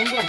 bọ̀.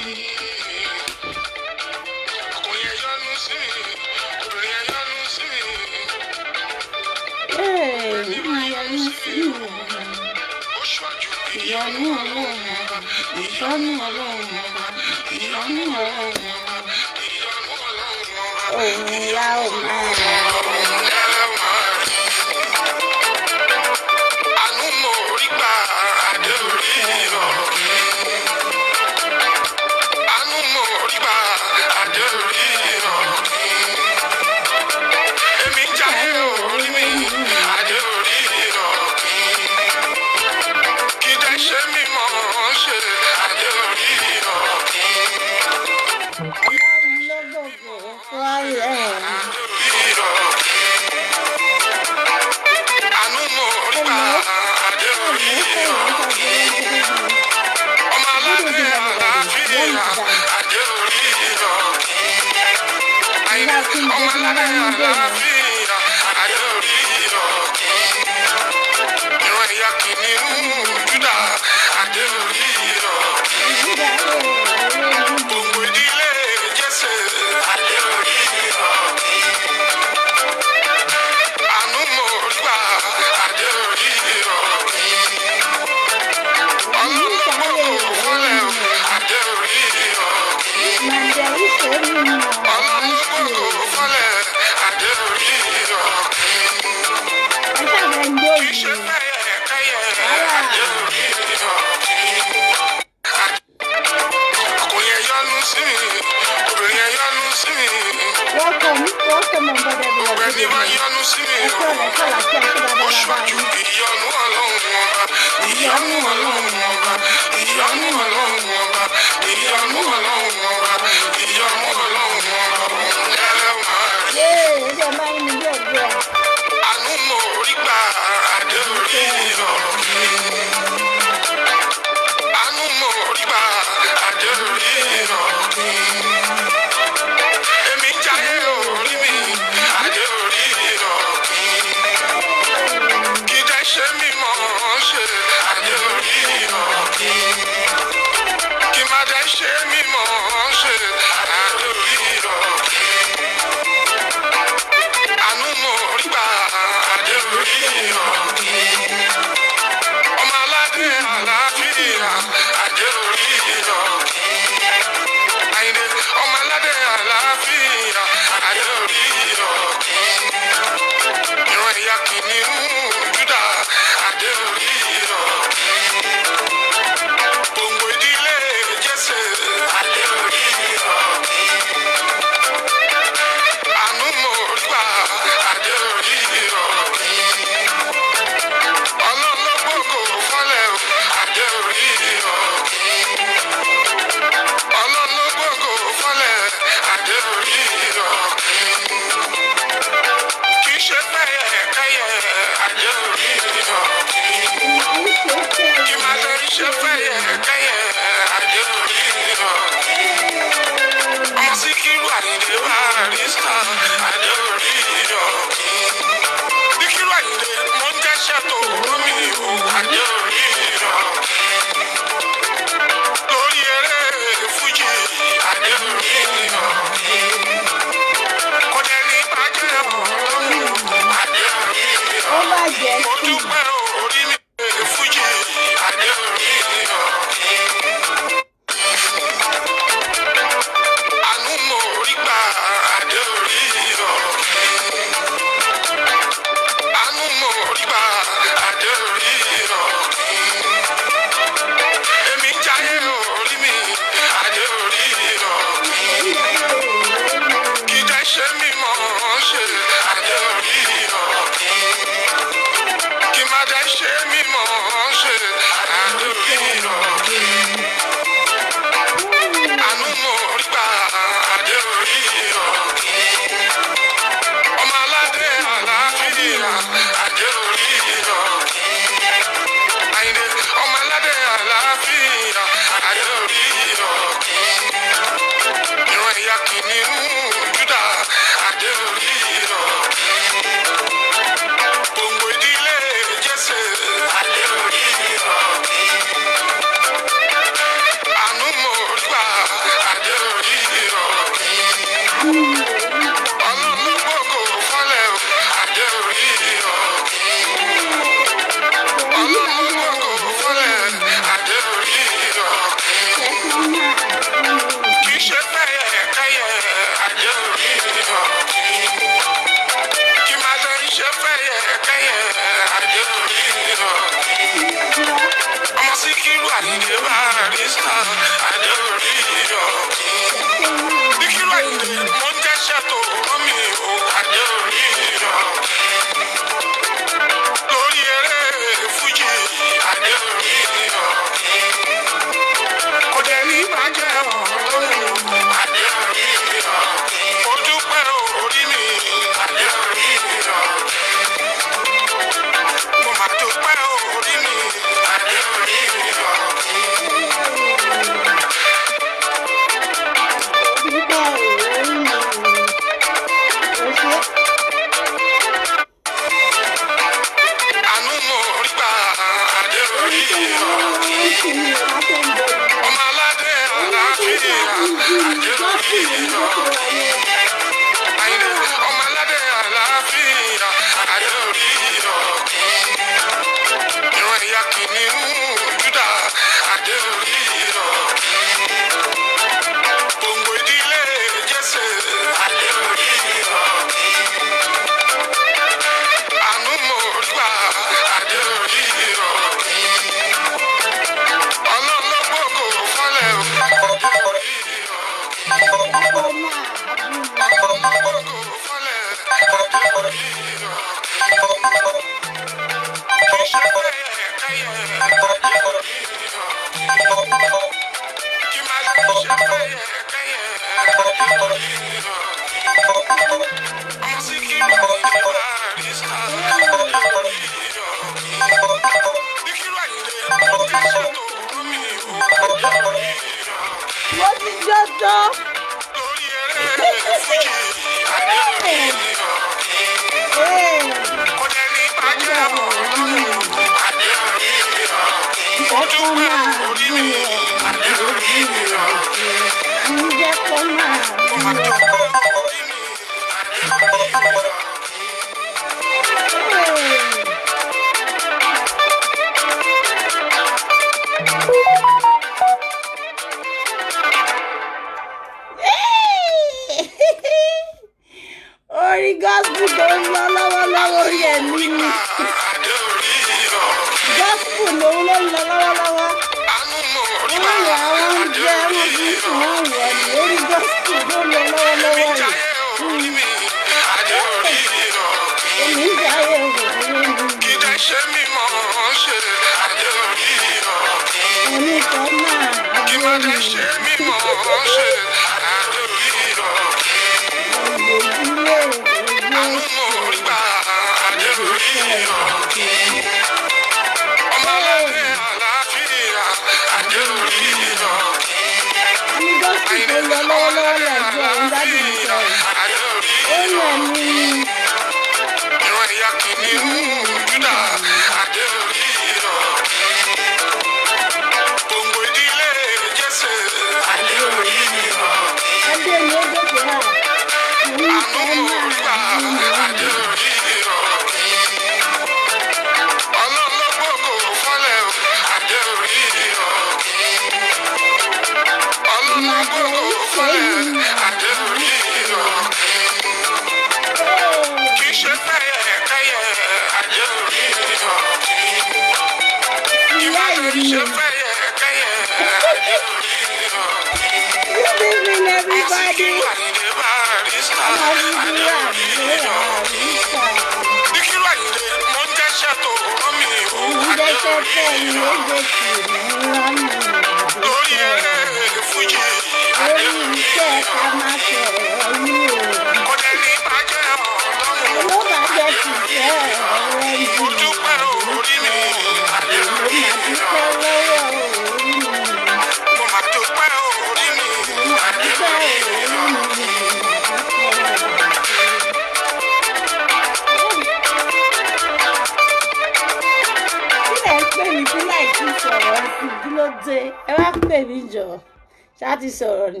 Ṣáàtì sọ̀rọ̀ ni.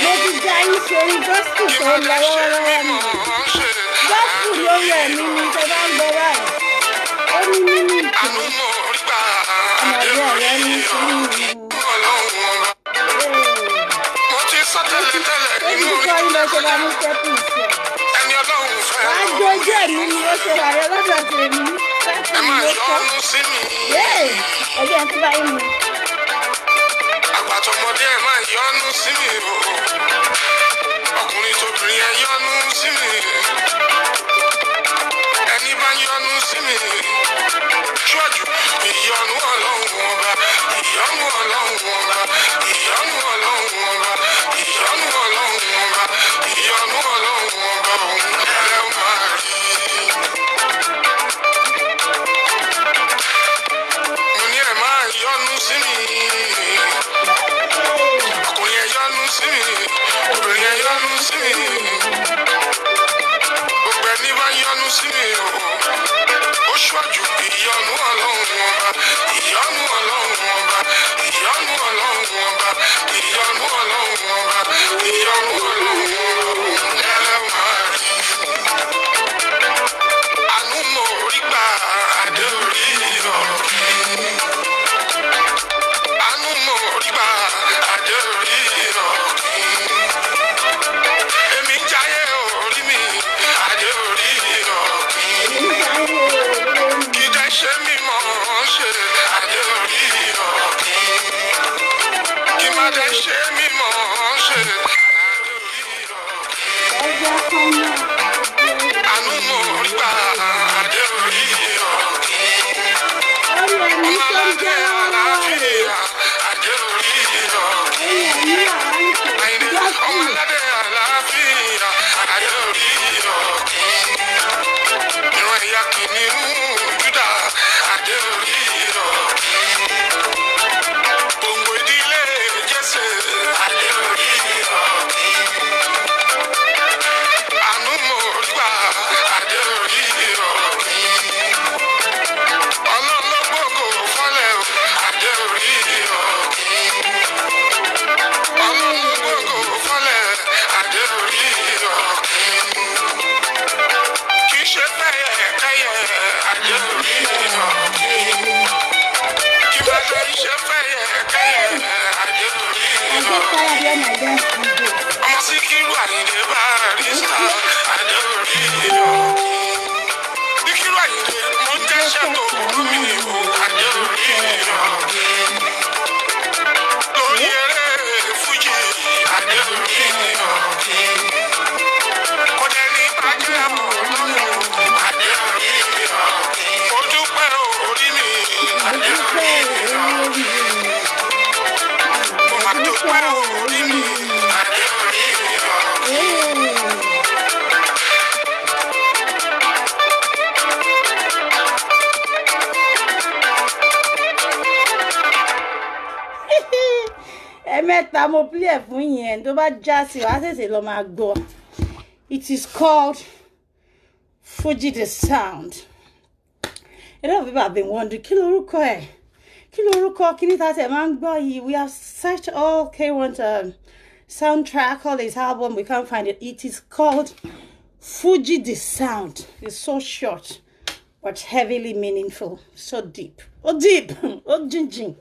Mo ti já yín sórí gospel tó ń lọ lọ́wọ́lọ́wọ́ ni. Gospel lórí ẹ̀mí ni tó bá ń gbọ́ báyìí. Ó ní nínú ìtàn. Ọmọdé ọ̀rẹ́ ní sínú ìlú. Ó ti kọ́ ilé ṣe máa mú kẹ́pì sí ẹ. Wàá dojú ẹ̀mí ni ó ṣe wà rẹ lọ́dọ̀ tèmi. Kẹ́pì ni ó kọ́. Ẹgbẹ́ ẹ̀ tó bá yín mu. Àgbàtọ̀mọdé ẹ̀ máa yọ́nú sí mi o. Ọkùnrin tóbìnrin ẹ̀ yọ́nú sí mi. Ẹni bá yọ́nú sí mi. Ṣọ́jú ìyọ́nú Ọlọ́run ọba. Ìyọ́nú Ọlọ́run ọba. Ìyọ́nú Ọlọ́run ọba. Ìyọ́nú Ọlọ́run ọba. Ìyọ́nú Ọlọ́run ọba. Òun lẹ́ máa rí. Mo ní ẹ̀ máa yọ́nú sí mi. Ọkùnrin ẹ̀ yọ́nú sí mi. Obìnrin ẹ̀ yọ́nú sí mi. Gbogbo ẹni bá yọ́nú sí mi o. Ó ṣọ́jú ìyọ́nú Ọlọ́run ọba. Ìyọ́nú Ọlọ́run ọba. Ìyọ́nú Ọlọ́run ọba. Ìyọ́nú Ọlọ́run ọba. Ìyọ́nú Ọlọ́run ọba. Ẹ máa rí. Àánú mo rí gbà adé orí ọ̀rọ̀ mi. Àánú mo rí gbà adé orí ọ̀rọ̀ mi. Èmi jáyé orí mi adé orí ọ̀rọ̀ mi. Kìdá ṣe mí mọ̀ ṣe adé orí ọ̀rọ̀ mi. Kì má dé ṣe mí mọ̀ ṣe adé orí ọ̀rọ̀ mi. Àánú mo rí gbà adé orí ọ̀rọ̀ mi. Ọmọládé àlàáfíà adé orí ọ̀rọ̀ mi. Ọmọládé àlàáfíà adé orí ọ̀rọ̀ mi. Ìran ẹ̀yà kìnìún Júdà adé orí ọ̀rọ̀ mi. Gbòǹgbò ìdílé Jésè adé orí ọ̀rọ̀ mi. Àánú mo rí gbà adé orí ọ̀rọ̀ mi. Ọlọ́run ló gbógo fọ́lẹ̀ o adé orí ọ̀rọ̀ mi. Ọlọ́run ló gbógo fọ́lẹ̀ adé orí ọ̀rọ̀ mi. Kì í ṣe fẹ́yẹ kẹ́yẹ adé orí ọ̀rọ̀ mi. Kì bá ṣe iṣẹ́ fẹ́yẹ kẹ́yẹ adé orí ọ̀rọ̀ mi. Ọmọ Síkírù Àyìndé Bàrístà adé orí ọ̀rọ̀ mi. Síkírù Àyìndé mo jẹ́ṣẹ́ tó burú mi o adé orí ọ̀rọ̀ mi. Lórí eré Fújì adé orí ọ̀rọ̀ mi. Kò dẹ̀ ní bàjẹ́ àbọ̀ lọ́rùn adé orí ọ̀rọ̀ mi. Mo dúpẹ́ orí mi adé orí ọ̀rọ̀ mi. Mo máa dúpẹ́ orí mi adé orí ọ̀rọ̀ mi. Ẹ̀mẹ́ta mo play ẹ̀ fún yẹn tó bá já sí wàá tètè lọ máa gbọ́. It is called Fuji the Sound. A lot of people have been wondering kí lorúkọ ẹ̀, kí lorúkọ kíní tá tẹ̀ máa ń gbọ́ yìí. We have searched all K1 soundtrack, all his album, we can't find it. It is called Fuji the Sound. It's so short but heavily meaningful, so deep. Oh deep, oh jinjin.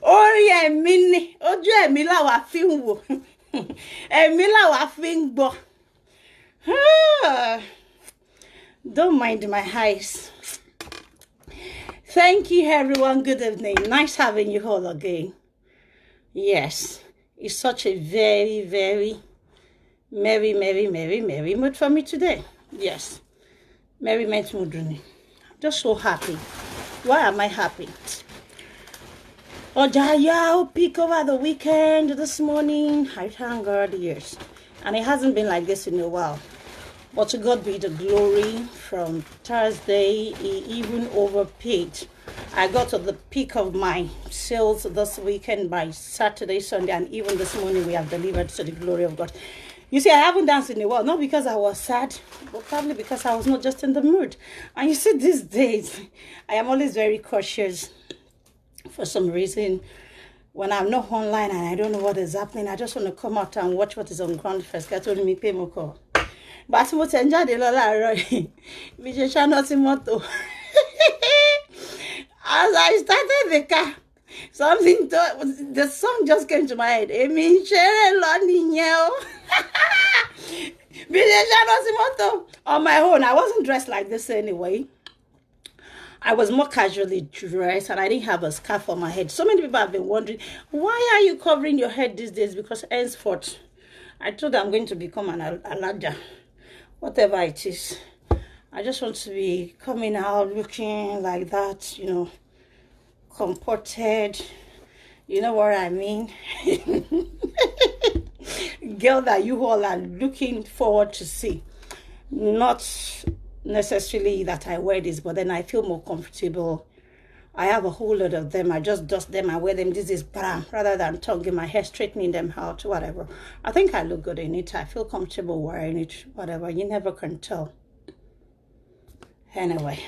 Orí ẹ̀mí ni, ojú ẹ̀mí làwa fi ń wò. Ẹ̀mí làwa fi ń gbọ́. Don't mind my eyes. Thank you everyone, good evening. Nice having you all again. Yes, it's such a very, very merry mood for me today. Yes, merry mood. I'm just so happy. Why am I happy? Ojaya peak over the weekend this morning. I thank God, yes. And it hasn't been like this in a while. But to God be the glory. From Thursday, he even overpaid. I got to the peak of my sales this weekend by Saturday, Sunday, and even this morning we have delivered to the glory of God. You see, I haven't danced in a while, not because I was sad, but probably because I was not just in the mood. And you see, these days, I am always very cautious. For some reason, when I'm not online and I don't know what is happening, I just want to come out and watch what is on ground first. Get told me pay more call. But mo tenja de lola roy. Mi je channel ti moto. As I started the car, The song just came to my head. Èmi ń ṣeré lọ nìyẹn o. On my own, I wasn't dressed like this anyway. I was more casually dressed and I didn't have a scarf on my head. So many people have been wondering, why are you covering your head these days? Because henceforth, I told I'm going to become an alaja, whatever it is. I just want to be coming out looking like that, you know, comported. You know what I mean? Girl that you all are looking forward to see. Not necessarily that I wear this, but then I feel more comfortable. I have a whole lot of them. I just dust them. I wear them. This is bam, rather than tonguing my hair, straightening them out, whatever. I think I look good in it. I feel comfortable wearing it, whatever. You never can tell. Anyway.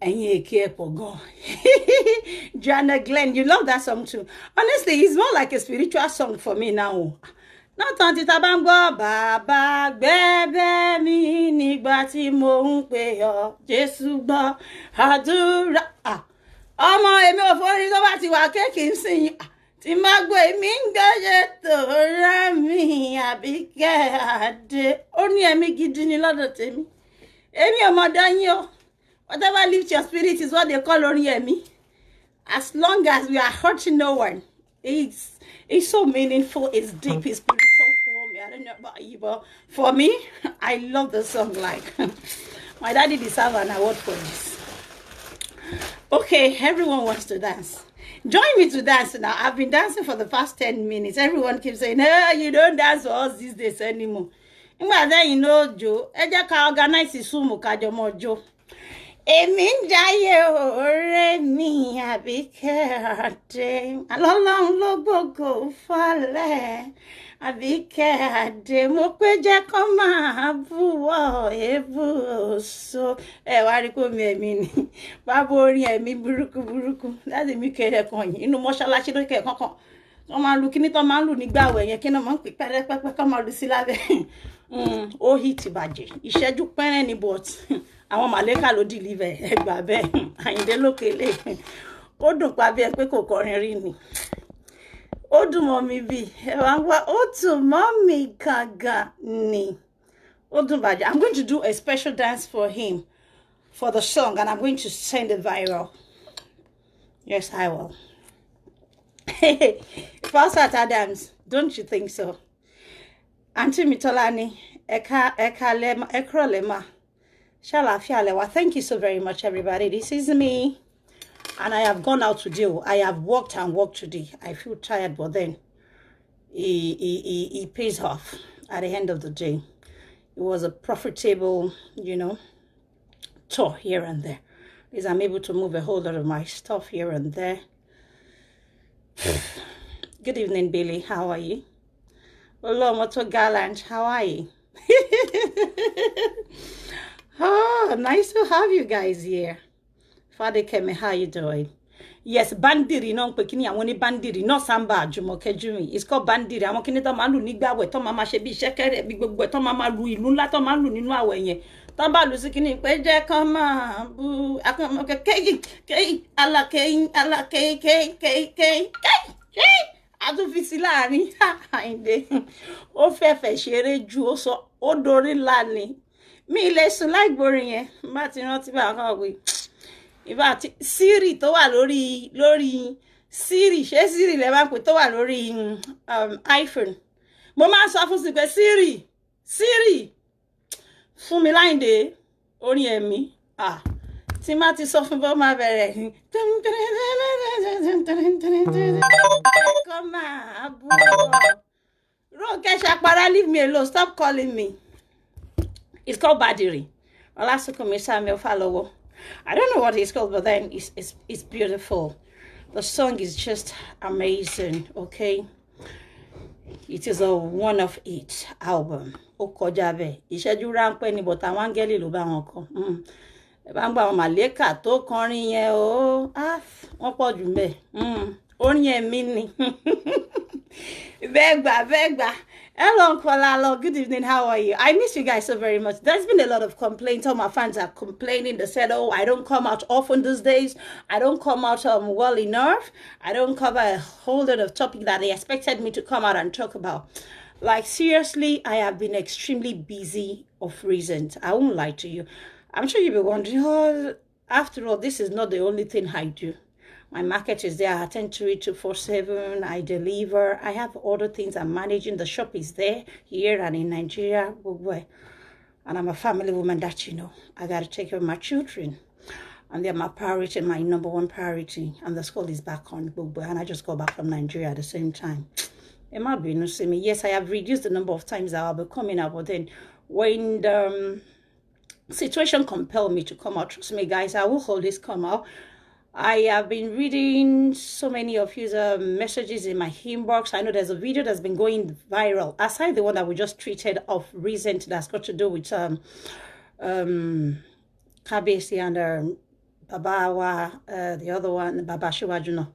And you go. Joanna Glenn, you love that song too. Honestly, it's more like a spiritual song for me now. Not until Tabango Baba Bebe mi nígbà tí mo ń pè ọ́ Jésù gbọ́ àdúrà. Ọmọ èmi ò forí tó bá ti wà kéèkì ń sìn tí má gbé mi ń gbẹ́jẹ́ tó rá mi Àbíkẹ́ Adé. Ó ní ẹ̀mí gidi ni lọ́dọ̀ tèmi. Èmi ò mọ̀ dán yín o. Whatever lifts your spirit is what they call orin ẹ̀mí. As long as we are hurting no one, it's so meaningful, it's deep, it's spiritual for me. I don't know about you, but for me, I love the song. Like, my daddy deserves an award for this. Okay, everyone wants to dance. Join me to dance now. I've been dancing for the past 10 minutes. Everyone keeps saying, hey, you don't dance for us these days anymore. And then you know, Joe, I just can't organize the sumo kajomo Joe. Èmi ń jayé ọ̀rẹ́ mi Àbíkẹ́ Adé. Ọlọ́run ló gbógo fọ́lẹ̀ Àbíkẹ́ Adé. Mo pé jẹ́ kó máa búwọ́ èébú òṣó. Ẹ wá rí kó mi ẹ̀mí ni. Bábo orin ẹ̀mí burúkú. Láti mi kéré kan yìí. Inú mọ́ṣáláṣí ló kẹ̀ kankan. Wọ́n máa lu kíní tó máa ń lù nígbà àwẹ̀ yẹn kí náà máa ń pè pẹ́rẹ́pẹ́pẹ́ kọ́ máa lu sí lábẹ́. Ó hì ti bàjẹ́. Ìṣẹ́jú pẹ́rẹ́ ni but. Àwọn màlẹ́kà ló deliver ẹgbà bẹ́ẹ̀ Àyìndé lókèlè ó dùn pa bí ẹ pé kò kọrin rí ni ó dùn mọ́ mi bí ẹ wá ń wá ó dùn mọ́ mi gàgà ni ó dùn bàjẹ́. I'm going to do a special dance for him for the song and I'm going to send it viral. Yes, I will. Pastor Adams, don't you think so? Auntie Mitolani, Ekrolema. Thank you so very much, everybody. This is me, and I have gone out to deal. I have worked and worked today. I feel tired, but then it pays off at the end of the day. It was a profitable, you know, tour here and there. Because I'm able to move a whole lot of my stuff here and there. Good evening, Billy. How are you? Hello, Moto Gallant. How are you? Oh, nice to have you guys here. Father Kemi, how you doing? Yes, bandiri no pekini àwọn ní bandiri no samba Jumoke Jumi. It's called bandiri. Àwọn kíni tó máa lù nígbà àwẹ̀ tó máa ṣe bí ṣẹ̀kẹ̀rẹ̀ bí gbogbo tó máa lu ìlú ńlá tó máa lù nínú àwẹ̀ yẹn. Tó bá lù sí kíni pé jẹ́ kan máa bu akon ke ala ke a tún fi sí láàrin Àyìndé. Ó fẹ́ ṣeré ju ó sọ ó dorí ńlá ni. Mi ilé sùn láì gborin yẹn bá ti rántí bá kan wí ìbá ti Siri tó wà lórí Siri ṣé Siri lẹ bá pè tó wà lórí iPhone mo máa sọ fún sí pé Siri fún mi Láyìndé orin ẹ̀mí tí má ti sọ fún bó máa bẹ̀rẹ̀ come on Ronke Ṣapara, leave me alone, stop calling me. It's called Badiri. Olasunkumi Samuel Falowo. I don't know what it's called, but then it's beautiful. The song is just amazing, okay? It is a one-of-it album. Okojabe. Ìṣẹ́jú ráńpẹ́ ni but àwọn áńgẹ́lì ló bá wọn kọ. Bá ń gba àwọn màlẹ́kà tó kọrin yẹn o. Wọ́n pọ̀ jù ńbẹ̀. Orin ẹ̀mí ni. Bẹ́gbà. Hello, Kualalo. Good evening. How are you? I miss you guys so very much. There's been a lot of complaints. All my fans are complaining. They said, "Oh, I don't come out often these days. I don't come out well enough. I don't cover a whole lot of topic that they expected me to come out and talk about." Like seriously, I have been extremely busy of reasons. I won't lie to you. I'm sure you'll be wondering, oh, after all, this is not the only thing I do. My market is there. I attend to it 24/7. I deliver. I have other things I'm managing. The shop is there, here and in Nigeria. And I'm a family woman that you know. I got to take care of my children. And they're my priority, my number one priority. And the school is back on Gbogbo. And I just got back from Nigeria at the same time. It might be, see me. Yes, I have reduced the number of times that I'll be coming out. But then when the situation compelled me to come out, trust me, guys, I will always come out. I have been reading so many of his messages in my inbox. I know there's a video that's been going viral, aside the one that we just treated of recent that's got to do with Kabesi and Babawa, the other one, Babashiwajuno.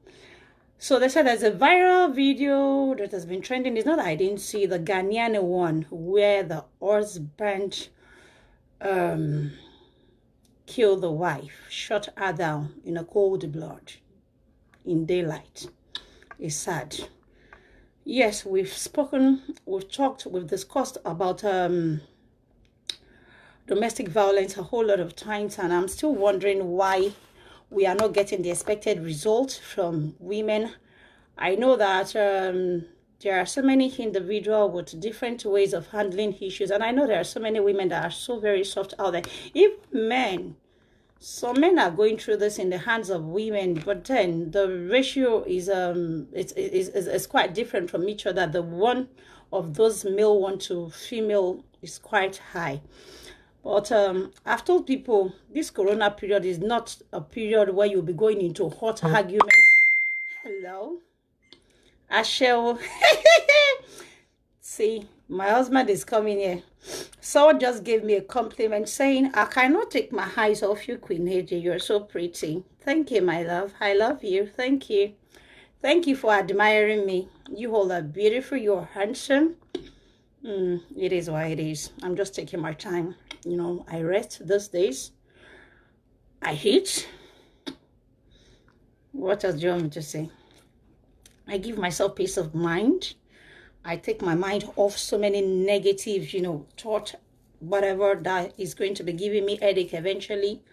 So they said there's a viral video that has been trending. It's not that I didn't see the Ghanaian one where the husband killed the wife, shot her down in a cold blood in daylight. It's sad. Yes, we've spoken, we've talked, we've discussed about domestic violence a whole lot of times, and I'm still wondering why we are not getting the expected result from women. I know that there are so many individuals with different ways of handling issues, and I know there are so many women that are so very soft out there. If men, some men are going through this in the hands of women, but then the ratio is it's quite different from each other. The one of those male one to female is quite high. But I've told people this corona period is not a period where you'll be going into hot arguments. Hello. I shall see, my husband is coming here. Someone just gave me a compliment saying, I cannot take my eyes off you, Queen AJ. You're so pretty. Thank you, my love. I love you. Thank you. Thank you for admiring me. You all are beautiful. You're handsome. It is what it is. I'm just taking my time. You know, I rest these days. I eat. What else do you want me to say? I give myself peace of mind. I take my mind off so many negative, thought, whatever that is going to be giving me headache eventually.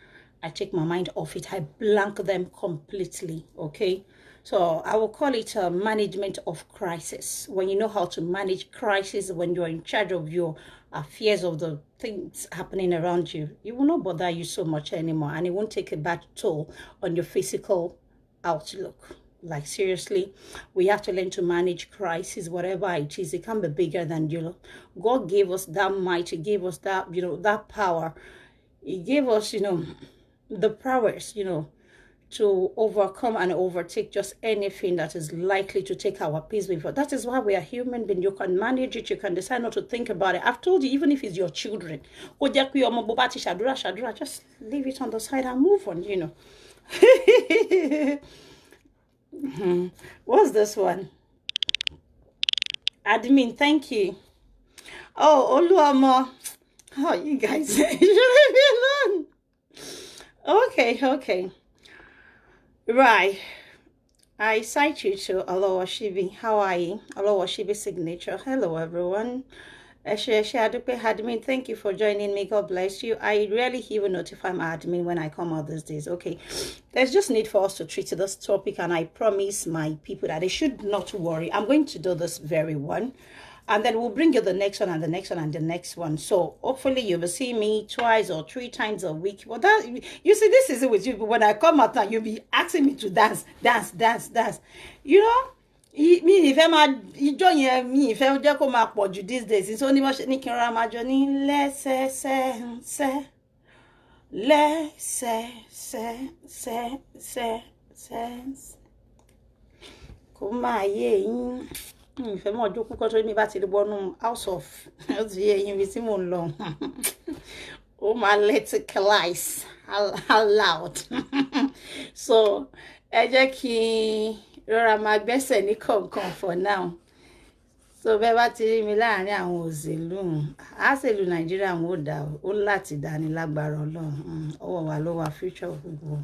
I take my mind off it. I blank them completely, okay? So I will call it a management of crisis. When you know how to manage crisis, when you're in charge of your affairs, of the things happening around you, it will not bother you so much anymore, and it won't take a bad toll on your physical outlook. Like seriously, we have to learn to manage crisis, whatever it is. It can be bigger than you. God gave us that might. He gave us that, that power. He gave us, the prowess, to overcome and overtake just anything that is likely to take our peace before. That is why we are human beings. You can manage it. You can decide not to think about it. I've told you, even if it's your children, just leave it on the side and move on, What's this one? Admin, thank you. Oh, Oluwamo. Oh, you guys. You should leave me alone. Okay. Right. I cite you to Olawashibi. How are you? Olawashibi signature. Hello, everyone. Admin, thank you for joining me. God bless you. I rarely even notify my admin when I come out these days. Okay, there's just need for us to treat this topic, and I promise my people that they should not worry. I'm going to do this very one, and then we'll bring you the next one and the next one and the next one. So hopefully you will see me 2 or 3 times a week. Well, that, you see, this is it with you. When I come out now, you'll be asking me to dance. Me if I'm me if I'm just come up with you these days. It's only much ni kira ma joni kuma ye yin if I'm not joking because me back to the bottom house of ye we see mon long. Oh my let's class how loud. So Rọra máa gbẹ́sẹ̀ ní kọ̀ọ̀kan for now. So bẹ́ẹ̀ bá ti rí mi láàrin àwọn òṣèlú àṣèlú Nàìjíríà wọn ò dá ó láti dání lágbára Ọlọ́run ọwọ́ wa ló wà future gbogbo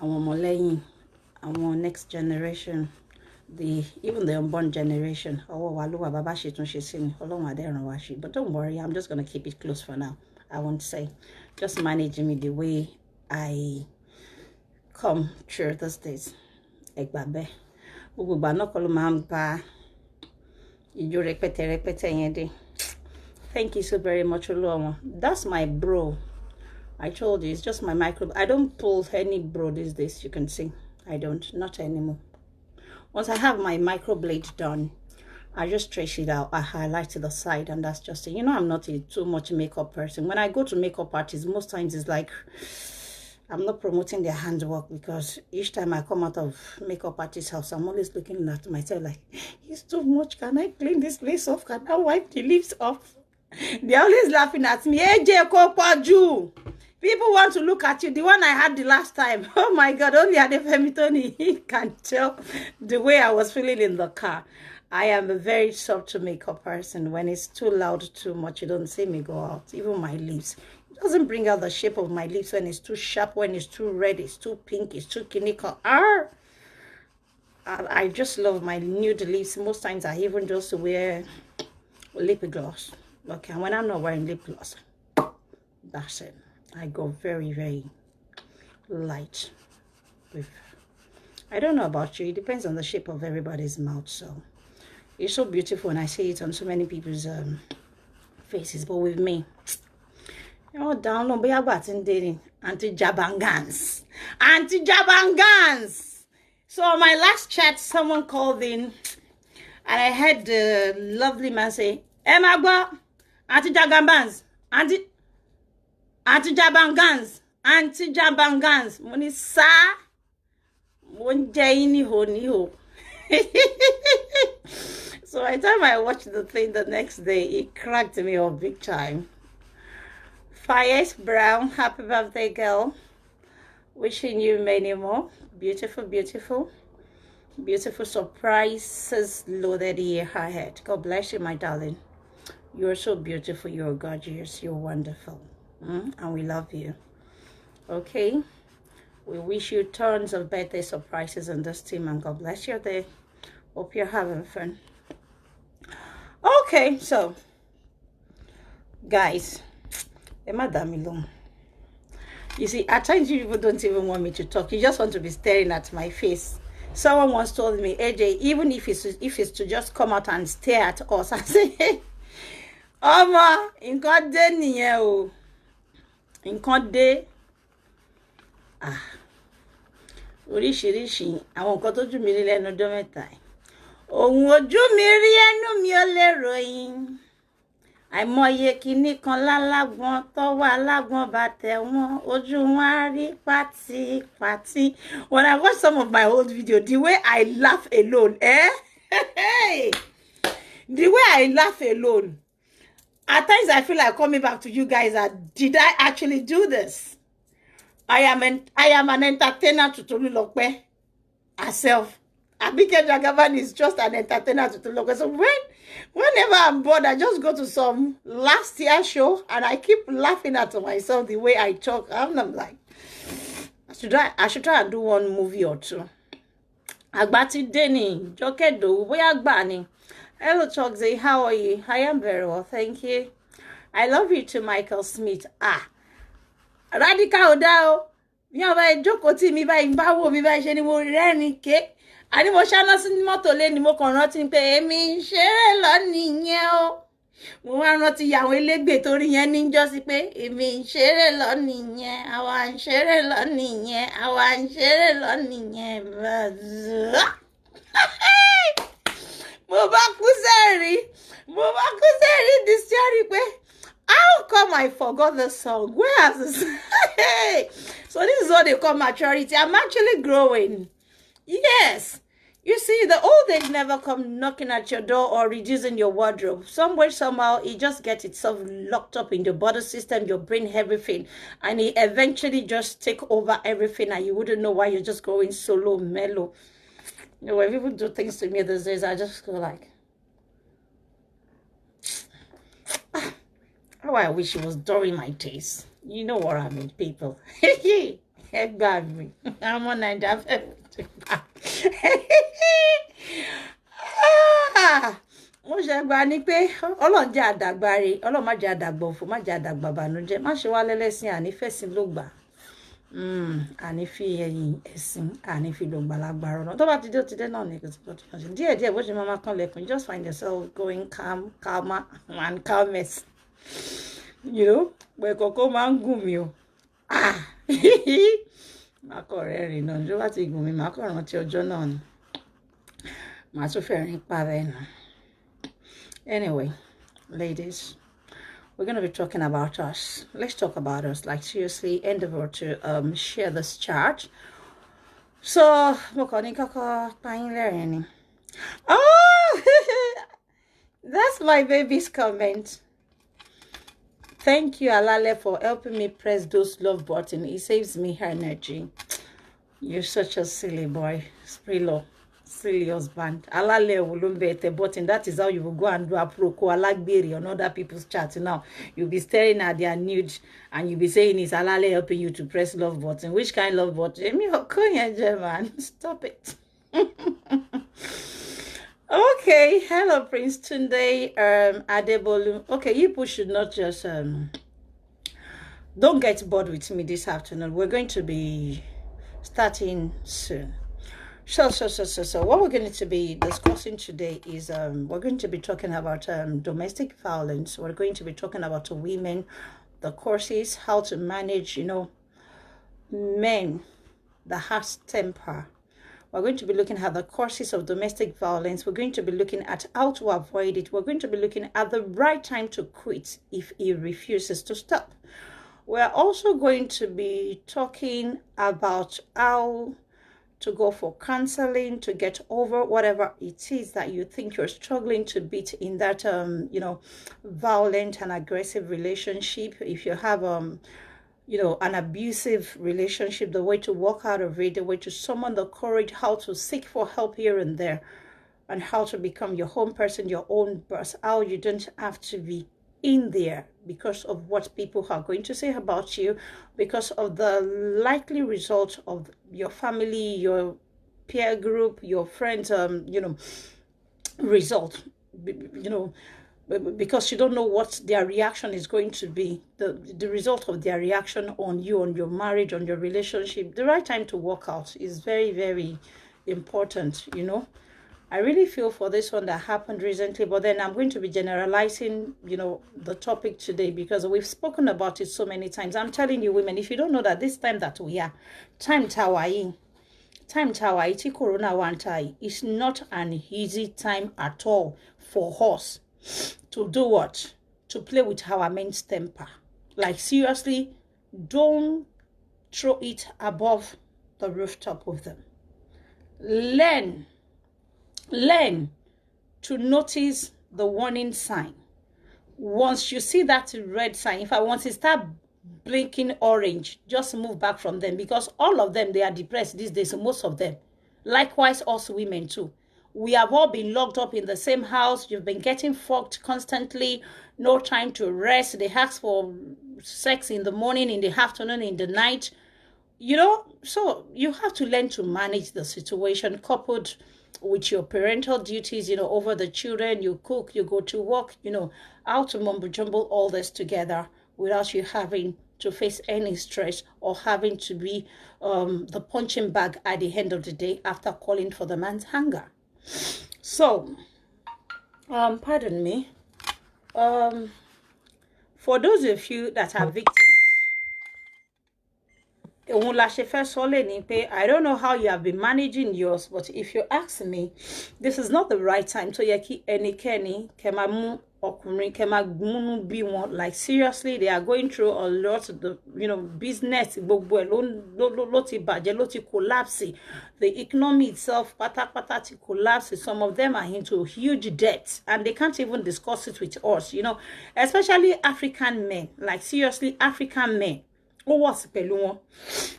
àwọn ọmọlẹ́yìn àwọn next generation even the unborn generation ọwọ́ wa ló wà bàbá ṣètúnṣe sí ni Ọlọ́run adẹ́rùn wa ṣe but don't worry, I'm just gonna keep it close for now. I won't say, just manage me the way I come through these days. Egbabe gbogbo ìgbà náà kọ́ ló máa ń bá ìjó rẹpẹtẹ yẹn dé. Thank you so very much, Oluomo. That's my bro. I told you, it's just my micro. I don't pull any bro these days, you can see. I don't, not anymore. Once I have my microblade done, I just trace it out. I highlight to the side, and that's just it. You know, I'm not a too much makeup person. When I go to makeup artists, most times it's like I'm not promoting their handwork, because each time I come out of makeup artist's house, I'm always looking at myself like, it's too much. Can I clean this place off? Can I wipe the lips off? They're always laughing at me. AJ Kopaju. People want to look at you. The one I had the last time. Oh my God, only Adefemi Tony can tell the way I was feeling in the car. I am a very soft makeup person. When it's too loud, too much, you don't see me go out. Even my lips. It doesn't bring out the shape of my lips when it's too sharp, when it's too red, it's too pink, it's too clinical. I just love my nude lips. Most times I even just wear lip gloss. Okay, and when I'm not wearing lip gloss, that's it. I go very, very light with, I don't know about you, it depends on the shape of everybody's mouth. So it's so beautiful when I see it on so many people's faces, but with me, you know, download be about in dating anti-Jabangans. So on my last chat, someone called in, and I heard the lovely man say, Emma, anti-Jabangans, anti-Jabangans, money sa, ho. So by the time I watched the thing the next day, it cracked me up big time. Fires Brown, happy birthday, girl. Wishing you many more beautiful, beautiful, beautiful surprises loaded here ahead. God bless you, my darling. You're so beautiful, you're gorgeous, you're wonderful. And we love you. Okay? We wish you tons of birthday surprises on this team, and God bless your day. Hope you're having fun. Okay, so, guys, you see, at times you people don't even want me to talk. You just want to be staring at my face. Someone once told me, AJ, even if it's to just come out and stare at us and say, hey, Oma, nǹkan dé nìyẹn o. Nǹkan dé. Oríṣiríṣi àwọn nǹkan tójú mi rí lẹ́nu ọjọ́ mẹ́ta. Ohun ojú mi rí ẹnu mi ò lè ròyìn. Àìmọye kinní kan lálágbọ́n tọ́wọ́ alágbọ́n bá tẹ̀ wọ́n, ojú wọn á rí pátí. When I watch some of my old video, the way I laugh alone, the way I laugh alone, at times I feel like coming back to you guys that did I actually do this? I am an entertainer to Tolulope herself. Abike Jagaban is just an entertainer to Tolulope. So whenever I'm bored, I just go to some last year show and I keep laughing at myself the way I talk. And I'm like, I should try and do one movie or two. Agbati Deni, Jokedo, where Agbani. Hello, Chokze, how are you? I am very well, thank you. I love you too, Michael Smith. Radical Odao. You know, I joke with me by Bawo, me by Jenny, Renny cake. And it was Shannon Moto Lady Moko nothing pay me, share learning you. We want not to Yahweh leg betorian just pay. It means share learning, yeah. I want share learning, yeah. I want share learning, yeah. Mobakuseri, this Jerry. How come I forgot the song? Where is this? So this is what they call maturity. I'm actually growing. Yes. You see, the old age never come knocking at your door or reducing your wardrobe. Somewhere, somehow, it just gets itself locked up in your body system, your brain, everything. And it eventually just take over everything and you wouldn't know why you're just going solo, mellow. You know, when people do things to me these days, I just go like, How I wish it was during my days. You know what I mean, people. I'm on 9. Mo ṣe gba ni pé Ọlọ́run jẹ́ àdàgbàre, Ọlọ́run má jẹ́ àdàgbà òfò, má jẹ́ àdàgbà bànújẹ́, má ṣe wá lẹ́lẹ́sìn ànífẹ̀sìn ló gbà. Àní fi ẹ̀yìn ẹ̀sìn, àní fi ló gbà lágbára ọ̀nà. Tó bá ti dé ó ti dé náà ní kò sí bó ti ṣe. Díẹ̀ bó ṣe máa kán lẹ̀kùn, just find yourself going calmer and calmest. You know, pé kòkó máa ń gùn mí o. Má kọ̀ rẹ́rìn náà, tó bá ti gùn mí, má kọ̀ rántí ọjọ́ náà ni. Má tún fẹ́ rìn pa bẹ́ẹ̀ náà. Anyway, ladies, we're going to be talking about us. Let's talk about us. Like, seriously, endeavor to share this chat. So, oh, that's my baby's comment. Thank you, Alale, for helping me press those love button. It saves me energy. You're such a silly boy, Sprillo. Silly husband. Alale will the button. That is how you will go and do a proko alagberi on other people's chat. Now you'll be staring at their nude and you'll be saying, "Is Alale helping you to press love button?" Which kind of love button? Man, stop it. Okay, hello Prince Tunde, Adebolu. Okay, you should not just don't get bored with me this afternoon. We're going to be starting soon. So what we're going to be discussing today is we're going to be talking about domestic violence. We're going to be talking about women, the courses, how to manage, you know, men, the harsh temper. We're going to be looking at the causes of domestic violence. We're going to be looking at how to avoid it. We're going to be looking at the right time to quit if he refuses to stop. We're also going to be talking about how to go for counseling to get over whatever it is that you think you're struggling to beat in that you know, violent and aggressive relationship. If you have you know, an abusive relationship, the way to walk out of it, the way to summon the courage, how to seek for help here and there, and how to become your own person, your own boss, how you don't have to be in there because of what people are going to say about you, because of the likely result of your family, your peer group, your friends, you know, result, you know, because you don't know what their reaction is going to be, the result of their reaction on you, on your marriage, on your relationship. The right time to walk out is very, very important, you know. I really feel for this one that happened recently, but then I'm going to be generalizing, you know, the topic today because we've spoken about it so many times. I'm telling you, women, if you don't know that this time that we are, time Tawaii, Corona one time, is not an easy time at all for us to do what? To play with our men's temper. Like, seriously, don't throw it above the rooftop with them. Learn to notice the warning sign. Once you see that red sign, if I want to start blinking orange, just move back from them, because all of them, they are depressed these days, most of them. Likewise, us women too. We have all been locked up in the same house. You've been getting fucked constantly, no time to rest. They ask for sex in the morning, in the afternoon, in the night. You know, so you have to learn to manage the situation coupled with your parental duties, you know, over the children. You cook, you go to work, you know, how to mumble jumble all this together without you having to face any stress or having to be the punching bag at the end of the day after calling for the man's hunger. So, pardon me, for those of you that are victims, I don't know how you have been managing yours, but if you ask me, this is not the right time. So like, seriously, they are going through a lot of the, you know, business collapse. The economy itself collapse. Some of them are into huge debt and they can't even discuss it with us, you know, especially African men. Like, seriously, African men.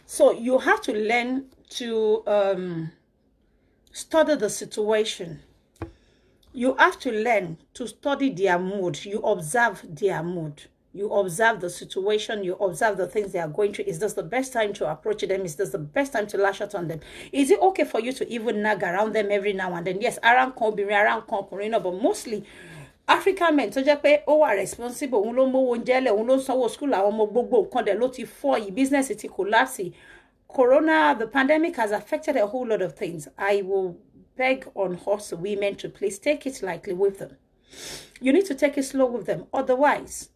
So you have to learn to study the situation. You have to learn to study their mood. You observe their mood. You observe the situation, you observe the things they are going through. Is this the best time to approach them? Is this the best time to lash out on them? Is it okay for you to even nag around them every now and then? Yes, around Kombiri, but mostly African men tó jẹ́ pé ó wà responsible, òun ló mówó oúnjẹ lẹ̀, òun ló sanwó school àwọn ọmọ gbogbo nǹkan dẹ̀ ló ti fọ́ yìí, business ti collapse. Corona, the pandemic has affected a whole lot of things. I will beg on us women to please take it lightly with them. You need to take it slow with them. Otherwise,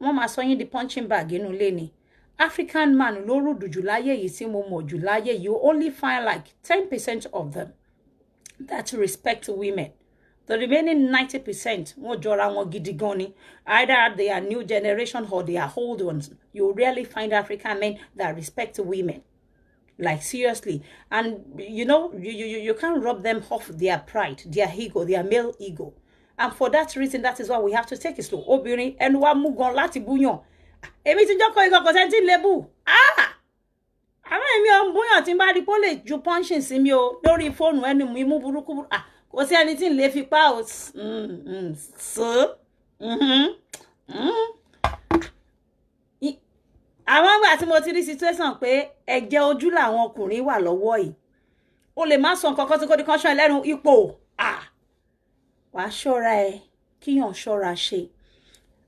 wọ́n máa sọ yín di punching bag inú ilé ni. African man ló rúdù jù láyé yìí tí mo mọ̀ jù láyé, you only find like 10% of them that respect women. The remaining 90% wọ́n jọra wọn gidi gan ni. Either they are new generation or they are old ones. You rarely find African men that respect women. Like seriously. And you know, you can't rob them off their pride, their ego, their male ego. And for that reason, that is why we have to take it slow. Obìnrin ẹnu wa mú gan láti búyàn. Èmi ti jókòó ikọ̀ kò sẹ́ni tí ń lebú. Àwọn èmi ò ń búyàn tí ń bá rí pé ó lè ju punching sí mi o lórí fóònù ẹnu mi mú burúkú. Kò sí ẹni tí ń lè fipá o. Àwọn àgbà tí mo ti rí situation pé ẹ̀jẹ̀ ojú làwọn ọkùnrin wà lọ́wọ́ yìí. O lè má sọ nǹkan kan tí kò di kan ṣan ẹlẹ́nu ipò. Wàá ṣọ́ra ẹ, kíyàn ṣọ́ra ṣe.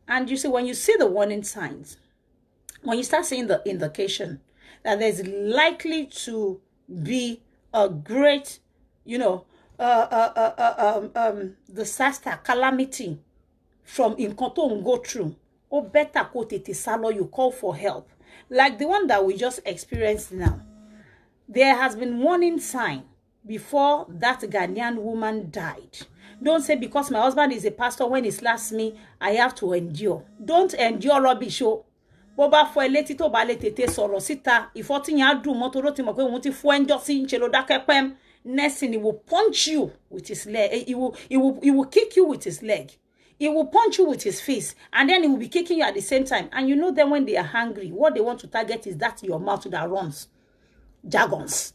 And you see, when you see the warning signs, when you start seeing the indication that there's likely to be a great, you know, disaster, calamity from nǹkan tó ń go through, ó better kó tètè sálọ, you call for help. Like the one that we just experienced now. There has been warning sign before that Ghanaian woman died. Don't say because my husband is a pastor, when he slaps me, I have to endure. Don't endure rubbish. Bó bá fọ́ ẹ létí tó bá lè tètè sọ̀rọ̀ síta, ìfọ́tí yẹn á dùn mọ́ toró ti mọ̀ pé òun ti fọ́ ẹnjọ́ sí ńṣe ló dákẹ́ pẹ́m. Next thing, he will punch you with his leg. He will kick you with his leg. He will punch you with his face. And then he will be kicking you at the same time. And you know them when they are hungry. What they want to target is that your mouth that runs. Jargons.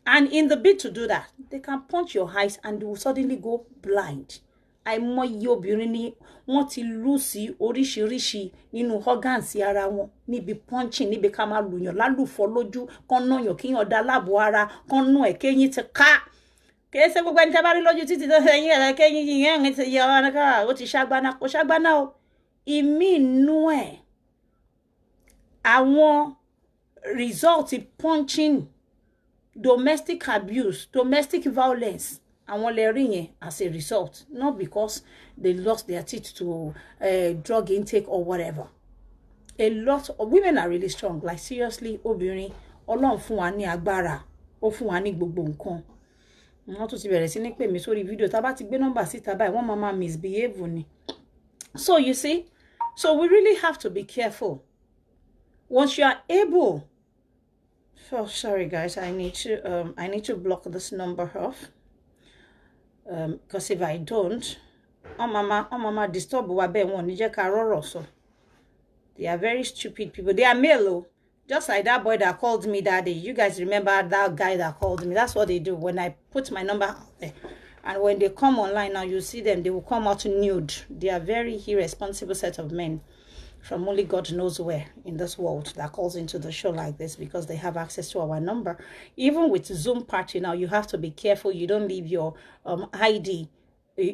And in the bid to do that, they can punch your eyes and you will suddenly go blind. Àìmọye obìnrin ni wọ́n ti lù sí oríṣiríṣi nínú organs ara wọn níbi punching, níbi ká máa lùyàn lálùfọ́ lójú, kán náyàn kíyàn dá láàbò ara, kán nú ẹ̀ kéyìn ti ká. Kìí ṣe gbogbo ẹni tí a bá rí lójú títí tó ṣẹyìn ẹ̀rẹ́ kéyìn yìnyín ti yẹ ọ̀rọ̀ ká ó ti ṣàgbáná, kò ṣàgbáná o. Ìmí inú ẹ̀ àwọn result punching, domestic abuse, domestic violence, àwọn lè rí yẹn as a result, not because they lost their teeth to drug intake or whatever. A lot of women are really strong. Like seriously, obìnrin, Ọlọ́run fún wa ní agbára, ó fún wa ní gbogbo nǹkan. Wọ́n tún ti bẹ̀rẹ̀ sí ní pè mí sórí fídíò, tá bá ti gbé nọ́mbà síta báyìí, wọ́n máa misbehave ni. So you see, so we really have to be careful. Once you are able. Oh, sorry guys, I need to block this number off. Because if I don't, mama disturb wa be won ni je ka roro so. They are very stupid people. They are male, just like that boy that called me that day. You guys remember that guy that called me? That's what they do when I put my number out there. And when they come online now, you see them, they will come out nude. They are very irresponsible set of men from only God knows where in this world that calls into the show like this because they have access to our number. Even with Zoom party now, you have to be careful you don't leave your ID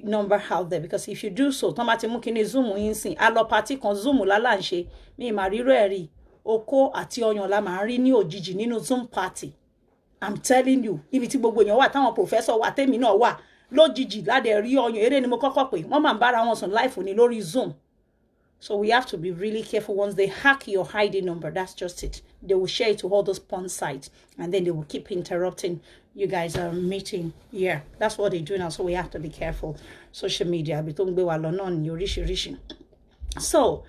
number out there, because if you do so, tomati mukini Zoom yinsin alo party kan Zoom lala nse mi ma riro eri oko àti oyan la ma rí ní òjijì nínú Zoom party. I'm telling you, ibi tí gbogbo èyàn wà táwọn professor wà tèmi náà wà lójijì ládẹ rí oyan eré ni mo kọ́kọ́ pè wọ́n máa ń bára wọn sùn live ní lórí Zoom. So we have to be really careful. Once they hack your ID number, that's just it. They will share it to all those porn sites, and then they will keep interrupting you guys are meeting. Yeah, that's what they do now. So we have to be careful. Social media. So,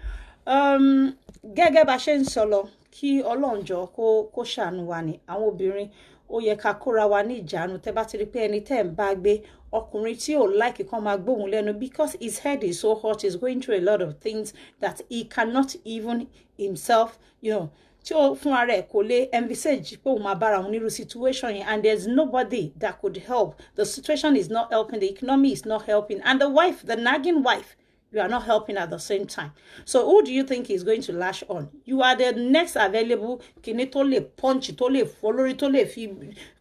gẹ́gẹ́ bá ṣe ń sọ lọ, kí Ọlọ́run jọ̀ọ́ kó ṣàánú wa ni. Àwọn obìnrin ó yẹ ká kóra wa ní ìjánu. Tẹ́ bá ti rí pé ẹni tẹ́ ń bá gbé ọkùnrin tí ò like kan máa gbóhùn lẹ́nu, because his head is so hot, he's going through a lot of things that he cannot even himself, you know, tí ó fún ara ẹ̀ kò lè envisage pé òun máa bára òun nírú situation yẹn, and there's nobody that could help. The situation is not helping, the economy is not helping, and the wife, the nagging wife, You are not helping at the same time. So who do you think is going to lash on? You are the next available. Kini tó lè punch, tó lè follow, tó lè fi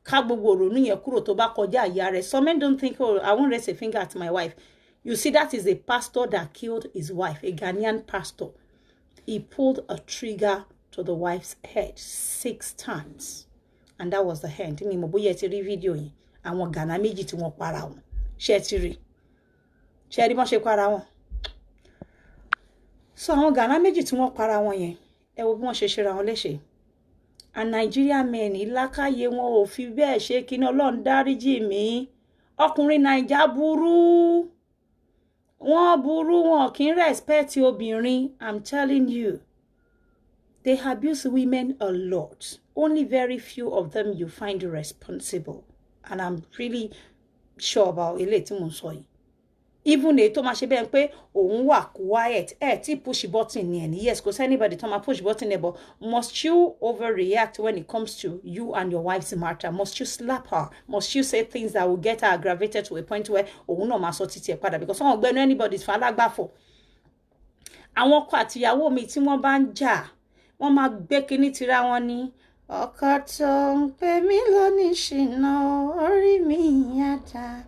ká gbogbo ronú yẹn kúrò tó bá kọjá àyà rẹ̀. Some men don't think, oh, I won't raise a finger at my wife. You see, that is a pastor that killed his wife, a Ghanaian pastor. He pulled a trigger to the wife's head 6 times. And that was the end. Mi mo bóyá ti rí video yìí. Àwọn Ghana méjì tí wọ́n para wọn. Ṣé ti rí? Ṣé rí bọ́n ṣe para wọn? So àwọn Ghana méjì tí wọ́n para wọn yẹn, ẹ wo bí wọ́n ṣe ṣera wọn léṣe. And Nigeria men ìlàkàyè wọn ò fi bẹ́ẹ̀ ṣe kíní Ọlọ́run dáríjì mí. Ọkùnrin Naija burú. Wọ́n burú, wọn kì í respect obìnrin. I'm telling you. They abuse women a lot. Only very few of them you find responsible. And I'm really sure about eléyìí tí mo sọ yìí. Even èyí tó máa ṣe bẹ́ẹ̀ pé òun wà quiet, tí push button ni ẹni. Yes, because anybody tó máa push button but must you overreact when it comes to you and your wife's matter? Must you slap her? Must you say things that will get her aggravated to a point where òun náà máa sọ títí ẹ̀ padà? Because wọ́n gbẹ́nu anybody's falágbàfọ̀. Àwọn ọkọ àtìyàwó mi tí wọ́n bá ń jà, wọ́n máa gbé kíní tira wọn ní ọkọ tó ń pè mí lónìí ṣìnà orí mi yá dá.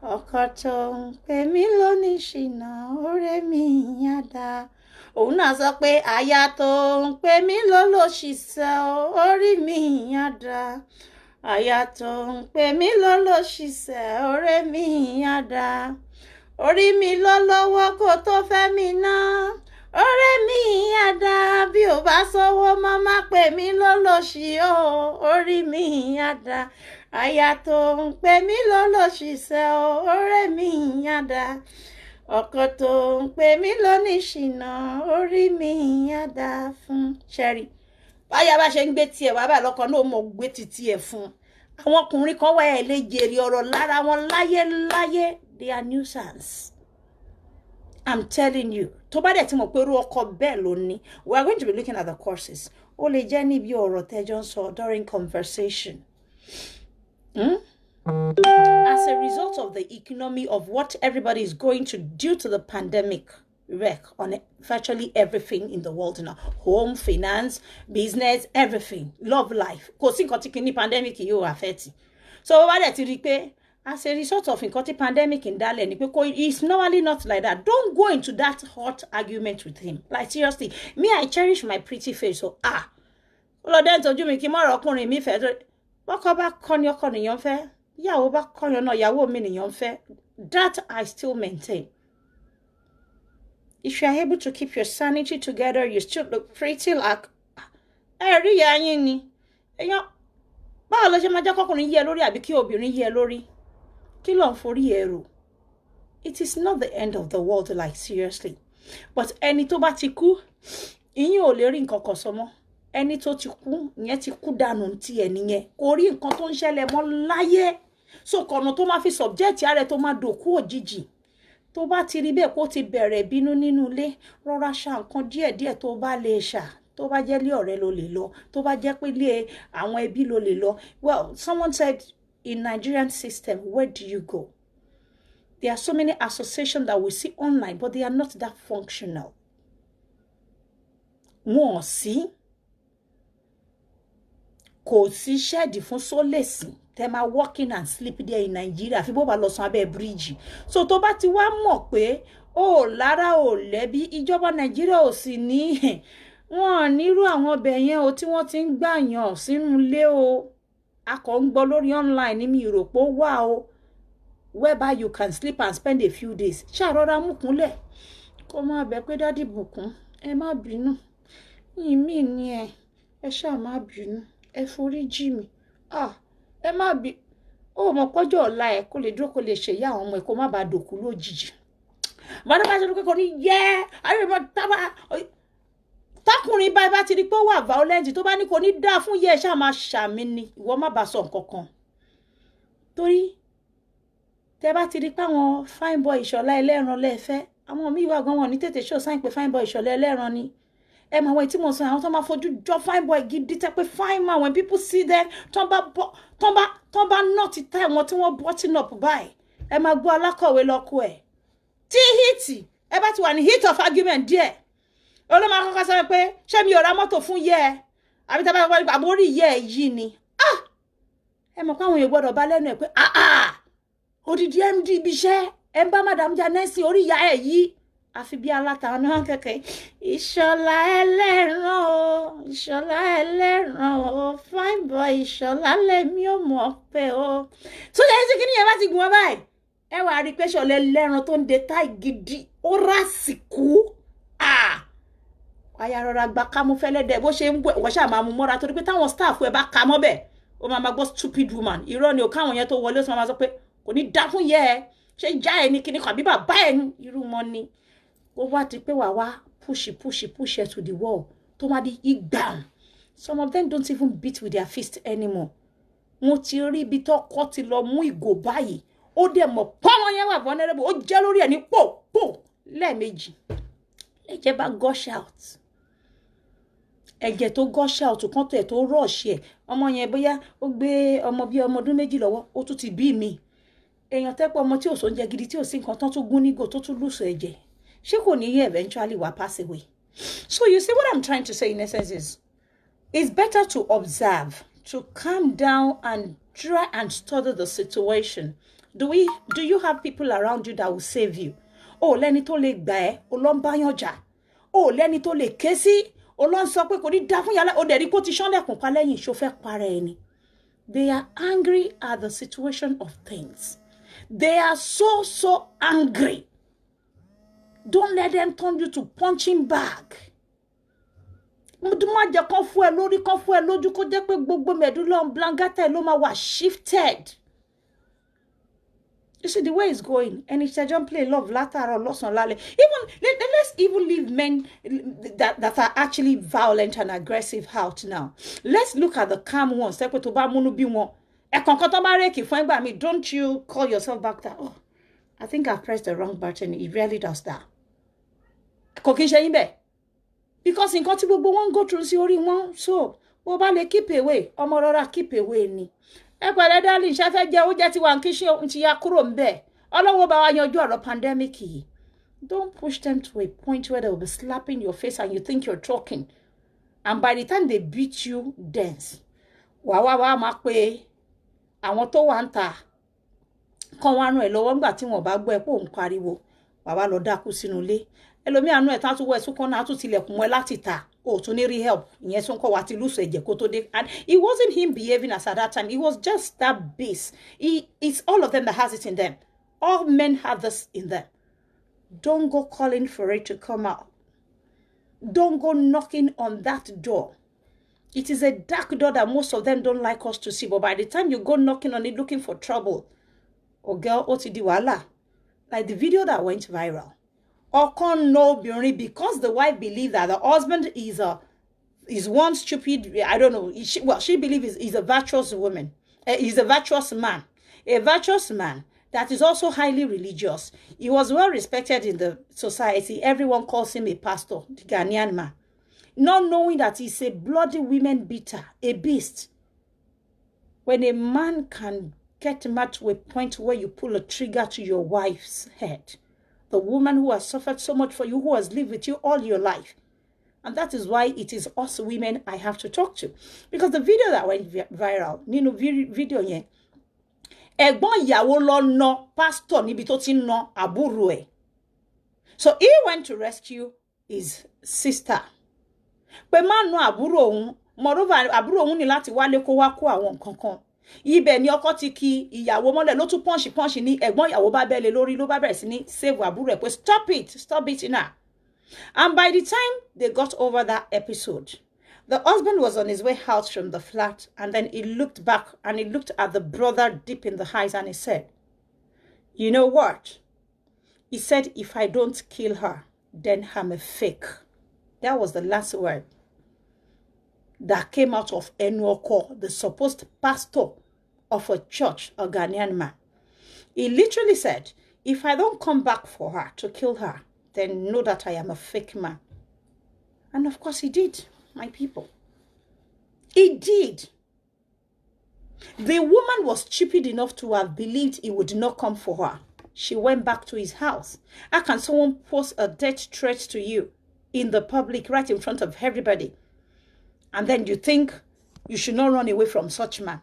Ọkọ tó ń pè mí lónìí ṣìnà orí mi yá dá. Òun náà sọ pé aya tó ń pè mí lólóṣìṣẹ́ orí mi yá dá. Aya tó ń pè mí lólóṣìṣẹ́ orí mi yá dá. Orí mi lọ́lọ́wọ́ kó tó fẹ́ mi ná. Orí mi yá dá. Bí ò bá sọ́wọ́ mọ́ má pè mí lólóṣì o. Orí mi yá dá. Aya tó ń pè mí lólóṣìṣẹ́ o. Orí mi yá dá. Ọkọ tó ń pè mí lóníṣìnà. Orí mi yá dá fún Sherry. Báyà bá ṣe ń gbé tiẹ̀ wá báyìí lọ́kọ náà mo gbé ti tiẹ̀ fún. Àwọn ọkùnrin kan wá ẹ̀ lè jèrè ọ̀rọ̀ lára wọn láyé. They are nuisance. I'm telling you. Tó bá dẹ̀ tí mo pé irú ọkọ bẹ́ẹ̀ ló ní. We are going to be looking at the courses. Ó lè jẹ́ níbi ọ̀rọ̀ tẹ́jọ́ ń sọ during conversation. As a result of the economy of what everybody is going to due to the pandemic wreck on virtually everything in the world now. Home, finance, business, everything. Love life. Kò sí nǹkan tí kìíní pandemic yóò affect. So wá dẹ̀ ti rí pé as a result of nǹkan tí pandemic ń dálẹ̀ ni pé it's normally not like that. Don't go into that hot argument with him. Like seriously, me I cherish my pretty face. So Olódé ń tọ́jú mi kí n mọ̀rọ̀ ọkùnrin mi fẹ́. Bọ́kọ bá kọ́ ni ọkọ nìyàn fẹ́. Ìyàwó bá kọ́ yan náà ìyàwó mi nìyàn fẹ́. That I still maintain. If you are able to keep your sanity together, you still look pretty like rí ìyá yín ni. Èèyàn báwo ló ṣe máa jẹ́ kọ́kùnrin yẹ lórí àbí kí obìnrin yẹ lórí? Kí ló ń forí ẹrù? It is not the end of the world, like seriously. But ẹni tó bá ti kú, ìyẹn ò lè rí nǹkan kan sọ mọ́. Ẹni tó ti kú, ìyẹn ti kú dànù ti ẹ̀ nìyẹn. Kò rí nǹkan tó ń ṣẹlẹ̀ mọ́ láyé. So kọ̀nà tó máa fi subject ààrẹ tó máa dòkú òjijì. Tó bá ti rí bẹ́ẹ̀ kó ti bẹ̀rẹ̀ bínú nínú ilé, rọra ṣà nǹkan díẹ̀díẹ̀ tó bá lè ṣà. Tó bá jẹ́ lé ọ̀rẹ́ ló lè lọ. Tó bá jẹ́ pé lé àwọn ẹbí ló lè lọ. Well, someone said, in Nigerian system, where do you go? There are so many associations that we see online, but they are not that functional. Wọ́n sí. Kò sí ṣẹ́ẹ̀dì fún sólèsì. Tẹ́ máa walking and sleep there in Nigeria. Fi bó bá lọ sùn abẹ́ bridge. So tó bá ti wá mọ̀ pé lára ò lẹ́bi ìjọba Nigeria ò sì ní. Wọ́n nírú àwọn ọbẹ̀ yẹn o tí wọ́n ti ń gbàyàn sínú ilé o. A kò ń gbọ́ lórí online ní mi rò pé ó wà o. Whereby you can sleep and spend a few days. Ṣàrọ́ra mú kúnlẹ̀. Kó máa bẹ̀ pé dádì bùkún. Ẹ má bínú. Ìmí ni ẹ ṣáà má bínú. Ẹ forí jì mí. Ẹ má bí. Ó mọ̀ pọ́jọ́ ọ̀la ẹ̀ kó lè dúró kó lè ṣe ìyá àwọn ọmọ ẹ̀ kó má bàa dòkú lójijì. Bọ́dá bá ṣe dúró kó ní àríwá tábà. Tákùnrin bá ti rí pé ó wà violent tó bá ní kò ní dá fún yẹ ṣáà máa ṣàmì ni. Ìwọ má bàa sọ nǹkan kan. Torí tẹ́ bá ti rí pé àwọn fine boy Ìṣọ̀lá ẹlẹ́ran lẹ́fẹ́, àwọn míì wà gan wọn ní tètè show sign pé fine boy Ìṣọ̀lá ẹlẹ́ran ni. Ẹ máa wọ tí mo sọ àwọn tó máa fojú jọ fine boy gidi tẹ́ pé fine man when people see them tán bá not tẹ́ wọn tí wọ́n button up báyìí. Ẹ máa gbọ́ alákọ̀wé lọ́kọ ẹ̀. Tí hìtì ẹ bá ti wà ní heat of argument díẹ̀ ó ló máa kọ́kọ́ sọ pé ṣé mi ò ra mọ́tò fún yẹ ẹ àbí tá a bá wọlé pé àbórí yẹ ẹ yìí ni ẹ mọ̀ pé àwọn èèyàn gbọ́dọ̀ bá lẹ́nu ẹ̀ pé odidi MD ibi iṣẹ́ ẹ ń bá madam Janesi orí ìyá ẹ̀ yìí àfi bí aláta náà kẹ̀kẹ́ Ìṣọ̀lá ẹlẹ́ran o Ìṣọ̀lá ẹlẹ́ran o fine boy Ìṣọ̀lá lèmi ò mọ̀ pé o tó yẹ kí ni ẹ bá ti gùn ọ báyìí ẹ wà rí pé Ṣọ̀lá ẹlẹ́ran tó ń de táì gidi ó rásìkú àyà rọra gba kámú fẹ́lẹ́dẹ̀ bó ṣe ń bọ̀ wọ́n ṣáà máa mú mọ́ra torí pé táwọn staff ẹ bá ka mọ́ bẹ̀ ó máa gbọ́ stupid woman irọ́ ni ò káwọn yẹn tó wọlé ó sì máa sọ pé kò ní dá fún yẹ ẹ ṣé já ẹ ní kíní kan àbí bàbá ẹ ní irú wọn ni ó wá ti pé wà wá push ẹ to the wall tó máa di ìgbàm. Some of them don't even beat with their fist anymore. Mo ti rí ibi tó kọ́ ti lọ mú ìgò báyìí ó dẹ̀ mọ̀ pọ́nmọ́ yẹn wà vulnerable ó jẹ́ lórí ẹ̀ ní pò lẹ́ẹ̀mejì ẹ̀jẹ̀ bá gush out ẹ̀jẹ̀ tó gush out kan tó ẹ̀ tó rush ẹ̀ ọmọ yẹn bóyá ó gbé ọmọ bíi ọmọ ọdún méjì lọ́wọ́ ó tún ti bí mi èèyàn tẹ́pọ̀ ọmọ tí ò sóúnjẹ gidi tí ò sí nǹkan tán tó gún nígò tó tún lùsọ ẹ̀jẹ̀ ṣé kò ní yẹ eventually wá pass away. So you see what I'm trying to say in essence is it's better to observe, to calm down and try and study the situation. Do you have people around you that will save you? Oh, lẹ́ni tó lè gbà ẹ́ o lọ ń báyàn jà o lẹ́ni tó lè ké sí o lọ ń sọ pé kò ní dá fún yàrá o dẹ̀ rí kó ti ṣánlẹ̀kùn pa lẹ́yìn ṣó fẹ́ para ẹni. They are angry at the situation of things. They are so angry. Don't let them turn you to punching bag. Má jẹ́ kán fún ẹ lórí kán fún ẹ lójú kó jẹ́ pé gbogbo medulla oblongata ló máa wà shifted. You see the way it's going, and it's a jump play love later or loss on lale. Let's even leave men that are actually violent and aggressive out now. Let's look at the calm ones. Don't you call yourself back that? Oh, I think I've pressed the wrong button. It really does that. Because in Koti gbogbo won go through sí orí wọn, so bó bá lè keep away, ọmọ rọra keep away ni. Ẹ pẹ̀lẹ́ darling, ṣé fẹ́ jẹ oúnjẹ tí wà ń kíṣe ti ya kúrò ńbẹ̀. Ọlọ́run bá wa yanjú ọ̀rọ̀ pandemic yìí. Don't push them to a point where they will be slapping your face and you think you're talking. And by the time they beat you, dance. Wà máa pé àwọn tó wà ń ta kan wá ràn ẹ́ lọ́wọ́ nígbà tí wọ́n bá gbọ́ ẹ pé òun pariwo. Wà lọ dákú sínú ilé. Ẹlòmí àánú ẹ̀ tá tún wọ ẹ̀sùn kan náà tún tilẹ̀kùn mọ́ ẹ láti ta. To need help. Yes, and it wasn't him behaving as at that time. It was just that base. It's all of them that has it in them. All men have this in them. Don't go calling for it to come out. Don't go knocking on that door. It is a dark door that most of them don't like us to see. But by the time you go knocking on it looking for trouble, girl, otidiwala, like the video that went viral. Because the wife believed that the husband is one stupid, I don't know, she believes he's a virtuous woman. He's a virtuous man. A virtuous man that is also highly religious. He was well respected in the society. Everyone calls him a pastor, the Ghanaian man. Not knowing that he's a bloody women beater, a beast. When a man can get mad to a point where you pull a trigger to your wife's head, the woman who has suffered so much for you, who has lived with you all your life. And that is why it is us women I have to talk to. Because the video that went viral, video yẹn, ẹ̀gbọ́n ìyàwó lọ nà pastor níbi tó ti nà àbúrò ẹ̀. So he went to rescue his sister. Pé má nà àbúrò òun, moreover àbúrò òun ní láti wálé kó wá kó àwọn nǹkan kan. Ibẹ̀ ni ọkọ ti kí ìyàwó mọ́lẹ̀ ló tún pọ́nṣì ní ẹ̀gbọ́n ìyàwó bá bẹ́ẹ̀ lé lórí ló bá bẹ̀rẹ̀ sí ní save àbúrò ẹ̀ pé stop it now. And by the time they got over that episode, the husband was on his way out from the flat, and then he looked back and he looked at the brother deep in the eyes and he said, you know what? He said, if I don't kill her, then I'm a fake. That was the last word that came out of Enuoko, the supposed pastor of a church, a Ghanaian man. He literally said, if I don't come back for her, to kill her, then know that I am a fake man. And of course he did, my people. He did. The woman was stupid enough to have believed he would not come for her. she went back to his house? How can someone post a death threat to you in the public, right in front of everybody? And then you think you should not run away from such man?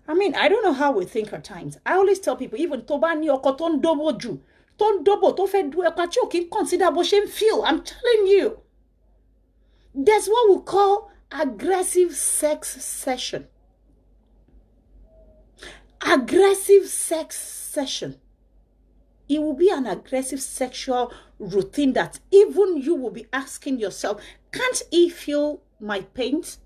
I mean, I don't know how we think at times. I always tell people, even Toba ni oko ton dobo ju, ton dobo to fe do eka choki consider bo shem feel. I'm telling you. That's what we call aggressive sex session. Aggressive sex session. It will be an aggressive sexual routine that even you will be asking yourself, can't he feel my pains?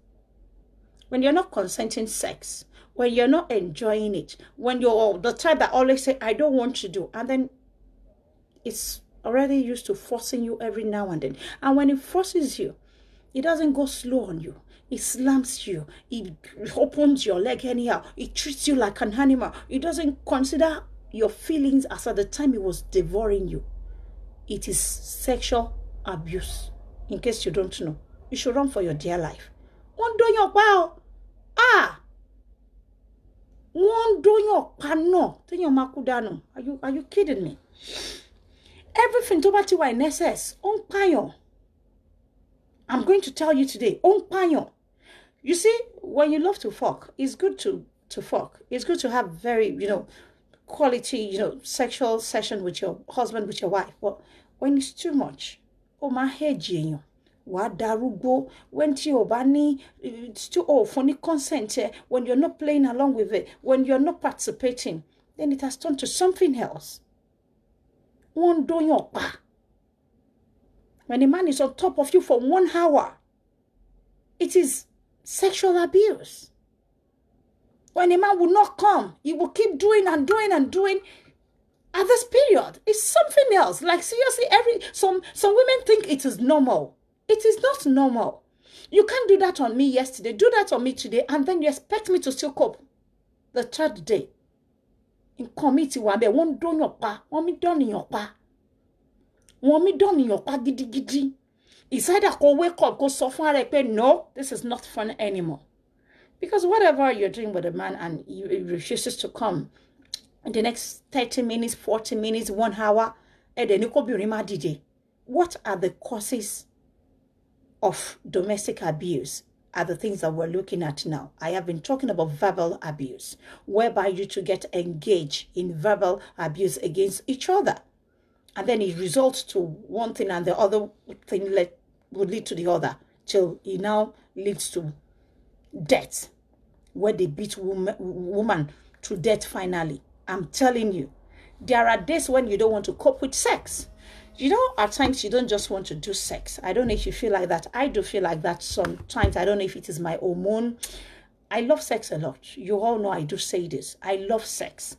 When you're not consenting sex, when you're not enjoying it, when you're the type that always say, I don't want to do, and then it's already used to forcing you every now and then. And when it forces you, it doesn't go slow on you. It slams you. It opens your leg anyhow. It treats you like an animal. It doesn't consider your feelings as at the time it was devouring you. It is sexual abuse. In case you don't know, you should run for your dear life. One do your wow. One do your pano. Then your makudano. Are you kidding me? Everything to bati wa NSS. On payo. I'm going to tell you today. On payo. You see, when you love to fuck, it's good to fuck. It's good to have very, quality, sexual session with your husband, with your wife. But when it's too much, oh my head, what darugo, when to your bunny, it's too old for consent, when you're not playing along with it, when you're not participating, then it has turned to something else. One do your pa. When a man is on top of you for 1 hour, it is sexual abuse. When a man will not come, he will keep doing and doing and doing. At this period, it's something else. Like seriously, some women think it is normal. It is not normal. You can't do that on me yesterday, do that on me today, and then you expect me to still cope the third day. In committee, one be won't do your pa, one me done in your pa. One me done in your pa gidi gidi. It's either go wake up, go so far, no, this is not fun anymore. Because whatever you're doing with a man and he refuses to come in the next 30 minutes, 40 minutes, 1 hour, and then you could be reminded. What are the causes of domestic abuse? Are the things that we're looking at now. I have been talking about verbal abuse, whereby you two get engaged in verbal abuse against each other. And then it results to one thing and the other thing would lead to the other till it now leads to death, where they beat woman to death finally. I'm telling you, there are days when you don't want to cope with sex. At times you don't just want to do sex. I don't know if you feel like that. I do feel like that sometimes. I don't know if it is my hormone. I love sex a lot. You all know I do say this. I love sex.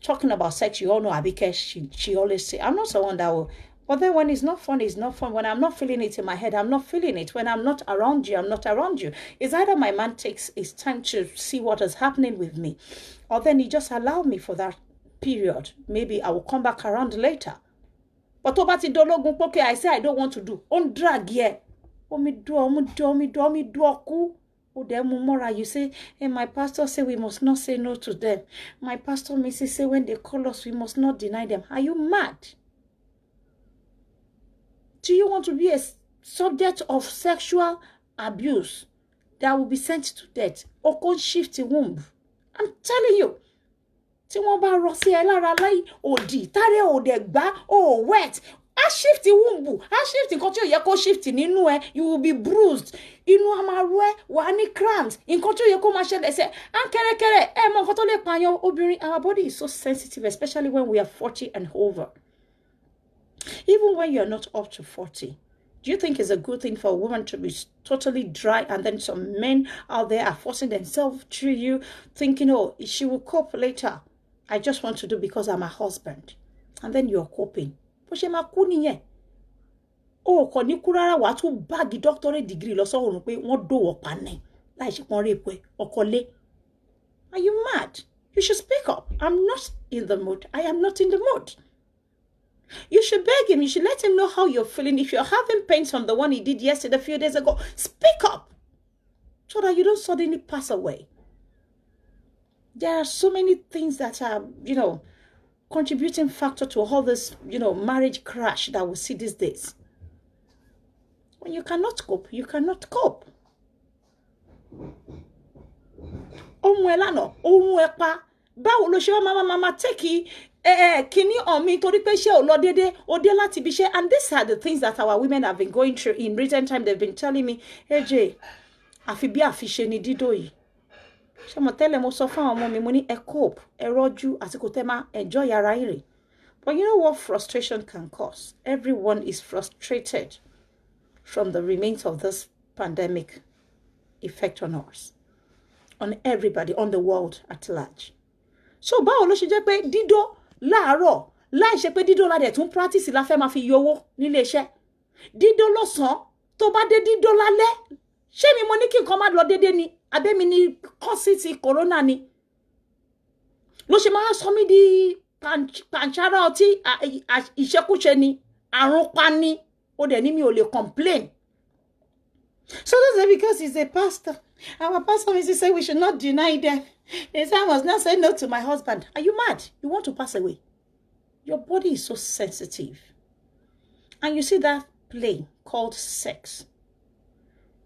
Talking about sex, you all know Abike, she always say, I'm not someone that will, but then when it's not fun, it's not fun. When I'm not feeling it in my head, I'm not feeling it. When I'm not around you, I'm not around you. It's either my man takes his time to see what is happening with me, or then he just allow me for that period. Maybe I will come back around later. But okay, I say I don't want to do. On drag, yeah. You say, hey, my pastor say we must not say no to them. My pastor Mrs. say when they call us, we must not deny them. Are you mad? Do you want to be a subject of sexual abuse that will be sent to death? Or can shift the womb? I'm telling you. Tí wọ́n bá rọ sí ẹ lára láì òdì táré òdẹ̀gbá wet. A shift the womb. A shift nǹkan tí ó yẹ kó shift nínú ẹ. You will be bruised. Inú á máa ro ẹ́, wà á ní cramps. Nǹkan tí ó yẹ kó máa ṣẹlẹ̀ ṣe. À ń kẹ́rẹ́kẹ́rẹ́. Ẹ mọ nǹkan tó lè pààyàn obìnrin. Our body is so sensitive, especially when we are 40 and over. Even when you're not up to 40. Do you think it's a good thing for a woman to be totally dry and then some men out there are forcing themselves through you thinking, oh, she will cope later. I just want to do because I'm a husband. And then you're coping. But she ma kú nìyẹn. Oh, kò ní kú rárá wá tún báàgì doctorate degree lọ sọ́run pé wọ́n dòwò pa ní. Láì ṣe pọ́n rí pé ọkọ lé. Are you mad? You should speak up. I'm not in the mood. I am not in the mood. You should beg him. You should let him know how you're feeling. If you're having pains from the one he did yesterday, a few days ago, speak up so that you don't suddenly pass away. There are so many things that are, contributing factor to all this, marriage crash that we see these days. When you cannot cope, you cannot cope. Ohun elano, ohun epa, báwo ló ṣe wá mama take kini on me torí pé ṣé ó lọ dédé, ó dé láti bí ṣe. And these are the things that our women have been going through in recent time. They've been telling me, AJ, àfi bí àfiṣe ni dídó yìí. Ṣé mo tẹ́lẹ̀ mo sọ fún àwọn ọmọ mi mo ní ẹ cope, ẹ rọ́jú àti kò tẹ́ máa enjoy ara yín rè. But you know what frustration can cause? Everyone is frustrated from the remains of this pandemic effect on us, on everybody, on the world at large. So báwo ló ṣe jẹ́ pé dídó láàárọ̀ láì ṣe pé dídó la dẹ̀ tún practice la fẹ́ máa fi yọwọ́ nílé iṣẹ́. Dídó lọ́sàn-án tó bá dé dídó lálẹ́. Ṣé mi mo ní kí nǹkan má lọ dédé ni? Àbí mi ní kọ́sìtì corona ni? Ló ṣe máa sọ mí di pàǹchárá ọtí ìṣekúṣe ni, àrùn pa ni, ó dẹ̀ ní mi ò lè complain. So that's because he's a pastor. Our pastor used to say we should not deny death. He said I must not say no to my husband. Are you mad? You want to pass away? Your body is so sensitive. And you see that play called sex.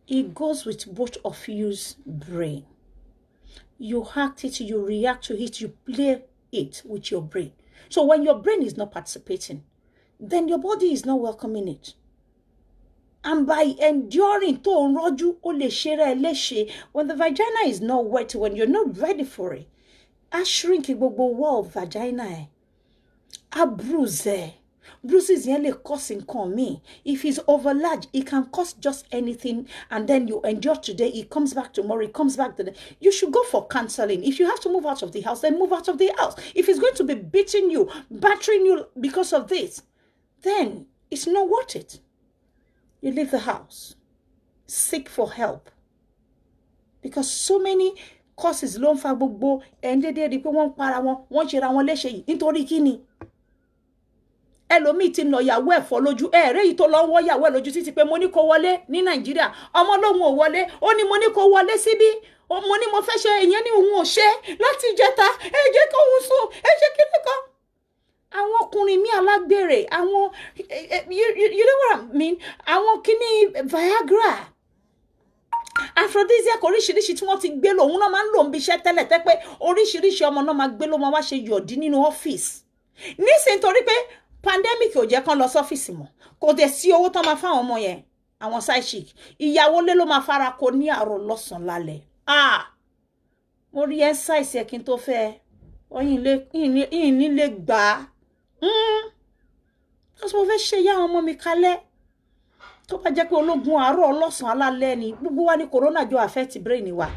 It goes with both of you's brain. You act it, you react to it, you play it with your brain. So when your brain is not participating, then your body is not welcoming it. And by enduring to roju o le shere leshe, when the vagina is not wet, when you're not ready for it, a shrink gbogbo wall of vagina, a bruise. Bruises yen cause nkan mi. If it's over large, it can cause just anything, and then you endure today, it comes back tomorrow, it comes back today. You should go for counseling. If you have to move out of the house, then move out of the house. If it's going to be beating you, battering you because of this, then it's not worth it. You leave the house. Seek for help. Because so many causes ló ń fa gbogbo ẹ̀ńdédé rí pé wọ́n para wọn, wọ́n ṣe ra wọn léṣe yìí nítorí kíni? Ẹlòmíì ti nà yàwó ẹ̀ fọ́ lójú, ẹ̀rẹ́ yìí tó lọ ń wọ́ yàwó ẹ̀ lójú títí pé mo ní kó wọlé ní Nàìjíríà, ọmọ lóhun ò wọlé, ó ní mo ní kó wọlé síbí, mo ní mo fẹ́ ṣe ìyẹn ní òun ò ṣe láti ìjẹta, ẹ jẹ́ kó òun sùn, ẹ ṣe kíni kan. Àwọn ọkùnrin mi alágbèrè, àwọn you know what I mean? Àwọn kíní Viagra, aphrodisiac oríṣiríṣi tí wọ́n ti gbé lò, òun náà máa ń lò ń bí iṣẹ́ tẹ́lẹ̀ tẹ́ pé oríṣiríṣi ọmọ náà máa gbé ló máa wá ṣe yọ̀dí nínú ọ́fíìsì. Nísìnyí torí pé pandemic ò jẹ́ kán lọ sọ́fíìsì mọ́, kò dẹ̀ sí owó tán máa fáwọn ọmọ yẹn, àwọn side chick, ìyàwó lé ló máa fara kó ní àárọ̀ lọ́sàn-án lálẹ́. Mo rí ẹ́ size ẹ̀ kí n tó fẹ́ yìí nílé gbà á. Because mo fẹ́ ṣe yá àwọn ọmọ mi kalẹ̀. Tó bá jẹ́ pé ológun àárọ̀ lọ́sàn-án alálẹ́ ni, gbogbo wa ní corona jọ affect brain wa.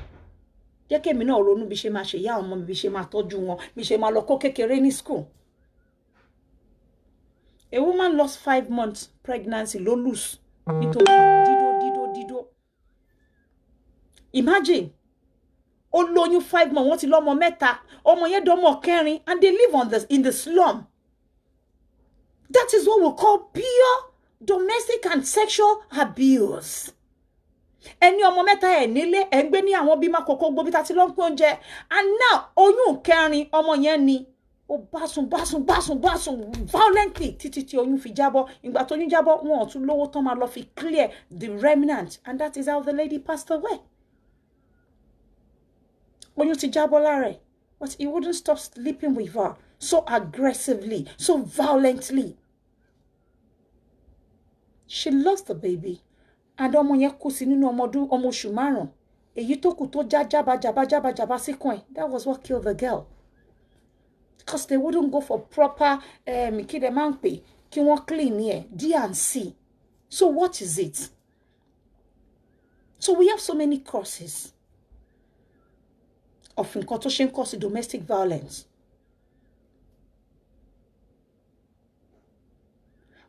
Jẹ́ kí èmi náà ronú bí ṣe máa ṣe yá àwọn ọmọ mi, bí ṣe máa tọ́jú wọn, bí ṣe máa lọ kó kékeré ní school. A woman lost 5 months pregnancy, ló lose nítorí dídó. Imagine, ó lóyún 5 months, wọ́n ti lọ́mọ mẹ́ta, ọmọ yẹn dọ́mọ kẹrin, and they live in the slum. That is what we call pure domestic and sexual abuse. Ẹni ọmọ mẹ́ta ẹ̀ nílé, ẹ̀ ń gbé ní àwọn bímọ kòkó gbóbi tá ti lọ ń pín oúnjẹ. And now, oyún kẹrin ọmọ yẹn ni ó básùn violently títí tí oyún fi jábọ́. Ìgbà tó oyún jábọ́, wọn ò tún lówó tán máa lọ fi clear the remnant, and that is how the lady passed away. Oyún ti jábọ́ lára ẹ̀, but he wouldn't stop sleeping with her so aggressively, so violently. She lost the baby, and ọmọ yẹn kú sí nínú ọmọ oṣù márùn-ún. Èyí tó kù tó já jábá síkùn ẹ̀. That was what killed the girl. Because they wouldn't go for proper kí dẹ̀ máa ń pè kí wọ́n clean here, D&C. So what is it? So we have so many causes of nǹkan tó ṣe ń cause domestic violence.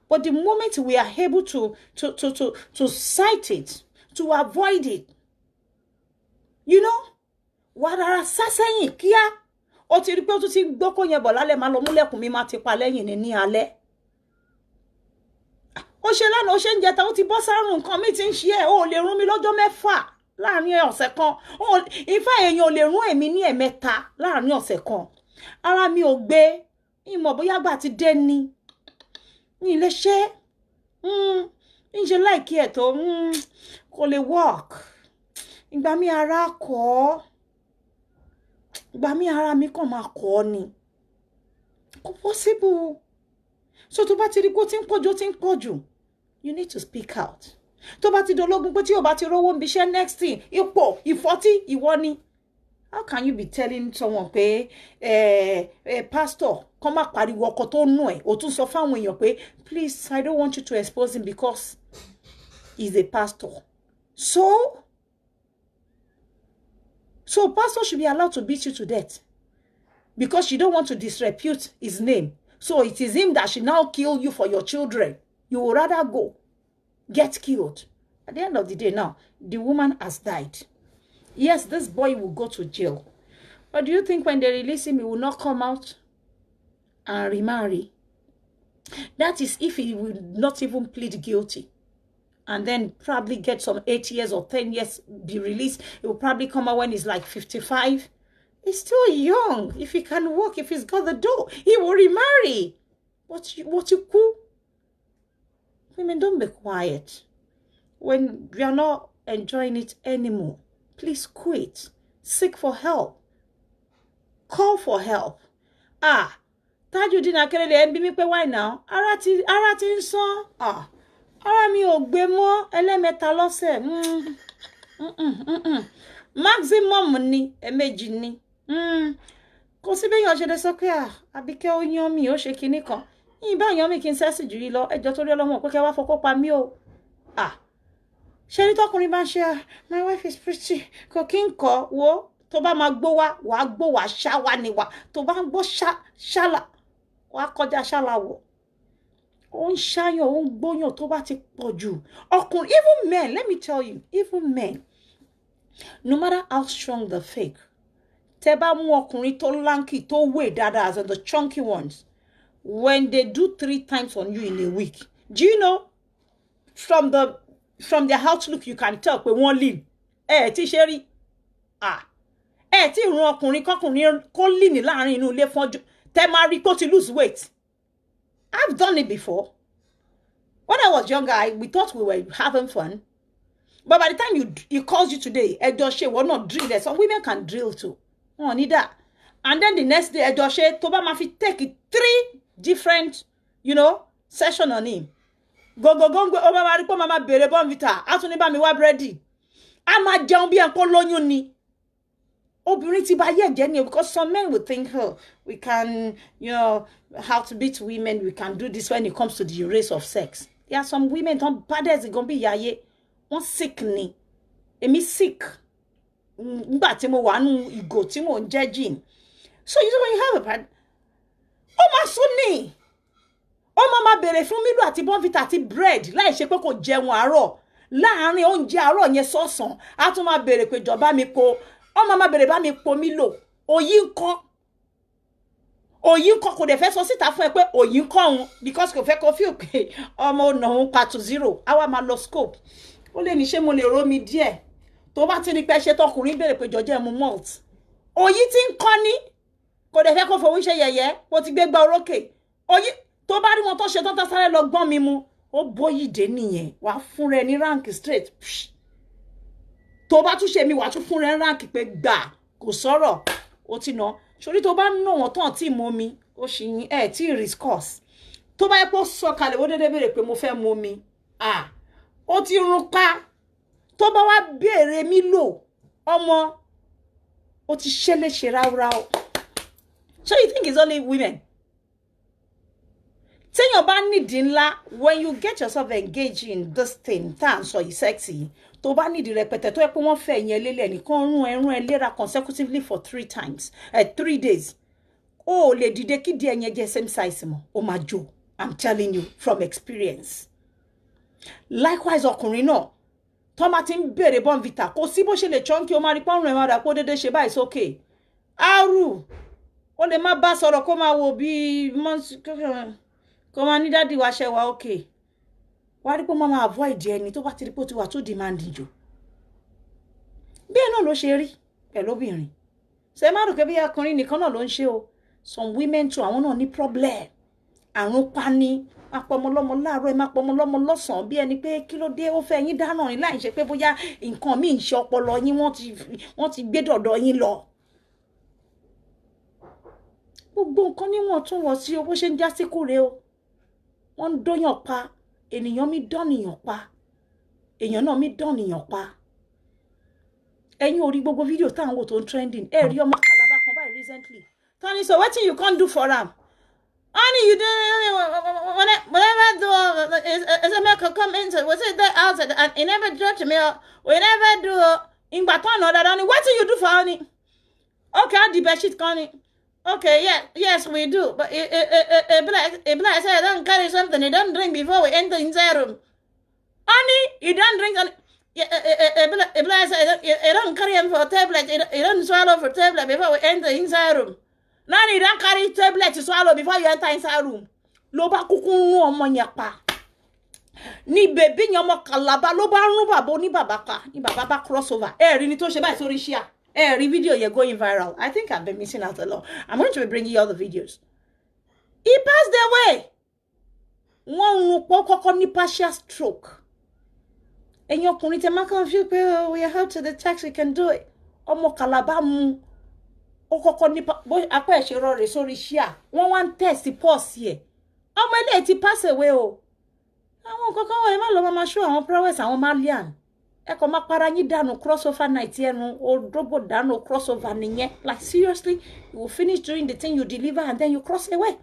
But the moment we are able to cite it, to avoid it, you know, wàrà sásẹ́yìn kíá, ó ti rí pé ó tún ti gbọ́kọ̀ yẹn bọ̀ lálẹ́ máa lọ múlẹ̀kùn mi máa ti pa lẹ́yìn ní alẹ́. Ó ṣe lánàá, ó ṣe ń jẹta, ó ti bọ́ sárùn nǹkan mi ti ń ṣe ẹ̀, ó lè rún mi lọ́jọ́ 4 láàrin ọ̀sẹ̀ kan. Ìfẹ́ èèyàn ò lè rún èmi ní 3 láàrin ọ̀sẹ̀ kan. Ara mi ò gbé, ìmọ̀ bóyá gbà ti dé ni ilé ṣe ń ṣe láìkí ẹ̀ tó kò lè work. Ìgbà mi ara kọ́ ìgbà mi ara mi kàn máa kọ́ ni kò possible. So tó bá ti rí kó tí ń pọ̀jù you need to speak out. Tó bá ti dológun pé tí o bá ti rówó ń bíṣẹ́ next thing ipò ìfọ́tí ìwọ ni. How can you be telling someone pé pastor kàn má pariwo ọkọ tó nù ẹ̀ o tún sọ fáwọn èèyàn pé please I don't want you to expose him because he's a pastor. So pastor should be allowed to beat you to death because you don't want to disrepute his name. So it is him that should now kill you for your children. You would rather go get killed. At the end of the day now, the woman has died. Yes, this boy will go to jail. But do you think when they release him, he will not come out and remarry? That is if he will not even plead guilty. And then probably get some 8 years or 10 years, be released. He will probably come out when he's like 55. He's still young. If he can work, if he's got the dough, he will remarry. What you cool? Women, don't be quiet. When we are not enjoying it anymore, please quit. Seek for help. Call for help. Tajudeen Akerele ẹ ń bi mí pé why now? Ara ti ń sán. Ara mi ò gbé mọ́ ẹlẹ́mẹta lọ́sẹ̀. Maximum ni ẹ̀mejì ni. Kò sí béèyàn ṣe lè sọ pé Àbíkẹ́ ó yan mi ó ṣe kinní kan. Yín bá yan mi kí n sẹ́sì jù yí lọ ẹjọ́ torí Ọlọ́run pé kẹ́ wá fọkọ́ pa mí o. Ṣé ní tọkùnrin bá ń ṣe my wife is pretty kò kí ń kọ́ wo tó bá máa gbó wá wàá gbó wàá ṣá wá ni wá tó bá ń gbó ṣálà wàá kọjá ṣálà wọ̀. Ó ń ṣáyàn ó ń gbóyàn tó bá ti pọ̀ jù. Ọkùnrin even men, let me tell you, even men, no matter how strong the fake, tẹ́ bá mú ọkùnrin tó lanky tó weigh dáadáa as in the chunky ones, when they do 3 times on you in a week, do you know from their outlook you can tell pé wọ́n lean. Tí ṣe rí tí ìrun ọkùnrin kọkùnrin kó lean láàrin inú ilé fọ́jú tẹ́ máa rí kó ti lose weight. I've done it before. When I was younger, we thought we were having fun. But by the time he calls you today, Edoshe will not drill there. Some women can drill too. Oh, need that. And then the next day, Edoshe, Toba Mafi take 3 different, session on him. Go, mama bere bon vita. Atuni ba mi wa bready. Ama jẹun bí ẹnko lóyún ni. Obìnrin ti bá yé jẹ́ ni because some men will think, we can, how to beat women, we can do this when it comes to the race of sex. There are some women don't bad as it gonna be yaye. One sick ni. Emi sick. Ngba tí mo wà nú ìgò tí mo judging. So you know when you have a partner, ma sún ni. Ma bèrè fún Milo àti Bonvita àti bread láì ṣe pé kò jẹun àárọ̀. Láàárín oúnjẹ àárọ̀ yẹn sọ́sàn, a tún máa bèrè pé jọ̀ọ́ bá mi po. Ma bèrè bá mi po Milo. Oyin ńkọ́ kò dẹ̀ fẹ́ sọ síta fún ẹ pé oyin ńkọ́ òun because kò fẹ́ kó feel pé ọmọ ọ̀nà òun pa to 0. Àwa máa lọ scope. Ó lè ní ṣé mo lè romi díẹ̀. Tó bá ti rí pé ṣe tọkùnrin bèrè pé jọ̀ọ́ jẹ́ mu malt. Oyin tí ń kọ́ ni kò dẹ̀ fẹ́ kó fowó ṣe yẹ̀yẹ́. Mo ti gbé gbá orókè. Oyin tó bá rí wọn tó ṣe tán tá sáré lọ gbọ́n mi mu. Ó bóyí dé nìyẹn. Wàá fún rẹ ní rank straight. Tó bá tún ṣe mi wàá tún fún rẹ rank pé gbà kò sọ̀rọ̀. Ó ti ná. Sórí tó bá ná wọn tán tí mo mi, ó ṣì yín tí riscos. Tó bá yẹ pé ó sọ kalẹ̀ ó dédé béèrè pé mo fẹ́ mu mi. Ó ti run pa. Tó bá wá béèrè Milo, ọmọ ó ti ṣẹlẹ̀ ṣe ráúráú. So you think it's only women? Téèyàn bá nídìí ńlá, when you get yourself engaged in this thing, tá à ń sọ yìí sexy, tó bá nídìí rẹpẹtẹ tó yẹ pé wọ́n fẹ́ yẹn lélẹ̀ nìkan rún ẹ léra consecutively for 3 times, 3 days. Ó lè dìde kí díẹ̀ yẹn jẹ́ same size mọ́, ó máa jó. I'm telling you from experience. Likewise ọkùnrin náà, tó máa ti ń bèrè Bonvita, kò sí bó ṣe lè chunky ó máa rí pọ́nrún ẹ̀ máa dà kó dédé ṣe báyìí sókè. Àrù, ó lè má bá sọ̀rọ̀ kó máa wo bí kó máa ní dádì wá ṣe wá okay. Wá rí pé máa avoid ẹni tó bá ti rí pé ó ti wà too demanding jù. Bí ẹ náà ló ṣe rí pẹ̀lú obìnrin. Ṣé má rò pé bí ọkùnrin nìkan náà ló ń ṣe o. some women too àwọn náà ní problem àrùn pani máa pọ̀ ọmọ lọ́mọ láàárọ̀ ẹ máa pọ̀ ọmọ lọ́mọ lọ́sàn-án bí ẹni pé kí ló dé ó fẹ́ yín dáná ní láì ṣe pé bóyá nǹkan míì ń ṣe ọpọlọ yín wọ́n ti gbé dọ̀dọ̀ yín lọ. gbogbo nǹkan níwọ̀n tún wọ̀ sí owó ṣe ń já sí kúre o wọ́n ń dóyàn pa ènìyàn mi dánìyàn pa èèyàn náà mi dánìyàn pa. ẹ̀yin orí gbogbo fídíò táwọn wò tó ń trending ẹ rí ọmọ Calabar kan báyìí recently tani so wetin you can't do for am. Honey, you do whenever do SML come into was it that outside and he never judge me we never do in baton or that honey. What do you do for honey? Okay, I'll the bed sheet honey. Okay, yes we do. But a black say I don't carry something, he don't drink before we enter inside room. Honey, you don't drink a black say he don't carry him for tablet, he don't swallow for tablet before we enter inside room. Now you don't carry tablet to swallow before you enter inside room. Ló bá kúkú rún ọmọ yẹn pa. Ní bèbí yẹn ọmọ Calabar ló bá rún bàbá ní bàbá pa. Ní bàbá bá crossover. Ẹ rí ni tó ṣe báyìí sórí share. Ẹ rí video yẹn going viral. I think I've been missing out a lot. I'm going to be bringing you all the videos. He passed away. Wọ́n rún pọ̀ kọ́kọ́ ní partial stroke. Ẹ̀yin ọkùnrin tẹ́ máa kàn feel pé we are held to the tax we can do it. Ọmọ Calabar mú ó kọ́kọ́ ní bó apá ẹ̀ṣẹ̀ rọrẹ̀ sórí share wọ́n wá ń test pause yẹ ọmọ ilé ti pass away o àwọn kankan wọ́n ẹ má lọ máa show àwọn prowess àwọn malian ẹ kò máa para yín dànù crossover night ẹnu òdòbò dànù crossover nìyẹn like seriously you will finish doing the thing you deliver and then you cross away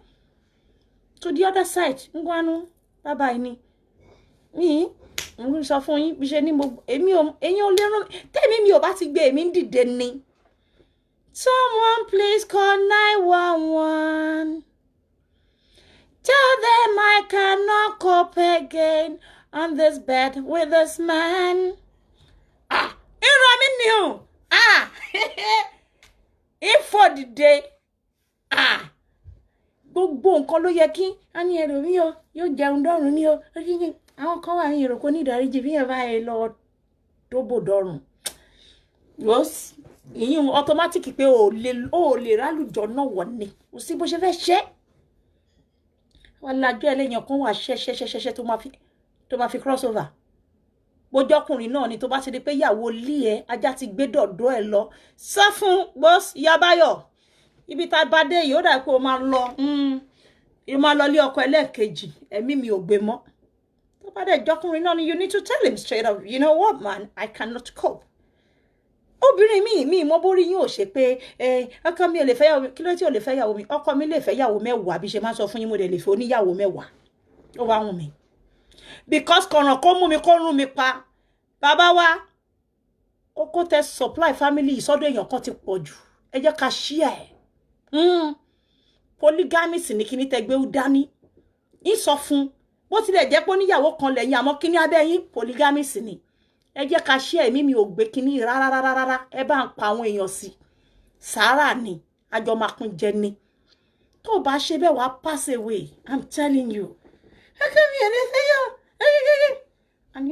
to the other side ngwanu bye bye ni mi ń sọ fún yín bí ṣe ní mo èmi ò ẹ̀yin ò lè rán tèmi mi ò bá ti gbé èmi ń dìde ni. Someone please call 911. Tell them I cannot cope again on this bed with this man. If for the day. Gbogbo nǹkan ló yẹ kí a ní ẹrù mi o yóò jẹun dọ́rùn ní o àwọn kan wà ní èrò kò ní ìdáríjì bí ẹ bá ẹ lọ dóbò dọ́rùn. Yes. Ìyẹn automatic pé o lè rálùjọ náà wọ̀ ni o sí bó ṣe fẹ́ ṣe wọ́n lájọ́ ẹlẹ́yìn kan wà ṣẹ́ṣẹ́ṣẹ́ṣẹ́ tó máa fi crossover bójọ́kùnrin náà ni tó bá ti di pé ìyàwó lé ẹ ajá ti gbé dọ̀dọ̀ ẹ lọ sá fún bọ́s Yabayo ibi tá a bá dé yìí ó dà pé o máa lọ lé ọkọ ẹlẹ́ẹ̀kejì ẹ̀mí mi ò gbé mọ́ tó bá dẹ̀ jọ́kùnrin náà ni you need to tell him straight up you know what man I cannot cope. Obìnrin mi mo borí yín ò ṣe pé ọkọ mi ò lè fẹ́ yàwó kí ló tí ò lè fẹ́ yàwó mi ọkọ mi lè fẹ́ yàwó mẹ́wàá bí ṣe máa sọ fún yín mo dẹ̀ lè fẹ́ oníyàwó mẹ́wàá ó wá wùn mí because kọ̀ràn kó mú mi kó rún mi pa bàbá wa ó kó tẹ supply family ìsọdọ̀ èèyàn kan ti pọ̀ jù ẹ jẹ́ ká share polygamy sì ní kíní tẹ gbé ó dání ń sọ fún bó tilẹ̀ jẹ́ pé oníyàwó kan lẹ́yìn àmọ́ kíní abẹ́ yín polygamy sì ní ẹ jẹ́ ká share èmi mi ò gbé kíní rárá ẹ bá ń pa àwọn èèyàn sí sàárà ni àjọ máa kún jẹ ni tó bá ṣe bẹ́ẹ̀ wá pass away I'm telling you ẹ kẹ́ mi ẹ̀ lè fẹ́ yọ àní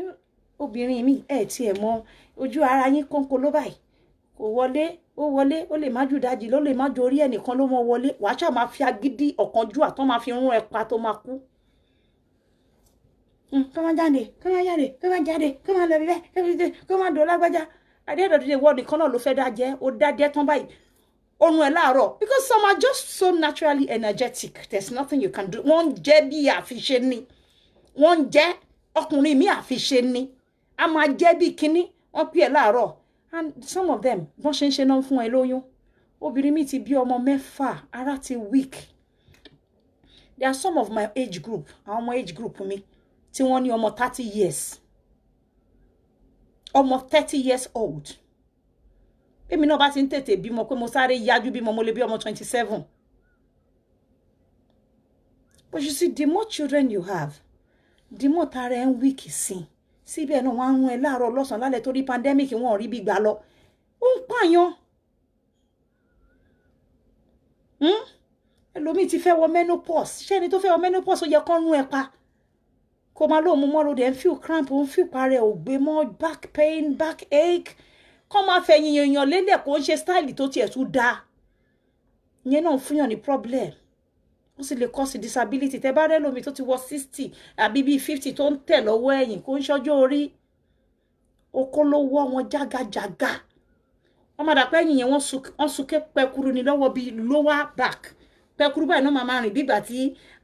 obìnrin mi ẹ̀ tiẹ̀ mọ ojú ara yín kónkó ló báyìí kò wọlé ó lè má jù dájì ló lè má jù orí ẹnìkan ló mọ wọlé wàá ṣáà máa fi agídí ọ̀kánjúwà tó máa fi rún ẹ pa tó máa kú. Come on, jáde come on lọ bíbẹ come on dò lágbájá adédọdẹ wọ nìkan náà ló fẹ́ dájẹ́ ó dájẹ́ tán báyìí orun ẹ láàárọ̀ because some are just so naturally energetic there's nothing you can do wọ́n jẹ́ bí àfiṣe ni wọ́n jẹ́ ọkùnrin mi àfiṣe ni a máa jẹ́ bí kíní wọ́n pè é láàárọ̀ and some of them bọ́n ṣe ń ṣe náà fún ẹ lóyún obìnrin mi ti bí ọmọ 6 ara ti weak there are some of my age group àwọn ọmọ age group mi tí wọ́n ní ọmọ 30 years ọmọ 30 years old èmi náà bá ti ń tètè bímọ pé mo sáré yájú bímọ mo lè bí ọmọ 27 but you see the more children you have the more tara ẹ ń weak sí síbẹ̀ náà wọ́n á rún ẹ láàárọ̀ lọ́sàn-án lálẹ́ torí pandemic wọn ò rí bí gbà lọ ó ń pààyàn ẹlòmíì ti fẹ́ wọ menopause ṣé ẹni tó fẹ́ wọ menopause ó yẹ kán rún ẹ pa kó máa lóun mú mọ́rọ̀ dẹ̀ ń feel cramp ń feel parẹ́ ò gbé mọ́ back pain back ache kó máa fẹ̀yìn èèyàn lélẹ̀ kó ń ṣe style tó tiẹ̀ tún dáa ìyẹn náà fún yàn ní problem ó sì lè cause disability tẹ́ bá rẹ́ lómi tó ti wọ 60 àbí bíi 50 tó ń tẹ̀ lọ́wọ́ ẹ̀yìn kó ń ṣọ́jọ́ orí okó ló wọ́ wọn jágajàga wọ́n máa dàpẹ́ ẹ̀yìn yẹn wọ́n súnkẹ́ pẹkuru ní lọ́wọ́ bíi lower back pẹkuru báyìí náà máa rìn bígbà tí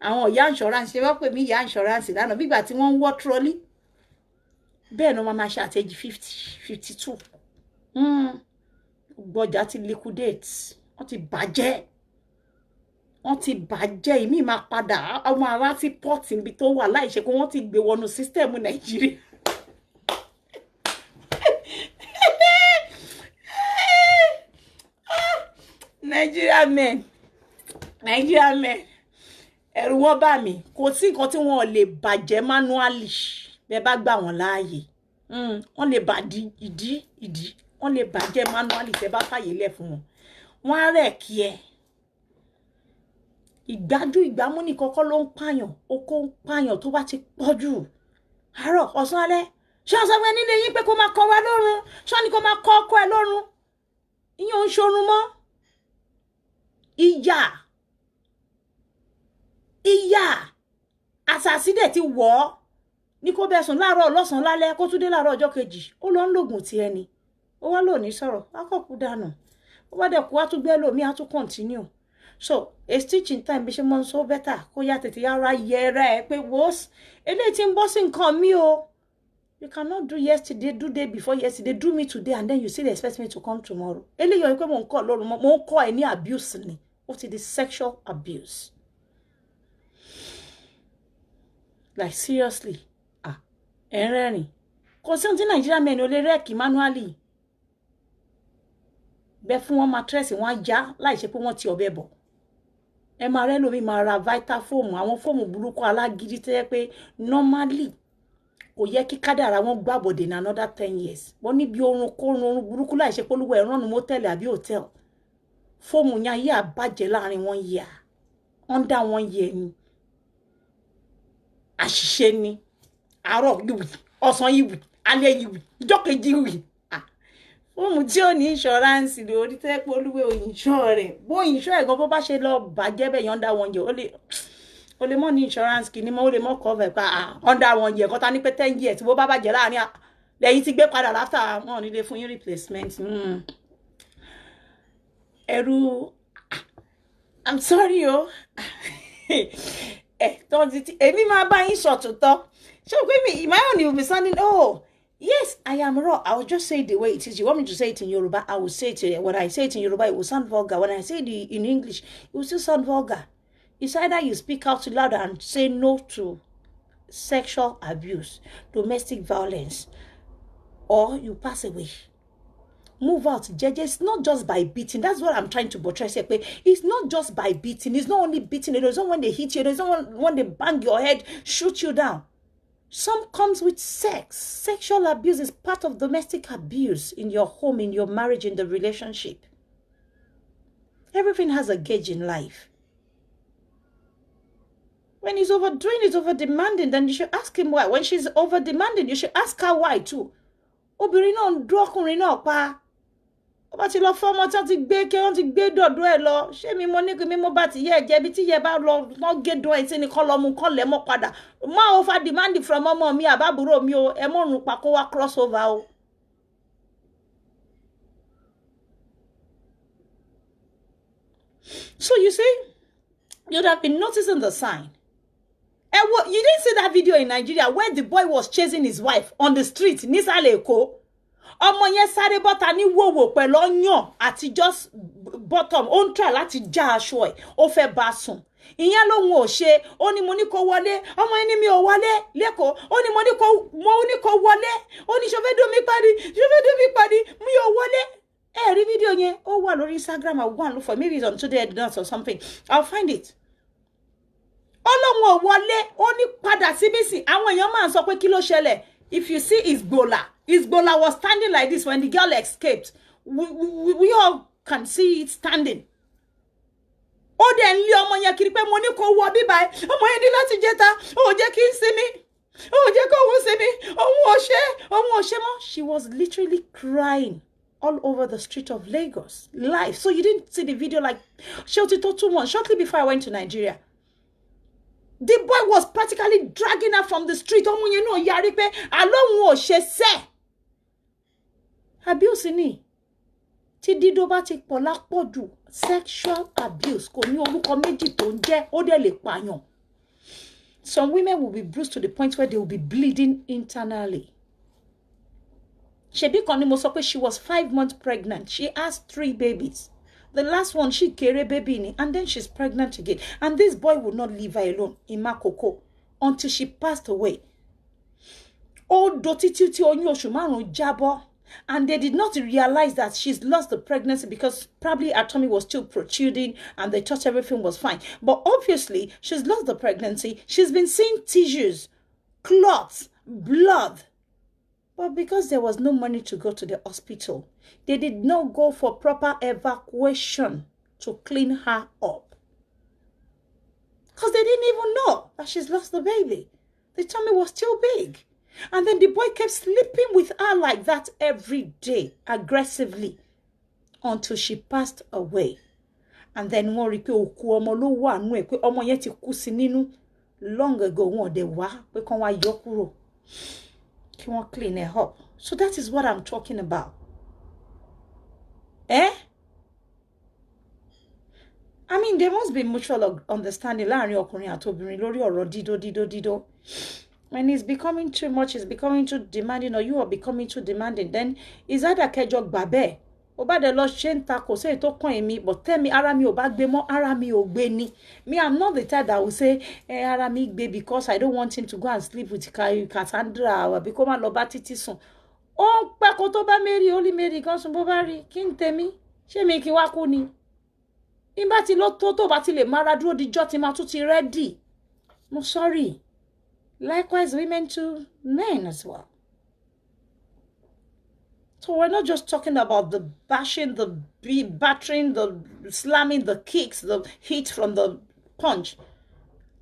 àwọn ìyá insurance ṣe wọ́n pè mí ìyá insurance lánàá bígbà tí wọ́n ń wọ́ trọ́lí bẹ́ẹ̀ náà máa ṣe àtẹ́jì 50 52 gbọ́jà ti liquidate wọ́n ti bàjẹ́ ìmí máa padà ọmọ ara ti pọ́ọ̀tì níbi tó wà láì ṣe pé wọ́n ti gbé wọnú sísítẹ̀mù Nàìjíríà. Nigeria men ẹ̀rù wọn bá mi kò sí nǹkan tí wọn lè bàjẹ́ manually bẹ́ẹ̀ bá gbà wọ́n láàyè wọ́n lè bàdí ìdí wọ́n lè bàjẹ́ manually tẹ́ bá fàyè lẹ̀ fún wọn wọ́n á rẹ̀ kí ẹ ìgbájú ìgbámú ní kọ́kọ́ ló ń pààyàn okó ń pààyàn tó bá ti pọ̀ jù àárọ̀ ọ̀sán alẹ́ ṣé ọ̀sán fún ẹ nílé yín pé kó máa kọ́ wa lọ́rùn ṣé ni kó máa kọ́ ọkọ ẹ lọ́rùn ìyẹn ò ń ṣorun mọ́ ìyá àṣàṣídẹ̀ ti wọ̀ ọ́ ní kó bẹ́ẹ̀ sùn láàárọ̀ lọ́sàn-án lálẹ́ kó tún dé láàárọ̀ ọjọ́ kejì ó lọ ń lògùn ti ẹni ó wá lónìí sọ̀rọ̀ akọ́kù dànù ó bá dẹ̀ kú wá tún gbé lómi á tún continue so a stitch in time bí ṣe mọ́ so better kó yá tètè yára yẹra ẹ pé wọ́s eléyìí tí ń bọ́ sí nǹkan mi o you cannot do yesterday do day before yesterday do me today and then you still expect me to come tomorrow eléyìí ọ̀hún pé mò ń kọ́ lọ́rùn mò ń kọ́ ẹ ní abuse ni ó ti di sexual abuse like seriously ẹ̀rẹ́rìn kò sí ohun tí Nàìjíríà mẹ́rin ò lè rẹ́ẹ̀kì manually bẹ́ẹ̀ fún wọn mattress wọn á já láì ṣe pé wọ́n ti ọ̀bẹ bọ̀ ẹ máa rẹ́ lómi máa ra vital foam àwọn fóòmù burúkú alágídí tẹ́ pé normally kò yẹ kí kádàrá wọn gbàbọ̀dé ní another 10 years wọ́n níbi oorun burúkú láì ṣe pé olúwa ẹ̀rọ nu mọ́tẹ́lì àbí hòtẹ́ẹ̀lì fóòmù yẹn ayé àbàjẹ́ láàrin wọn yẹ under wọn yẹ ni àṣìṣe ni àárọ̀ yìí ọ̀sán yìí alẹ́ yìí ìjọ́ kejì yìí fóòmù tí ò ní insurance lórí tẹ́ pé olúwe òyìnṣọ́ rẹ̀ bó òyìnṣọ́ ẹ̀gan bó bá ṣe lọ bàjẹ́ bẹ́ẹ̀ yọ̀ǹda wọn yẹ ó lè mọ́ ní insurance kì ní mọ́ ó lè mọ́ cover pa ọ̀ǹda wọn yẹ kọ́ta ní pé 10 years bó bá bàjẹ́ láàrin lẹ́yìn tí gbé padà láfta wọn nílé fún yín replacement ẹ̀rù I'm sorry o èmi máa bá yín sọ̀tútọ́ ṣé o pé mi my own will be sounding yes, I am raw. I will just say it the way it is. You want me to say it in Yoruba? I will say it. When I say it in Yoruba, it will sound vulgar. When I say it in English, it will still sound vulgar. It's either you speak out loud and say no to sexual abuse, domestic violence, or you pass away. Move out. It's not just by beating. That's what I'm trying to portray. It's not just by beating. It's not only beating. It's not when they hit you. It's not when they bang your head, shoot you down. Some comes with sex. Sexual abuse is part of domestic abuse in your home, in your marriage, in the relationship. Everything has a gauge in life. When he's overdoing it, over-demanding, then you should ask him why. When she's over-demanding, you should ask her why too. Obìnrin náà ń dún ọkùnrin náà pa. Ó bá ti lọ fọ́mọ tí wọ́n ti gbé kí wọ́n ti gbé dọ̀dọ̀ ẹ̀ lọ. Ṣé mi mo ní kí mi mo bá ti yẹ ẹ̀jẹ̀ bí tí yẹ bá lọ wọ́n gé dùn ẹ̀ sí ni kọ́ lọ mú kọ́ lẹ̀ mọ́ padà. Má over demand from ọmọ mi àbábúrò mi o. Ẹ mọ̀rùn pa kó wá cross over o. So you see, you'd have been noticing the sign. You didn't see that video in Nigeria where the boy was chasing his wife on the street nísàlẹ̀ Èkó. Ọmọ yẹn sáré bọ́ta ní wòwò pẹ̀lú ọyàn àti just bottom ó ń try láti já aṣọ ẹ̀ ó fẹ́ bá sùn. Ìyẹn lòun ò ṣe ó ní mo ní kó wọlé ọmọ yẹn ní mi ò wọlé lẹ́kọ̀ọ́ ó ní mo ní kó wọlé ó ní ṣọfẹ́ dùn mí padì mi ò wọlé. Rí fídíò yẹn ó wà lórí Instagram. I'll go and look for it. Maybe it's on Today Dance or something. I'll find it. Ọlọ́run ò wọlé ó ní padà síbí sí àwọn èèyàn máa ń sọ pé kí ló ṣẹlẹ̀. If you see Hezbollah was standing like this when the girl escaped. We all can see it standing. Ó dẹ̀ ń lé ọmọ yẹn kiri pé mo ní kó wọ bíbá ẹ̀ ọmọ yẹn ní láti jẹta ó jẹ́ kí n sinmi ó jẹ́ kó wọ́n sinmi òun ò ṣe mọ́. She was literally crying all over the street of Lagos live. So you didn't see the video like shortly before I went to Nigeria. The boy was practically dragging her from the street. Abuse ni. Tí dídó bá ti pọ̀ lápọ̀jù, sexual abuse kò ní orúkọ méjì tó ń jẹ́, ó dẹ̀ lè pààyàn. Some women will be bruised to the point where they will be bleeding internally. Shebi kan ni mo sọ pé she was 5 months pregnant. She has 3 babies. The last one, she kere baby ni, and then she's pregnant again. And this boy would not leave her alone in Makoko until she passed away. Oh, dotiti oyún oṣù márùn-ún jábọ́. And they did not realize that she's lost the pregnancy because probably her tummy was still protruding and they thought everything was fine. But obviously, she's lost the pregnancy. She's been seeing tissues, clots, blood. But because there was no money to go to the hospital, they did not go for proper evacuation to clean her up. Because they didn't even know that she's lost the baby. The tummy was still big. And then the boy kept sleeping with her like that every day, aggressively, until she passed away. And then wọ́n rí pé òkú ọmọ ló wà nínú ẹ̀, pé ọmọ yẹn ti kú sí nínú. Long ago, wọ́n dẹ̀ wá pé kán wá yọ kúrò, kí wọ́n clean her up. So that is what I'm talking about. I mean, there must be mutual understanding láàrin ọkùnrin àti obìnrin lórí ọ̀rọ̀ dídó. When it's becoming too much, it's becoming too demanding, or you are becoming too demanding, then it's either kẹjọ gbàbẹ́. Oba de lo ṣe ń ta kò sí ètò kan èmi, but tell me ara mi ò bá gbé mọ́, ara mi ò gbé ni. Me, I'm not the type that will say ara mi gbé because I don't want him to go and sleep with Cassandra or because má lọ bá Títí sùn. Ó ń pẹ́ kó tó bá Mary, Holy Mary kan sùn bó bá rí, kí n tèmi, ṣé mi kí wá kú ni? Ìbá ti lọ tó bá ti lè mára dúró dijọ́ tí máa tún ti ready. I'm sorry. Likewise, women to men as well. So we're not just talking about the bashing, the battering, the slamming, the kicks, the hit from the punch.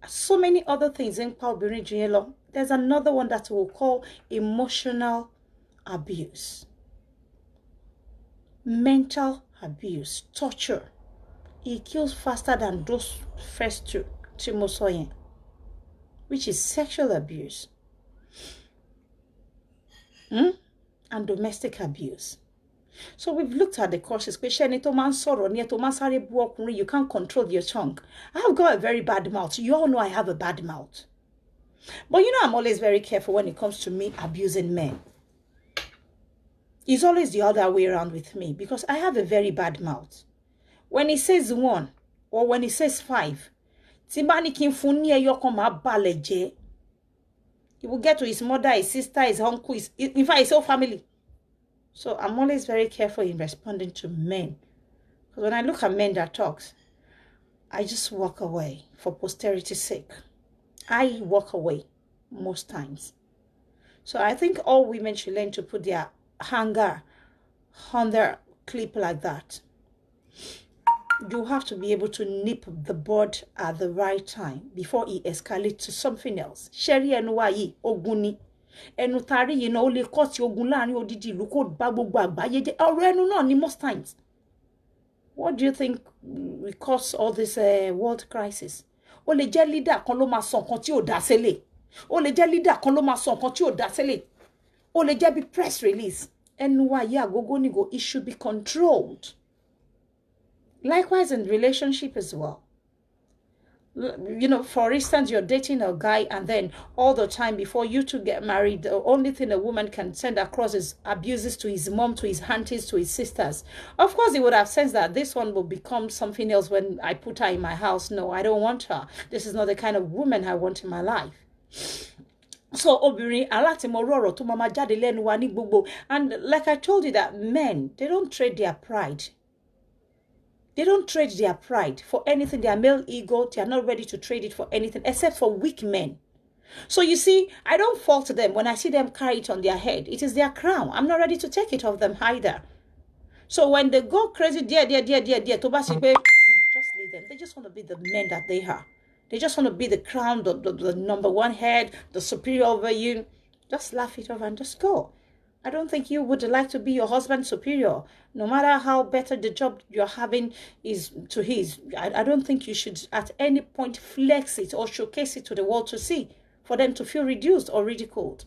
So many other things in Paul. There's another one that we'll call emotional abuse, mental abuse, torture. It kills faster than those first two, Timosoyen, which is sexual abuse and domestic abuse. So we've looked at the causes. You can't control your tongue. I've got a very bad mouth. You all know I have a bad mouth. But you know, I'm always very careful when it comes to me abusing men. It's always the other way around with me because I have a very bad mouth. When he says 1 or when he says 5, he will get to his mother, his sister, his uncle, in fact, his whole family. So I'm always very careful in responding to men. Because when I look at men that talks, I just walk away for posterity's sake. I walk away most times. So I think all women should learn to put their hanger on their clip like that. You have to be able to nip the bud at the right time before it escalates to something else. Sherry Enuwayi Oguni. Enutari, you know, only cause ogun láàrin odidi ìlú kò bá gbogbo àgbáyé jẹ́. Ọ̀rọ̀ ẹnu náà ni most times. What do you think will cause all this world crisis? Ó lè jẹ́ leader kan ló máa sọ nǹkan tí ò dá sílẹ̀. Ó lè jẹ́ leader kan ló máa sọ nǹkan tí ò dá sílẹ̀. Ó lè jẹ́ bí press release. Enuwayi Agogonigo, it should be controlled. Likewise in relationship as well. You know, for instance, you're dating a guy and then all the time before you two get married, the only thing a woman can send across is abuses to his mom, to his aunties, to his sisters. Of course, he would have sensed that this one will become something else when I put her in my house. No, I don't want her. This is not the kind of woman I want in my life. So, obìnrin alátimọ̀rọ̀ tó máa jáde lẹ́nu wa ní gbogbo. And like I told you that men, they don't trade their pride. They don't trade their pride for anything. Their male ego, they are not ready to trade it for anything except for weak men. So you see, I don't fault them when I see them carry it on their head. It is their crown. I'm not ready to take it off them either. So when they go crazy, just leave them. They just want to be the men that they are. They just want to be the crown, the number one head, the superior over you. Just laugh it off and just go. I don't think you would like to be your husband's superior, no matter how better the job you're having is to his. I don't think you should at any point flex it or showcase it to the world to see, for them to feel reduced or ridiculed.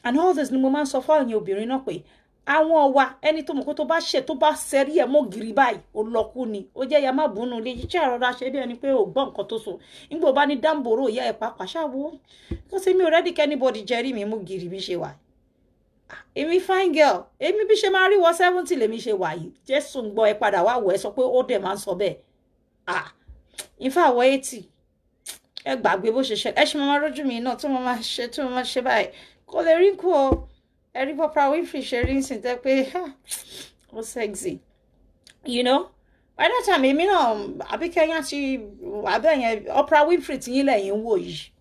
And all this ni mo máa ń sọ fún àwọn obìnrin náà pé àwọn wa ẹni tó mọ̀ kó tó bá ṣe tó bá sẹ́rí ẹ̀ mọ́ gírí báyìí ó lọ́kú ni ó jẹ́ ya má bùnú lé jíjẹ́ àrọ́ra ṣe bí ẹni pé ò gbọ́ nǹkan tó sọ nígbà bá ní dáńbòrò ìyá ẹ̀ pàápàá ṣáwo kó sì mi ò rẹ́dí kẹ́nìbọ̀dì jẹ́rí mi mú gírí bí ṣe wà. Èmi fine girl èmi bí ṣe máa rí wọ 70 lèmi ṣe wà yìí Jésù ń gbọ́ ẹ padà wá wọ̀ ẹ sọ pé ó dẹ̀ máa ń sọ bẹ́ẹ̀ ìfà wọ 80 ẹ gbàgbé bó ṣe ṣe ẹ ṣe máa rójú mi náà tó máa ṣe báyìí kò lè rí kú o ẹ rí Oprah Winfrey ṣe rí nsìn tẹ́ pé ó sexy you know by that time èmi náà àbí kẹ́yìn ti àbẹ̀yẹn Oprah Winfrey tí yín lẹ́yìn wò yìí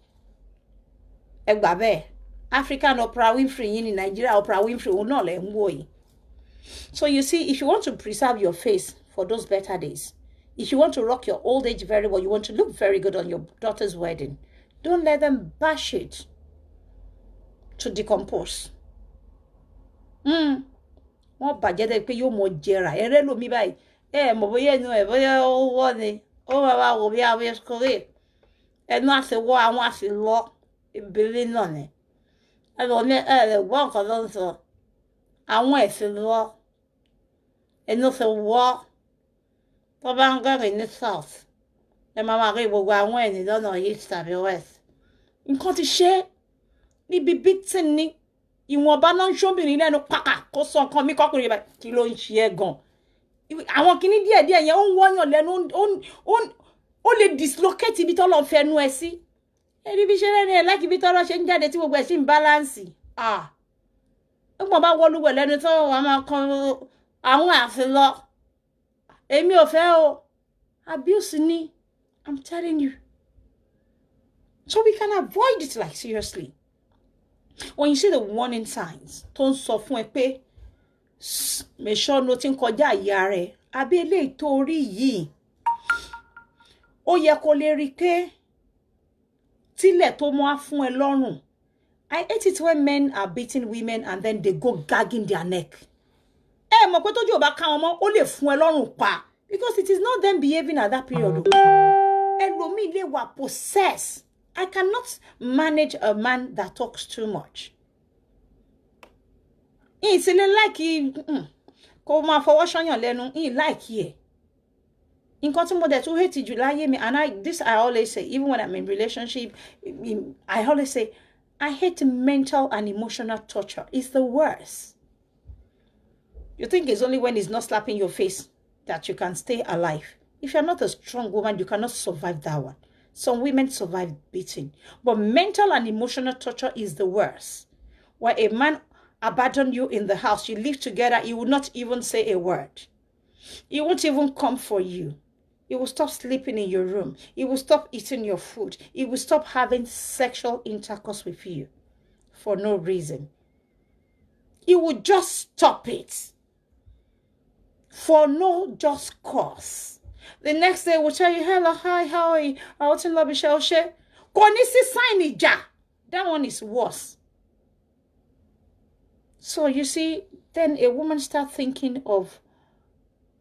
ẹ gbà bẹ́ẹ̀ African Oprah Winfrey yín ní Nigeria Oprah Winfrey òun náà lẹ́ ń wò yìí. So you see, if you want to preserve your face for those better days, if you want to rock your old age very well, you want to look very good on your daughter's wedding, don't let them bash it to decompose. Wọ́n bàjẹ́ dẹ́ pé yóò mọ jẹrà ẹ̀rẹ́ lómi báyìí mọ̀ bóyá ẹnu ẹ̀ bóyá ó wọ́ ni ó máa wá wò bí àwọn ẹ̀ṣọ́rẹ́ ẹnu àti wọ́ àwọn àti lọ ìbílẹ̀ náà ni ẹnu ní ẹ̀rẹ̀ wọ́ nǹkan ló ń sọ àwọn ẹ̀sìn lọ ẹnu ti wọ́ tó bá ń gẹ̀rẹ̀ ní south ẹ máa rí gbogbo àwọn ẹ̀nì lọ́nà east tàbí west nǹkan ti ṣe níbi bítì ní ìwọ̀nba náà ń ṣóbìnrin lẹ́nu pàkà kó sọ nǹkan mi kọkùnrin bá kí ló ń ṣe ẹ́ gan àwọn kìíní díẹ̀díẹ̀ yẹn ó ń wọ́yàn lẹ́nu ó lè dislocate ibi tọ́lọ́ fẹnu ẹ sí ẹbí bí ṣe lẹ́nu ẹ̀ láti ibi tọ́lọ́ ṣe ń jáde tí gbogbo ẹ̀ sì ń balance nígbà bá wọlúwẹ̀ lẹ́nu tó wà máa kan àwọn àfin lọ èmi ò fẹ́ o abuse ni I'm telling you so we can avoid it like seriously. When you see the warning signs tó ń sọ fún ẹ pé mẹ́ṣọ́ ló ti ń kọjá ìyá rẹ̀ àbí eléyìí tó rí yìí ó yẹ kó lè rí pé tílẹ̀ tó mọ́ á fún ẹ lọ́rùn. I hate it when men are beating women and then they go gagging their neck. Mọ̀ pé tójú ò bá ká wọn mọ́ ó lè fún ẹ lọ́rùn pa because it is not them behaving at that period. Ẹlòmíì lè wà possessed. I cannot manage a man that talks too much. It's like kò máa fọwọ́ ṣọ́yàn lẹ́nu like ẹ̀. Nǹkan tí mo dẹ̀ tún hate jù láyé mi and I always say even when I'm in relationship I always say I hate mental and emotional torture. It's the worst. You think it's only when it's not slapping your face that you can stay alive. If you're not a strong woman, you cannot survive that one. Some women survive beating. But mental and emotional torture is the worst. Where a man abandons you in the house, you live together, he will not even say a word. He won't even come for you. He will stop sleeping in your room. He will stop eating your food. He will stop having sexual intercourse with you for no reason. He will just stop it for no just cause. The next day will tell you, hello, hi, how are you? I want to love you, share. Konisi sign ija. That one is worse. So you see, then a woman starts thinking of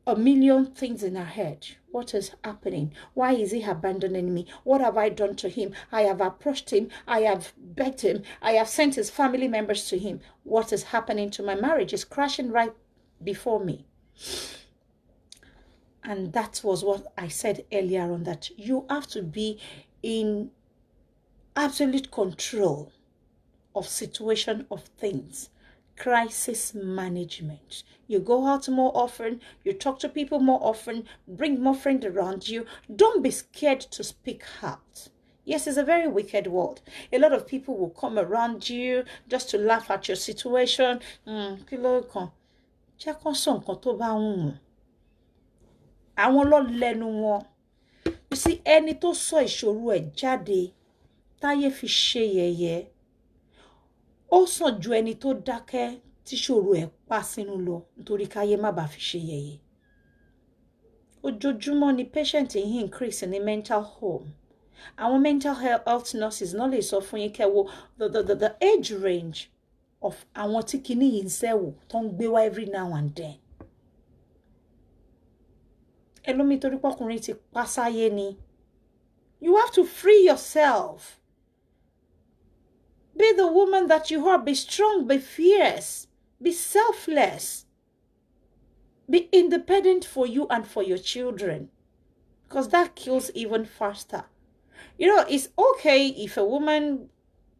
a million things in her head. What is happening? Why is he abandoning me? What have I done to him? I have approached him. I have begged him. I have sent his family members to him. What is happening to my marriage is crashing right before me. And that was what I said earlier on, that you have to be in absolute control of situation, of things. Crisis management. You go out more often, you talk to people more often, bring more friends around you. Don't be scared to speak out. Yes, it's a very wicked world. A lot of people will come around you just to laugh at your situation. You see, ẹni tó sọ ìṣòro ẹ̀ jáde táyé fi ṣe yẹ̀yẹ́, ó sàn ju ẹni tó dákẹ́ tí ṣòro ẹ̀ pa sínú lọ nítorí káyé má bàa fi ṣe yẹ̀yẹ́. Ojoojúmọ́ ni patient yìí increase ní mental home. Àwọn mental health nurses náà lè sọ fún yín kẹ́ wo the age range of àwọn tí kinní yìí ń ṣẹ́wò tó ń gbé wá every now and then. Ẹlòmíì torí pọ́kùnrin ti pa sáyé ni. You have to free yourself. Be the woman that you are. Be strong, be fierce, be selfless. Be independent for you and for your children. Because that kills even faster. You know, it's okay if a woman,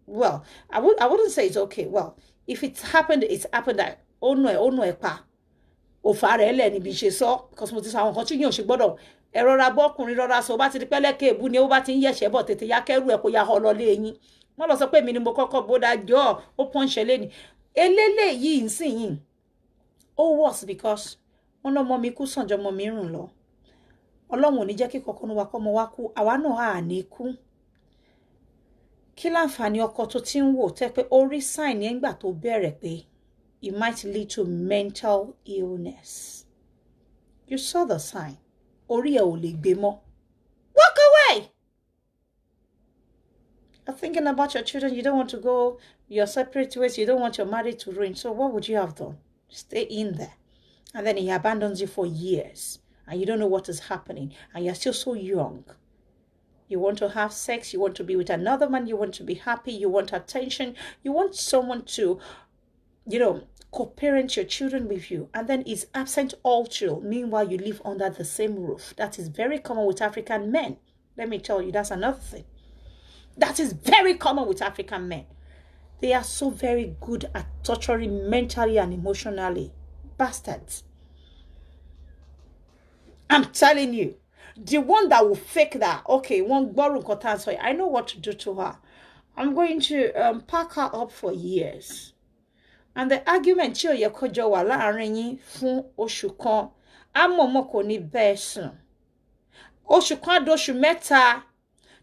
well, I wouldn't say it's okay. Well, if it's happened, it's happened that, oh no, pa. O fare ele ni bi se so, because mo ti sa àwọn kan tí yín ò ṣe gbọ́dọ̀ ẹ rọra bọ́kùnrin rọra so bá ti di pẹ́lẹ́kẹ́ èbú ni ó bá ti ń yẹ̀ṣẹ̀ bọ̀ tètè ya kẹ́rù ẹ̀ kó ya họ lọ lé yín. Wọ́n lọ sọ pé mi ni mo kọ́kọ́ bódà jọ ó pọ́nṣẹ́ lé ni. Elélé yìí ń sìn yín. Ó worse because wọ́n lọ́mọ mi kú sàn jọmọ mi rùn lọ. Ọlọ́run ò ní jẹ́ kí kankan wa kọ́mọ wa kú, àwa náà á ní kú. Kí láǹfààní ọkọ tó ti ń wò tẹ́ pé orí sign yẹn gbà tó bẹ̀rẹ̀ pé it might lead to mental illness. You saw the sign. Orí ẹ ò lè gbé mọ́. Walk away! You're thinking about your children. You don't want to go your separate ways. You don't want your marriage to ruin. So what would you have done? Stay in there. And then he abandons you for years. And you don't know what is happening. And you're still so young. You want to have sex. You want to be with another man. You want to be happy. You want attention. You want someone to, co-parent your children with you. And then it's absent all through. Meanwhile, you live under the same roof. That is very common with African men. Let me tell you, that's another thing. That is very common with African men. They are so very good at torturing mentally and emotionally. Bastards. I'm telling you. The one that will fake that, okay, won't borrow content, so I know what to do to her. I'm going to pack her up for years. And the argument tí ó yẹ kó jọ wà láàrin yín fún oṣù kan, àmọ̀mọ̀ kò ní bẹ́ẹ̀ sùn. Oṣù kan dóṣù mẹ́ta.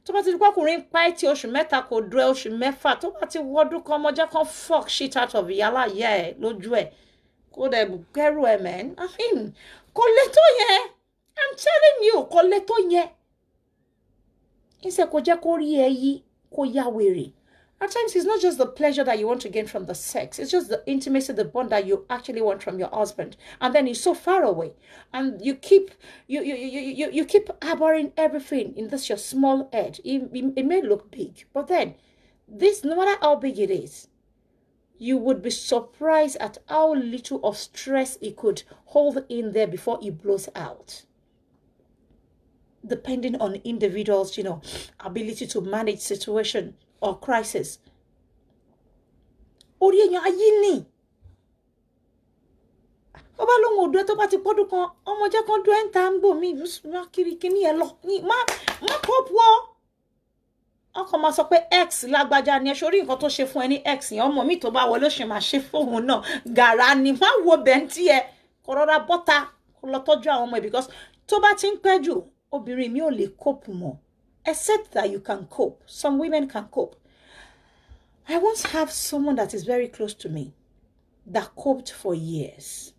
Tó bá ti di pọ́kùnrin pa ẹ́ tí oṣù mẹ́ta kò dúró oṣù mẹ́fà. Tó bá ti wọ́dún kan ọmọdé kan fuck shit out of ìyálà ìyá ẹ̀ lójú ẹ̀. Kó dẹ̀ gbẹ́rù ẹ̀ man. I mean, kò lè tó yẹn. I'm telling you, kò lè tó yẹn. Ìṣe kò jẹ́ kó rí ẹ yí, kó yá wèrè. At times, it's not just the pleasure that you want to gain from the sex. It's just the intimacy, the bond that you actually want from your husband. And then he's so far away. And you keep harboring everything in this your small head. It may look big. But then, this, no matter how big it is, you would be surprised at how little of stress it could hold in there before it blows out. Depending on individuals, ability to manage situation or crisis. Orí èèyàn ayé ni. Bàbá lóhun òdúró tó bá ti pọ́dún kan, ọmọ jẹ́ kan dúró ń ta ń bò mí, má kiri kíní ẹ lọ. Má kó pọ̀. Ọkọ máa sọ pé X lágbájá ni ẹ ṣorí nǹkan tó ṣe fún ẹ ní X yẹn, ọmọ mi tó bá wọlé ó ṣe máa ṣe fóun náà. Gàrà ni má wo bẹ́ntì ẹ. Kò rọra bọ́ta kó lọ tọ́jú àwọn ọmọ ẹ because tó bá ti ń pẹ́ jù, obìnrin mi ò lè cope mọ́. Except that you can cope. Some women can cope. I once have someone that is very close to me that coped for years.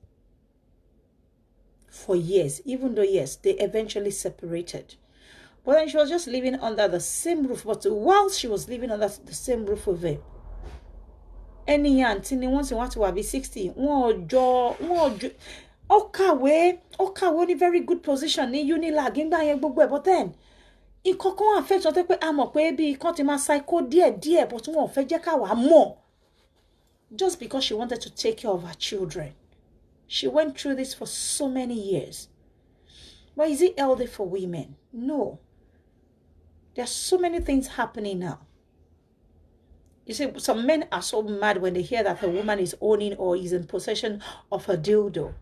For years. Even though, yes, they eventually separated. But then she was just living under the same roof. But while she was living under the same roof with him, any auntie, once you want to be 60, ó kàwé ní very good position ní Unilag nígbà yẹn gbogbo ẹ̀, but then nǹkan kan affect wọn pé a mọ̀ pé bí kan ti máa psycho díẹ̀ but wọn ò fẹ́ jẹ́ ká wá mọ̀. Just because she wanted to take care of her children. She went through this for so many years. But is it healthy for women? No. There are so many things happening now. You see, some men are so mad when they hear that a woman is owning or is in possession of a dildo.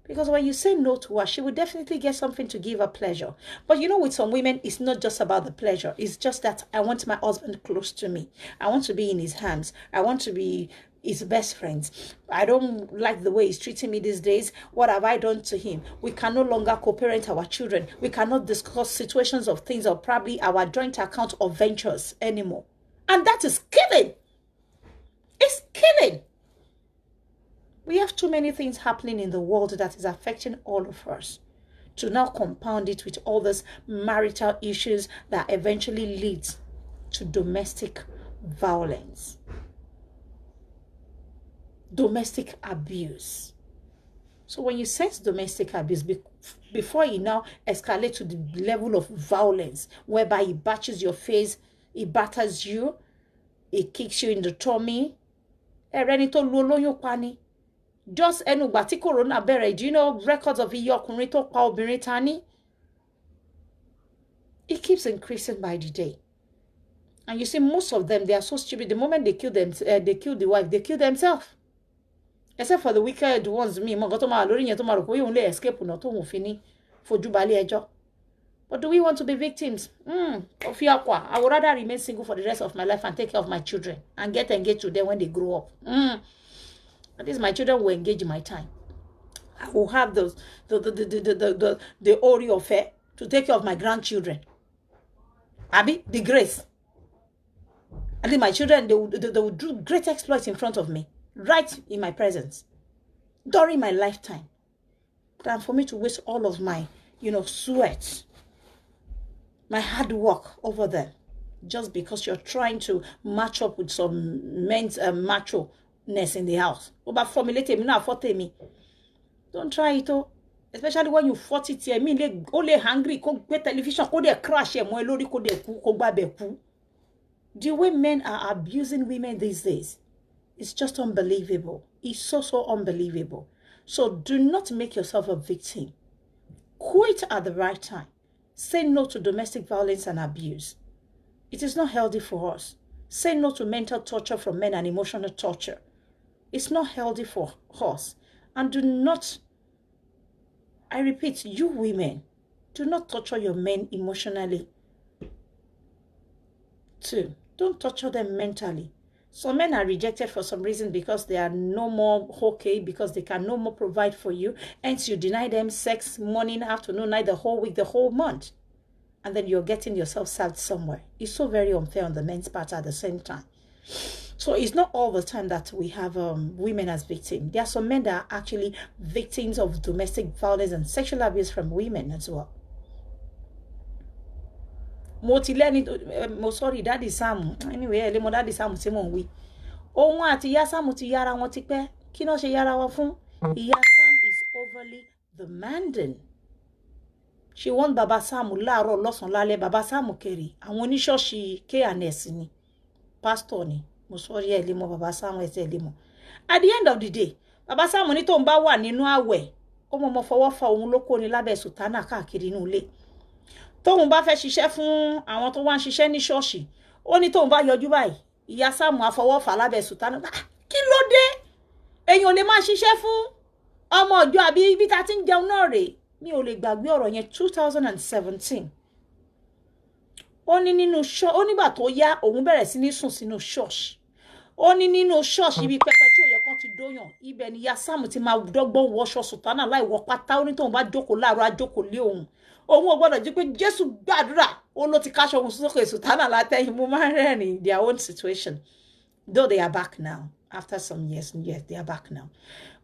Because when you say no to her, she will definitely get something to give her pleasure. But with some women, it's not just about the pleasure. It's just that I want my husband close to me. I want to be in his hands. I want to be his best friends. I don't like the way he's treating me these days. What have I done to him? We can no longer co-parent our children. We cannot discuss situations of things or probably our joint account of ventures anymore. And that is killing. It's killing. We have too many things happening in the world that is affecting all of us. To now compound it with all these marital issues that eventually leads to domestic violence. domestic abuse. So when you sense domestic abuse, before it now escalates to the level of violence, whereby it batches your face, it batters you, it kicks you in the tummy, just ẹnugbà corona bẹ̀rẹ̀, do you know records of iye ọkùnrin tó pa obìnrin tani? It keeps increasing by the day. And you see, most of them, they are so stupid. The moment they kill them, they kill the wife, they kill themselves. Except for the wicked ones, me, escape but do we want to be victims? I would rather remain single for the rest of my life and take care of my children and get engaged to them when they grow up. At least my children will engage in my time. I will have the Oreo affair to take care of my grandchildren. Abi, the grace. I think my children, they will do great exploits in front of me, right in my presence, during my lifetime. Than for me to waste all of my, sweat, my hard work over them, just because you're trying to match up with some men's macho-ness in the house. Don't try it, especially when you fought it here. Only hungry, television, crash, the way men are abusing women these days, it's just unbelievable. It's so unbelievable. So do not make yourself a victim. Quit at the right time. Say no to domestic violence and abuse. It is not healthy for us. Say no to mental torture from men and emotional torture. It's not healthy for us. And do not, I repeat, you women, do not torture your men emotionally too. Don't torture them mentally. Some men are rejected for some reason because they are no more okay, because they can no more provide for you. Hence, you deny them sex, morning, afternoon, night, the whole week, the whole month. And then you're getting yourself served somewhere. It's so very unfair on the men's part at the same time. So it's not all the time that we have women as victims. There are some men that are actually victims of domestic violence and sexual abuse from women as well. Sorry, Daddy Sam. Anyway, Daddy Sam ti mo wí. Ohun àti Ìyá Sam ti yára wọn ti pẹ́. Kí ló ṣe yára wọn fún? Ìyá Sam is overly demanding. She want Baba Sam láàárọ̀ lọ́sàn lálẹ́. Baba Sam kiri. Àwọn oníṣọ́ọ̀ṣì K&S ni. Pastor ni. Mo sorry limo Baba Sam limo. At the end of the day, Baba Sam ní tó ń bá wà nínú àwẹ̀. Ó mọ̀ fọwọ́ fa òun lóko ni lábẹ́ sùtánà káàkiri inú ilé. Tóun bá fẹ́ ṣiṣẹ́ fún àwọn tó wá ń ṣiṣẹ́ ní ṣọ́ọ̀ṣì, ó ní tóun bá yọjú báyìí, Ìyá Sáàmù afọwọ́fà lábẹ́ sùtánà. Kí ló dé? Èèyàn lè máa ṣiṣẹ́ fún ọmọ ọjọ́ àbí ibi tá ti ń jẹun náà rè. Mi ò lè gbàgbé ọ̀rọ̀ yẹn 2017. Ó ní nínú ó nígbà tó yá òun bẹ̀rẹ̀ sí ní sùn sínú ṣọ́ọ̀ṣì. Ó ní nínú ṣọ́ọ̀ṣì ibi pẹpẹ tí òye kan ti dóyàn, ibẹ̀ ni Ìyá Sáàmù ti máa dọ́gbọ́n wọṣọ sùtánà láì wọ pátá. Ó ní tóun bá jókòó láàárọ̀ ajókòó lé òun. Òun ò gbọ́dọ̀ jí pé Jésù gbàdúrà ó ló ti káṣọ òun sókè sùtánà látẹ̀yìn mú máa ń rẹ́rìn their own situation. Though they are back now. After some years, they are back now.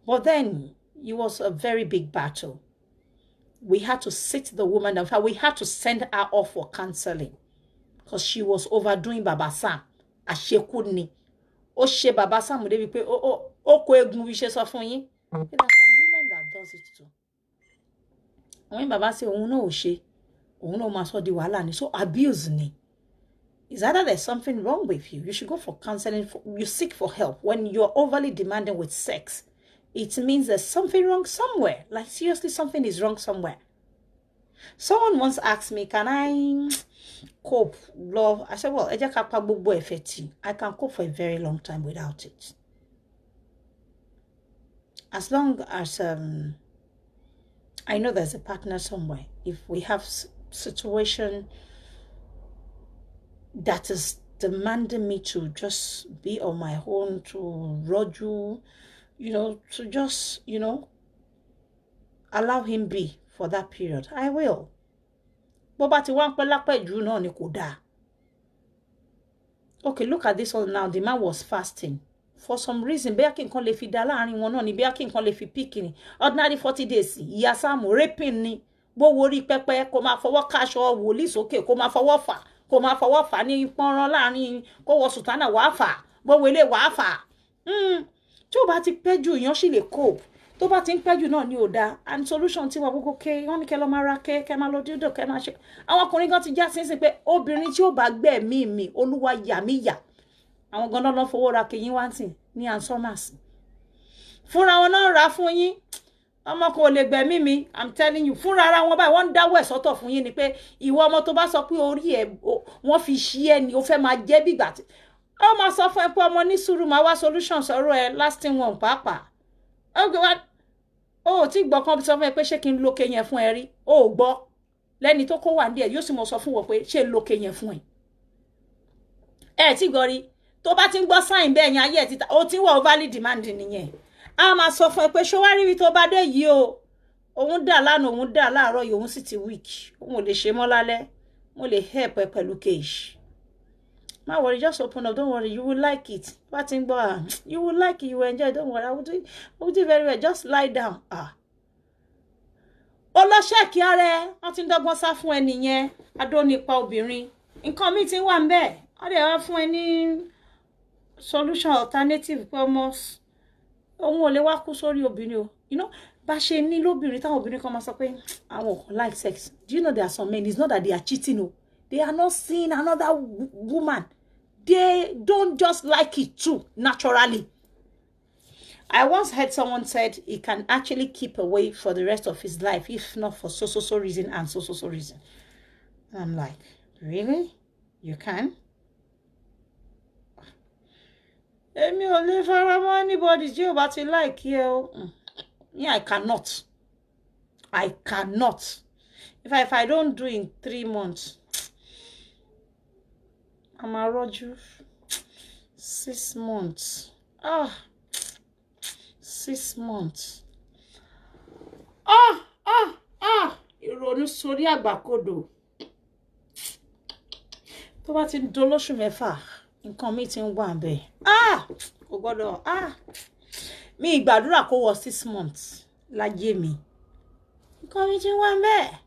But then, it was a very big battle. We had to sit the woman down. In fact, we had to send her off for counseling. Because she was overdoing Baba Sam. Àṣekúni. Ó ṣe Baba Sam débi pé ó kó egun bí ṣe sọ fún yín. There are some women that does it too. When Baba say òun náà ò ṣe, òun náà máa sọ di wàhálà ni. So abuse ni. Is either there's something wrong with you. You should go for counseling. You seek for help. When you're overly demanding with sex, it means there's something wrong somewhere. Like seriously, something is wrong somewhere. Someone once asked me, can I cope, love? I said, well, I can cope for a very long time without it. As long as I know there's a partner somewhere. If we have situation that is demanding me to just be on my own, to roju, to just, allow him be for that period, I will. Okay, look at this one now. The man was fasting. For some reason, Beakin can le fi dala and one on Beakin can le fi picking. Ordinary 40 days. Yasam raping ni. Bo worry pepe, koma for what cash or woolies okay, koma for wafa, ni ponron lani, ko was sutana wafa, bo wele wafa. tí ó bá ti pẹ́ jù èèyàn sì lè cope tó bá ti ń pẹ́ jù náà ní òdá and solution tí wọ́n gbogbo ké wọ́n ní kẹ́ lọ máa ra kẹ́ máa lọ dídò kẹ́ máa ṣe àwọn ọkùnrin gan ti já sínsìn pé obìnrin tí ó bá gbẹ̀mí mi olúwa yà mí yà àwọn gan náà lọ fowó ra kẹyìn wá tì ní ansomas fúnra wọn náà rà fún yín ọmọ kò lè gbẹ̀mí mi I'm telling you fúnra ara wọn báyìí wọ́n ń dáwọ́ ẹ̀ sọ́tọ̀ fún yín ni pé ìwọ ọmọ tó bá sọ pé orí ẹ̀ wọ́n fi ṣí ẹ ni ó fẹ́ máa jẹ́ bí ìgbà tí ó máa sọ fún ẹ pé ọmọ ní sùúrù máa wá solution sọ̀rọ̀ ẹ lasting one pàápàá ó tí gbọ́ kan sọ fún ẹ pé ṣé kí n lókè yẹn fún ẹ rí ó gbọ́ lẹ́ni tó kó wà ní ẹ̀ yóò sì mọ̀ sọ fún wọn pé ṣé lókè yẹn fún ẹ tí gbọ́ rí tó bá ti ń gbọ́ sáìn bẹ́ẹ̀ yẹn ayé ẹ̀ títa ó ti ń wọ̀ overly demand nìyẹn a máa sọ fún ẹ pé ṣó wá rí ibi tó bá dé yìí o òun dà lánàá òun dà láàárọ̀ yìí òun sì ti weak òun ò lè ṣe mọ́ lálẹ́ mo lè help ẹ pẹ̀lú cage má worry just open up don't worry you will like it bá ti ń gbọ́ you will like it you will enjoy don't worry I will do very well just lie down ọlọ́ṣẹ́kì ara ẹ wọ́n ti ń dọ́gbọ́n sá fún ẹ nìyẹn adó nípa obìnrin nǹkan míì ti ń wà ń bẹ́ẹ̀ wọ́n dẹ̀ wá fún ẹ ní solution alternative pé ọmọ òun ò lè wá kú sórí obìnrin o you know bá ṣe ní lóbìnrin táwọn obìnrin kan máa sọ pé àwọn kan like sex do you know there are some men it's not that they are cheating o they are not seeing another woman they don't just like it too naturally. I once heard someone said he can actually keep away for the rest of his life if not for so reason and so reason. And I'm like, really? You can? Èmi ò lè fara mọ́ anybody tí ó bá ti like you o. Yeah, I cannot. If I don't do in 3 months, I'm a roju 6 months. 6 months. Ìrònú sórí àgbàkodò. Tó bá ti ń dolóṣù mẹ́fà, nǹkan mi ti ń wà ńbẹ̀. Kò gbọ́dọ̀. Mi ìgbàdúrà kó wọ 6 months láyé mi. Nǹkan mi ti ń wà ńbẹ̀.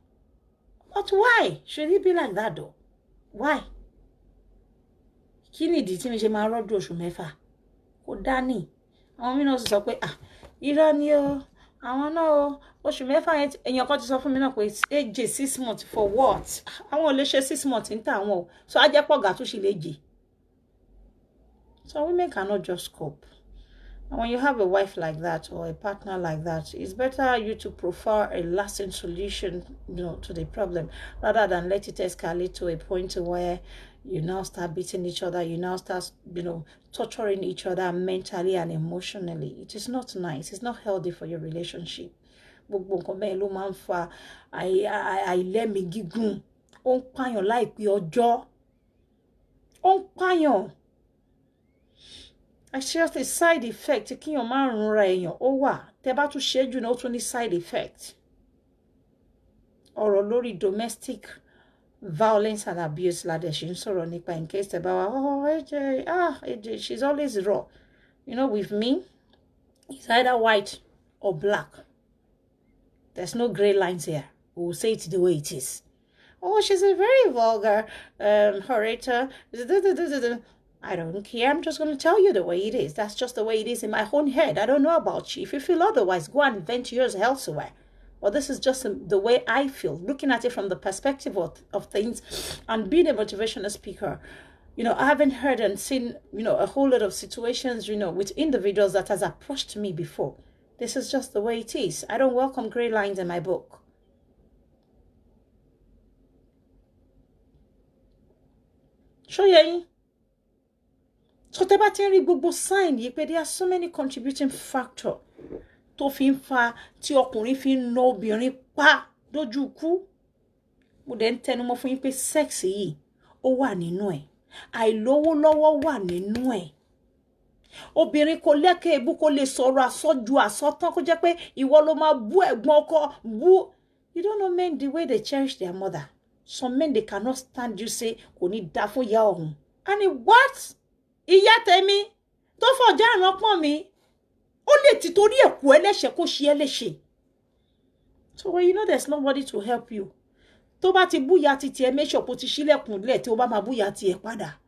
But why should it be like that though? Why? Kí nìdí tí mi ṣe máa rọ́jú oṣù mẹ́fà? Kò dání. Àwọn mìíràn sì sọ pé irọ́ ni o àwọn náà o oṣù mẹ́fà yẹn èèyàn kan ti sọ fún mi náà pé èjè 6 months for what? Àwọn ò lè ṣe 6 months ní tàwọn o so á jẹ́ pọ̀ gà tó ṣì lè jè. So women cannot just cope. And when you have a wife like that or a partner like that, it's better you to prefer a lasting solution, to the problem rather than let it escalate to a point where you now start beating each other, you now start, torturing each other mentally and emotionally. It is not nice. It's not healthy for your relationship. Gbogbo nǹkan bẹ́ẹ̀ ló máa ń fa àìlẹ́mìí gígùn. Ó ń pààyàn láìpẹ́ ọjọ́. Ó ń pààyàn. Seriously, side effect kíyàn máa ń ra èèyàn ó wà. Tẹ́ bá tún ṣe jù náà ó tún ní side effect. Ọ̀rọ̀ lórí domestic violence and abuse la dẹ̀ ṣe ń sọ̀rọ̀ nípa in case tẹ́ bá wá AJ she's always raw. With me it's either white or black. There's no gray lines here. We will say it the way it is. She's a very vulgar orator. I don't care. I'm just going to tell you the way it is. That's just the way it is in my own head. I don't know about you. If you feel otherwise, go and vent yours elsewhere. But this is just the way I feel, looking at it from the perspective of things and being a motivational speaker. I haven't heard and seen, a whole lot of situations, with individuals that has approached me before. This is just the way it is. I don't welcome gray lines in my book. Show you. So tẹ́ bá ti ń rí gbogbo sign yìí pé there are so many contributing factors tó fi ń fa tí ọkùnrin fi ń ná obìnrin pa dójú ikú. Mo dẹ̀ ń tẹnumọ́ fún yín pé sex yìí ó wà nínú ẹ̀. Àìlówó lọ́wọ́ wà nínú ẹ̀. Obìnrin kò lẹ́kẹ̀ ebú kò lè sọ̀rọ̀ àsọjù àsọtán kó jẹ́ pé ìwọ ló máa bú ẹ̀gbọ́n ọkọ bú. You don't know men the way they cherish their mother. Some men they cannot stand you say kò ní dá fún ìyá ọ̀hún. And what? Ìyá tèmi tó fọjá àrán pọ́n mi ó lè ti torí ẹ̀kú ẹlẹ́ṣẹ̀ kó ṣe ẹlẹ́ṣẹ̀. So when there's nobody to help you tó bá ti búya ti tiẹ̀ make sure kó ti ṣílẹ̀kùn lẹ̀ tí ó bá máa búya ti ẹ̀ padà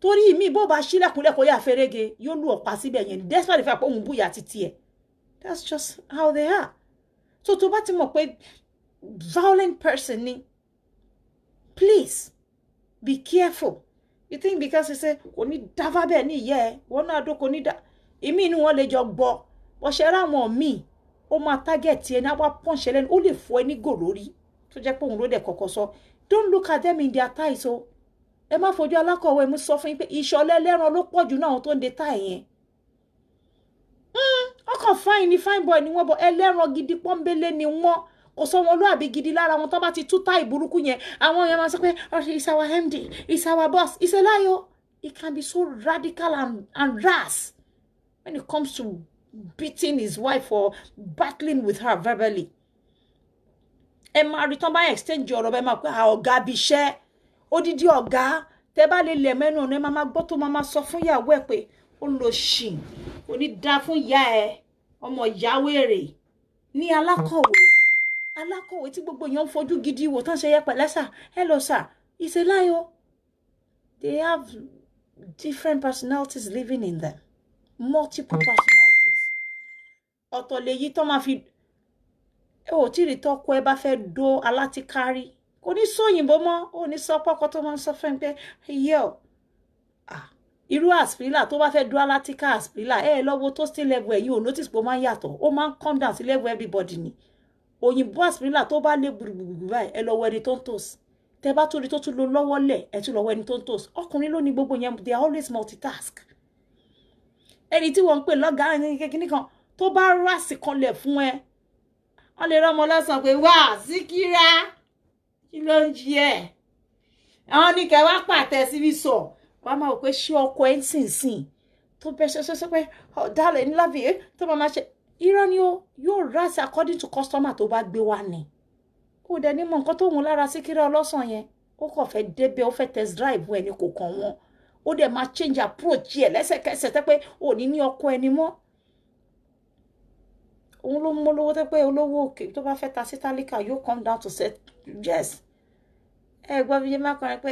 torí mi bó bá ṣílẹ̀kùnlẹ̀ kó yà fẹ́rẹ́gẹ yóò lù ọ̀pá síbẹ̀ yẹn despite the fact pé òun búyà títí ẹ̀. That's just how they are. So tó bá ti mọ̀ pé violent person ni, please be careful. You think because he say kò ní dáfá bẹ́ẹ̀ ní ìyá ẹ̀ wọ́n náà dó kò ní dá èmi inú wọn lè jọ gbọ́ bọ́ ṣe ra wọn míì ó máa target ẹ̀ ní àwa pọ́ǹṣẹ́ lẹ́nu ó lè fọ́ ẹ ní gò lórí tó jẹ́ pé òun ló dẹ̀ kọ́kọ́ sọ. Don't look at them in their ties o. Ẹ má fojú alákọ̀wé mú sọ fún yín pé ìṣọ̀lẹ̀ ẹlẹ́ran ló pọ̀ jù náà àwọn tó ń de tie yẹn. Ọkàn fine ni fine boy ni wọ́n bọ̀ ẹlẹ́ran gidi pọ́nbélé ni wọ́n kò sọ wọn lóàbí gidi lára wọn tó bá ti tú tie burúkú yẹn àwọn yẹn máa sọ pé it's our MD, it's our boss. It's a lie o. It can be so radical and rash when it comes to beating his wife or battling with her verbally. Ẹ máa rí tán bá exchange ọ̀rọ̀ bẹ́ẹ̀ máa pé ọ̀gá bí iṣẹ́ odidi ọ̀gá tẹ́ bá lè lẹ̀ mẹ́nu ọ̀nà ẹ máa gbọ́ tó máa sọ fún ìyàwó ẹ̀ pé ó lọ ṣì kò ní dá fún ìyá ẹ ọmọ ìyàwó èrè ní alákọ̀wé tí gbogbo èèyàn ń fojú gidi wò tán ṣe yẹ pẹ̀lẹ́ sà hello sir it's a lie o. They have different personalities living in them, multiple personalities. Ọ̀tọ̀ lè yí tán máa fi ó tí rí tọ́kọ ẹ bá fẹ́ dó alátikárí kò ní sóyìnbó mọ́ ó ní sọ pọ́kọ tó máa ń sọ fún pé yẹ́ irú Aspilla tó bá fẹ́ dó alátíká Aspilla lọ́wọ́ tó sí level ẹ̀ yìí ò notice pé ó máa ń yàtọ̀ ó máa ń come down sí level everybody ni. Òyìnbó Aspilla tó bá lé gbùgbùgbù báyìí ẹ lọ́wọ́ ẹni tó ń tòsí tẹ bá tó rí tó tún lo lọ́wọ́ lẹ̀ ẹ tún lọ́wọ́ ẹni tó ń tòsí ọkùnrin ló ní gbogbo yẹn they are always multitask. Ẹni tí wọ́n ń pè lọ́gàá ẹni kékeré kan tó bá rásì kanlẹ̀ fún ẹ wọ́n lè rọ́mọ lọ́sàn pé wá Síkírá kí ló ń jí ẹ̀ àwọn ní kẹ́ wá pàtẹ síbi sọ wọ́n máa wò pé ṣé ọkọ ẹ̀ ń sìn tó bẹ́ ṣe pé darling love you tó máa ṣe irọ́ ni ó yóò rásì according to customer tó bá gbé wá ni kò dẹ̀ ní mọ nǹkan tó wùn lára Síkírá ọlọ́sàn yẹn ó kàn fẹ́ débẹ̀ ó fẹ́ test drive ẹni kò kàn wọ́n ó dẹ̀ máa change approach ẹ̀ lẹ́sẹ̀kẹsẹ̀ tẹ́ pé ò ní ní ọkọ ẹni mọ́. Òun ló mú olówó tẹ́ pé olówó òkè tó bá fẹ́ ta sí tálíkà yóò come down to set yes. Ẹ gbọ́ bí yẹn máa kọrin pé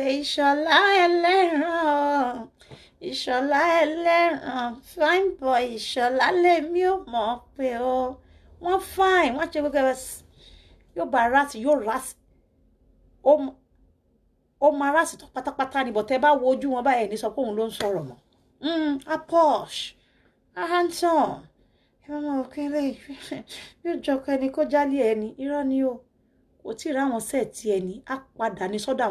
Ìṣọ̀lá ẹlẹ́ran fine boy Ìṣọ̀lá lèmi ò mọ̀ pé ó wọ́n fine wọ́n ṣe gbogbo ẹ̀ yóò bá rásì yóò rásì ó máa rásì tó pátápátá ni bọ̀tẹ́ bá wo ojú wọn báyìí ní sọ pé òun ló ń sọ̀rọ̀ mọ́. A posh a handsome ọmọ òkèlè yóò jọkọ ẹni kó jálé ẹni irọ́ ni o kò tí ì ráwọn sẹ́ẹ̀tì ẹni á padà ní sọ́dọ̀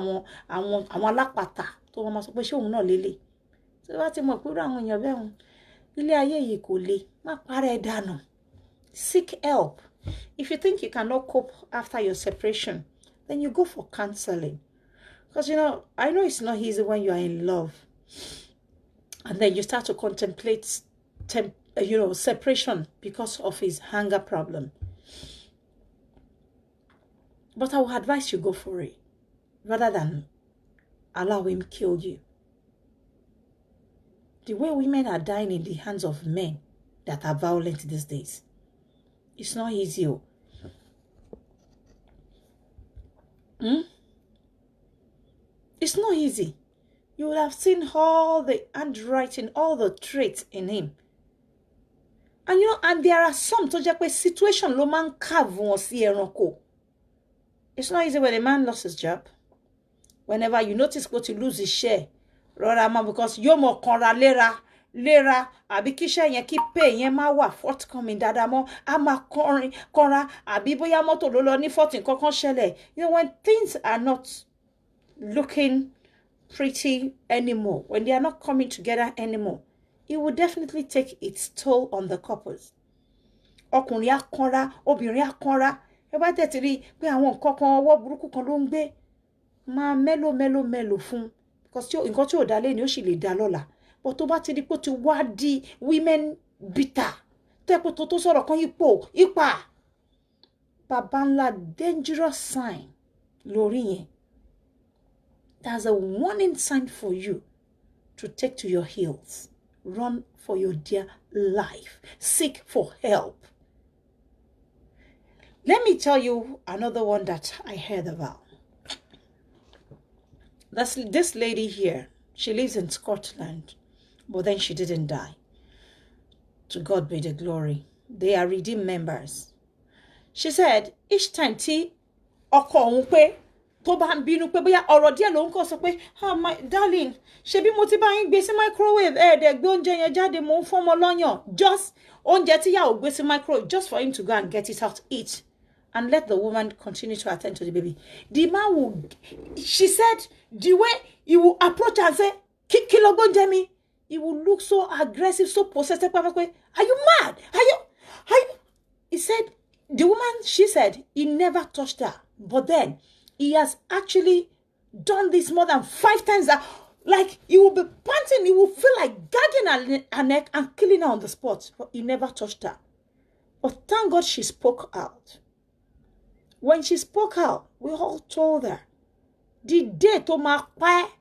àwọn alápàtà tó wọn máa sọ pé ṣé òun náà lélẹ̀ tí wọ́n ti mọ̀ pé irú àwọn èèyàn bẹ́ẹ̀ hùn ilé ayé yìí kò le má parẹ́ dànù. Seek help. If you think you cannot cope after your separation, then you go for counseling. Because I know it's not easy when you are in love and then you start to contemplate separation because of his anger problem. But I would advise you go for it rather than allow him kill you. The way women are dying in the hands of men that are violent these days, it's not easy. It's not easy. You would have seen all the handwriting, all the traits in him. And there are some to jẹ́ pé situation ló máa ń carve wọn sí ẹranko. It's not easy when a man lost his job. Whenever you notice go to lose his share, rọra mọ́ because yóò mọ̀ kanra léra àbí kíṣẹ́ yẹn kí pay yẹn máa wà forthcoming dáadáa mọ́ a máa kanra àbí bóyá mọ́tò ló lọ ní 14 kankan ṣẹlẹ̀. When things are not looking pretty anymore, when they are not coming together anymore, it will definitely take its toll on the couples. Ọkùnrin á kanra, obìnrin á kanra. Ẹ bá tẹ̀ ti rí pé àwọn nǹkan kan ọwọ́ burúkú kan ló ń gbé máa mélòó fún because nǹkan tí ò dá lé ni ó sì lè dá lọ́la. But tó bá ti rí pé ó ti wá di women bitter tó yẹ pé tó sọ̀rọ̀ kan ipa bàbá ńlá dangerous sign lórí yẹn. That's a warning sign for you to take to your heels. Run for your dear life. Seek for help. Let me tell you another one that I heard about. This lady here, She lives in Scotland, but then she didn't die. To God be the glory. They are redeemed members. She said, each time tí ọkọ òun pé tó bá ń bínú pé bóyá ọ̀rọ̀ díẹ̀ ló ń kọ́ sọ pé, my darling, ṣebí mo ti bá yín gbé sí microwave, ẹ̀ẹ́dẹ̀ gbé oúnjẹ yẹn jáde, mo ń fọ́mọ lọ́yàn. Just oúnjẹ tí yàwó gbé sí microwave, just for him to go and get it out, eat. And let the woman continue to attend to the baby. The man will, she said, the way he will approach her and say, kí ló gbóúnjẹ mi? He will look so aggressive, so possessive. Are you mad? Are you? He said, the woman, she said, he never touched her. But then, he has actually done this more than 5 times. Like, he will be panting, he will feel like gagging her neck and killing her on the spot. But he never touched her. But thank God she spoke out. When she spoke out, we all told her, the day to my pa,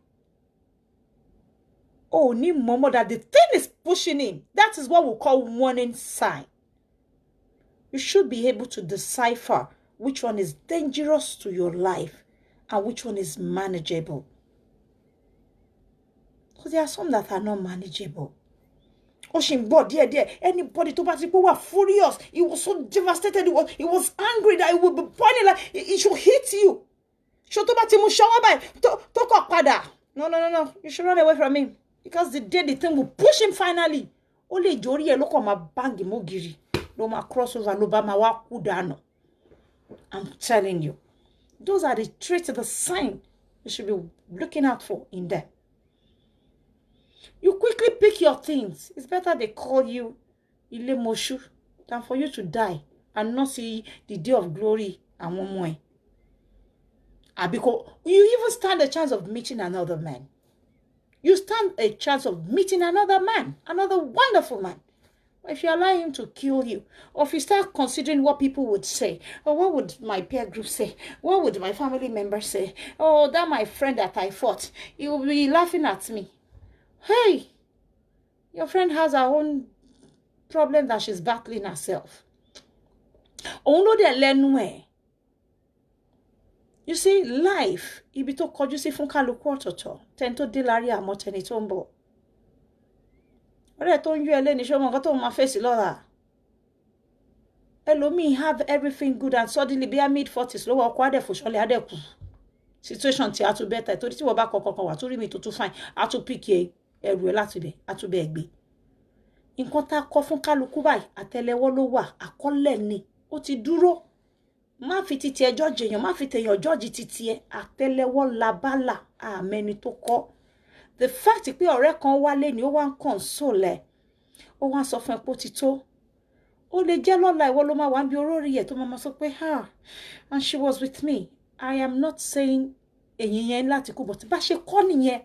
oh, ni momo, that the thing is pushing him. That is what we call warning sign. You should be able to decipher which one is dangerous to your life and which one is manageable. Because there are some that are not manageable. Dear, anybody to party were furious. He was so devastated. He was angry that he would be pointing like it should hit you. No. You should run away from him. Because the day the thing will push him finally. Only Jory and look on my bang mogiri. No ma crossover, no ba ma wa kudano. I'm telling you. Those are the traits, the sign you should be looking out for in them. You quickly pick your things. It's better they call you Ile Moshu than for you to die and not see the day of glory and one more. Because you even stand a chance of meeting another man. You stand a chance of meeting another man, another wonderful man. If you allow him to kill you, or if you start considering what people would say, or what would my peer group say, what would my family members say, oh, that my friend that I fought, he will be laughing at me. Hey, your friend has her own problem that she's battling herself. Oh, no, they learn where. You see, life, ibi tó kọjú sí fún kálukú ọ̀tọ̀ọ̀tọ̀, tẹ́ni tó dé lárí àmọ́ tẹ́ni tó ń bọ̀. Ọ̀rẹ́ tó ń yọ ẹlẹ́ni ṣé ọmọ nǹkan tó máa fèsì lọ́la. Ẹlòmíì have everything good and suddenly bí i mid-40s lọ́wọ́ ọkọ adẹ́fò ṣọlẹ̀ adẹ́kù. Situation tí a tún bẹ́ẹ̀ torí tí wọ́n bá kọ̀ọ̀kan wà tó rí mi tó tún fine, a tún pìkì ẹrù ẹ láti bẹ̀, a tún bẹ́ẹ̀ gbé. Nǹkan tá a kọ fún kálukú báyìí, àtẹ́lẹwọ́ ló wà, àkọọ́lẹ̀ ni, ó ti dúró. Má fi titi ẹ judge èèyàn, má fi tèèyàn judge titi ẹ, àtẹ́lẹwọ́ labálà, àmẹ́ni tó kọ́. The fact pé ọ̀rẹ́ kan wálé ni ó wá ń console ẹ, ó wá ń sọ fún ẹ pé ó ti tó. Ó lè jẹ́ lọ́la ìwọ ló máa wá ń bí olórí ẹ̀ tó máa sọ pé and she was with me. I am not saying èyí yẹn láti kú, but bá ṣe kọ́ nìyẹn.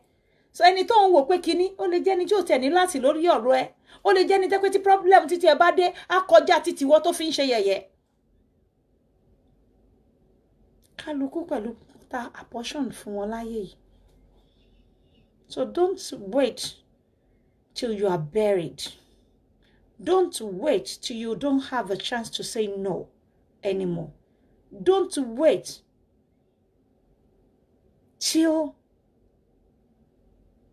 So ẹni tó ń wò pé kíní, ó lè jẹ́ ni tí ò tẹ̀ ní láti lórí ọ̀rọ̀ ẹ. Ó lè jẹ́ ni tẹ́ pé tí problem títí ẹ bá dé, á kọjá títí wọ́n tó fi ń ṣe yẹ̀yẹ́. Kálukú pẹ̀lú ta apportion fún wọn láyé yìí. So don't wait till you are buried. Don't wait till you don't have a chance to say no anymore. Don't wait till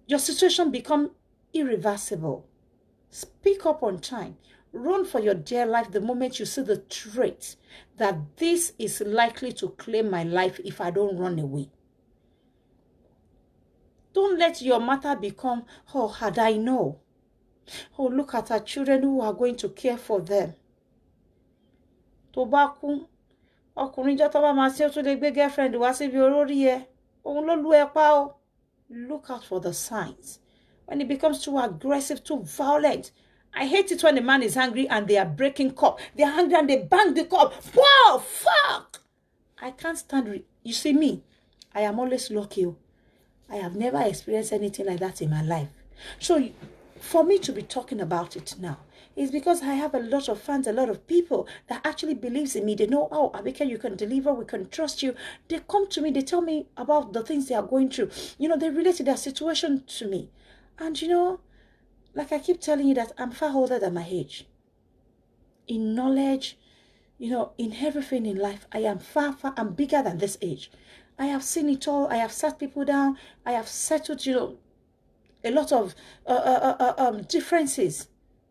your situation becomes irreversible. Speak up on time. Run for your dear life the moment you see the trait that this is likely to claim my life if I don't run away. Don't let your matter become, oh, had I know. Oh, look at our children who are going to care for them. Tó bá kú, ọkùnrin jọ́ tó bá máa ṣe ó tún lè gbé girlfriend wá síbi olórí ẹ. Òun ló lù ẹ́ pa o. Look out for the signs. When it becomes too aggressive, too violent. I hate it when a man is angry and they are breaking cup. They are angry and they bang the cup. Wow, fuck! I can't stand it. You see me, I am always lucky. I have never experienced anything like that in my life. So for me to be talking about it now is because I have a lot of fans, a lot of people that actually believes in me. They know, oh, Abike, you can deliver, we can trust you. They come to me, they tell me about the things they are going through. You know, they relate their situation to me. And you know, like I keep telling you that I'm far older than my age. In knowledge, you know, in everything in life, I am I'm bigger than this age. I have seen it all. I have sat people down. I have settled, you know, a lot of differences.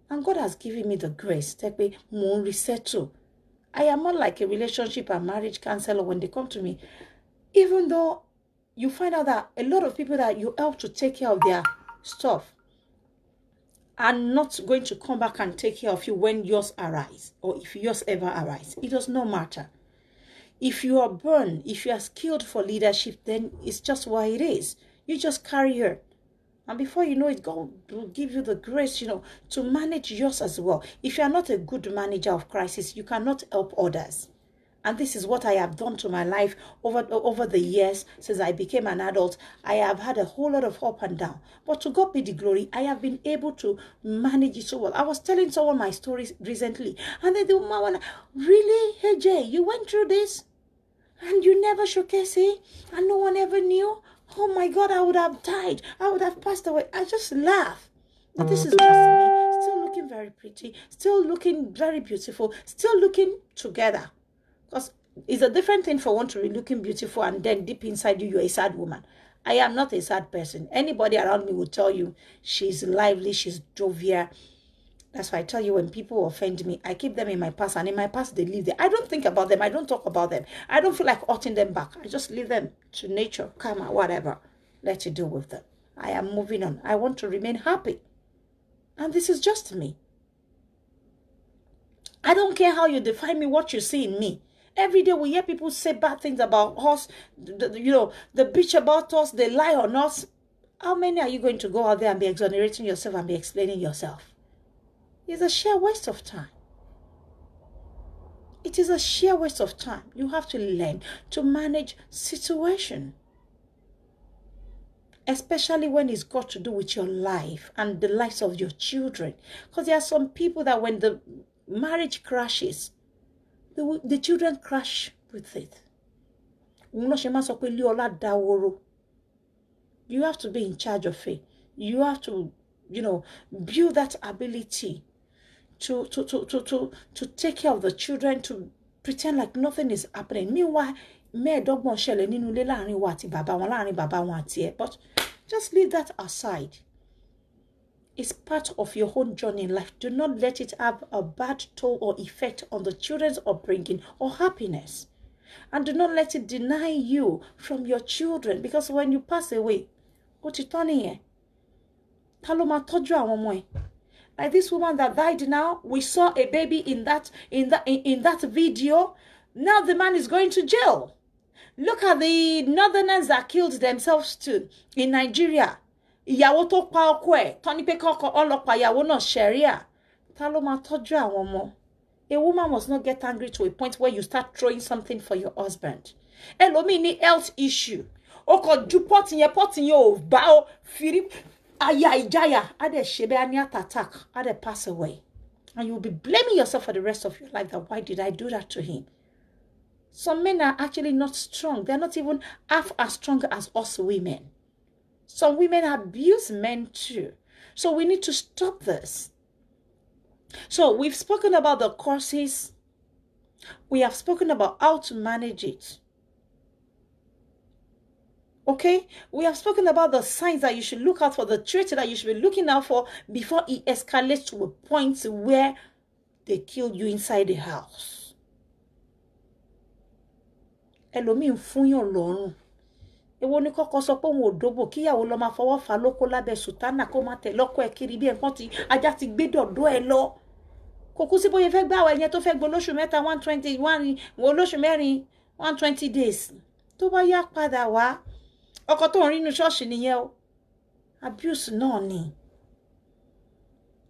And God has given me the grace. Take me more resettle. I am not like a relationship and marriage counselor when they come to me. Even though you find out that a lot of people that you help to take care of their stuff are not going to come back and take care of you when yours arise, or if yours ever arise. It does not matter. If you are born, if you are skilled for leadership, then it's just what it is. You just carry her. And before you know it, God will give you the grace, to manage yours as well. If you are not a good manager of crisis, you cannot help others. And this is what I have done to my life over the years since I became an adult. I have had a whole lot of up and down. But to God be the glory, I have been able to manage it so well. I was telling someone my stories recently. And then the woman went, really? Hey, Jay, you went through this? And you never showcase it? And no one ever knew? Oh my God, I would have died. I would have passed away. I just laugh. But this is just me. Still looking very pretty. Still looking very beautiful. Still looking together. Because it's a different thing for one to be looking beautiful and then deep inside you, you're a sad woman. I am not a sad person. Anybody around me will tell you she's lively, she's jovial. That's why I tell you, when people offend me, I keep them in my past, and in my past, they live there. I don't think about them. I don't talk about them. I don't feel like hurting them back. I just leave them to nature, karma, whatever. Let you deal with them. I am moving on. I want to remain happy. And this is just me. I don't care how you define me, what you see in me. Every day we hear people say bad things about us, the bitch about us, they lie on us. How many are you going to go out there and be exonerating yourself and be explaining yourself? It's a sheer waste of time. It is a sheer waste of time. You have to learn to manage situation. Especially when it's got to do with your life and the lives of your children. Because there are some people that when the marriage crashes, the children crash with it. You have to be in charge of it. You have to, build that ability to take care of the children, to pretend like nothing is happening. Meanwhile, but just leave that aside. It's part of your own journey in life. Do not let it have a bad toll or effect on the children's upbringing or happiness. And do not let it deny you from your children. Because when you pass away, what you turn here? Like this woman that died now, we saw a baby in that video. Now the man is going to jail. Look at the northerners that killed themselves too in Nigeria. Ìyàwó tó pa ọkọ ẹ̀, tọ́ni pé kọ́kọ́ ọlọ́pàá ìyàwó náà Sharia. Ta ló máa tọ́jú àwọn ọmọ? A woman must not get angry to a point where you start throwing something for your husband. Ẹlòmíì ní health issue. Ó kọ ju pọ́ọ̀tì yẹn ò bá ọ fìrí aya ìjáyà. Á dẹ̀ ṣe bẹ́ẹ̀ ní attack. Á dẹ̀ pass away. And you'll be blaming yourself for the rest of your life that why did I do that to him? Some men are actually not strong. They're not even half as strong as us women. Some women abuse men too. So we need to stop this. So we've spoken about the causes. We have spoken about how to manage it. Okay? We have spoken about the signs that you should look out for, the traits that you should be looking out for before it escalates to a point where they kill you inside the house. Ẹlòmíì fún yàn lọ́rùn. Èwo ni kọ́kọ́ sọ pé òun ò dóbò kíyàwó lọ máa fọwọ́ fà lóko lábẹ́ sùtánà kó máa tẹ̀ lọ́kọ ẹ̀ kiri bí ẹ̀kan tí ajá ti gbé dọ̀dọ̀ ẹ lọ. Kò kú sí bóyá fẹ́ gbà àwọn ẹ̀yẹn tó fẹ́ gbọ́ lóṣù mẹ́ta 121 wọ́n lóṣù mẹ́rin 120 days. Tó bá yá padà wá ọkọ tó ń rí inú ṣọ́ọ̀ṣì nìyẹn o. Abuse náà ni.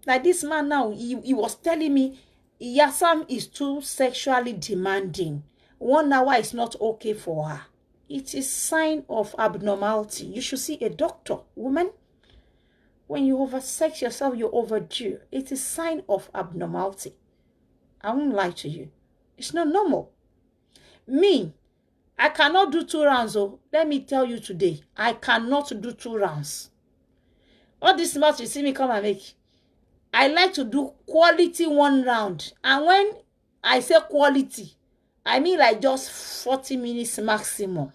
Like this man now, he was telling me Iyasam is too sexually demanding. 1 hour is not okay for her. It is sign of abnormality. You should see a doctor, woman. When you oversex yourself, you're overdue. It is sign of abnormality. I won't lie to you. It's not normal. Me, I cannot do 2 rounds. Oh, let me tell you today, I cannot do 2 rounds. All this much you see me come and make. I like to do quality 1 round. And when I say quality, I mean like just 40 minutes maximum.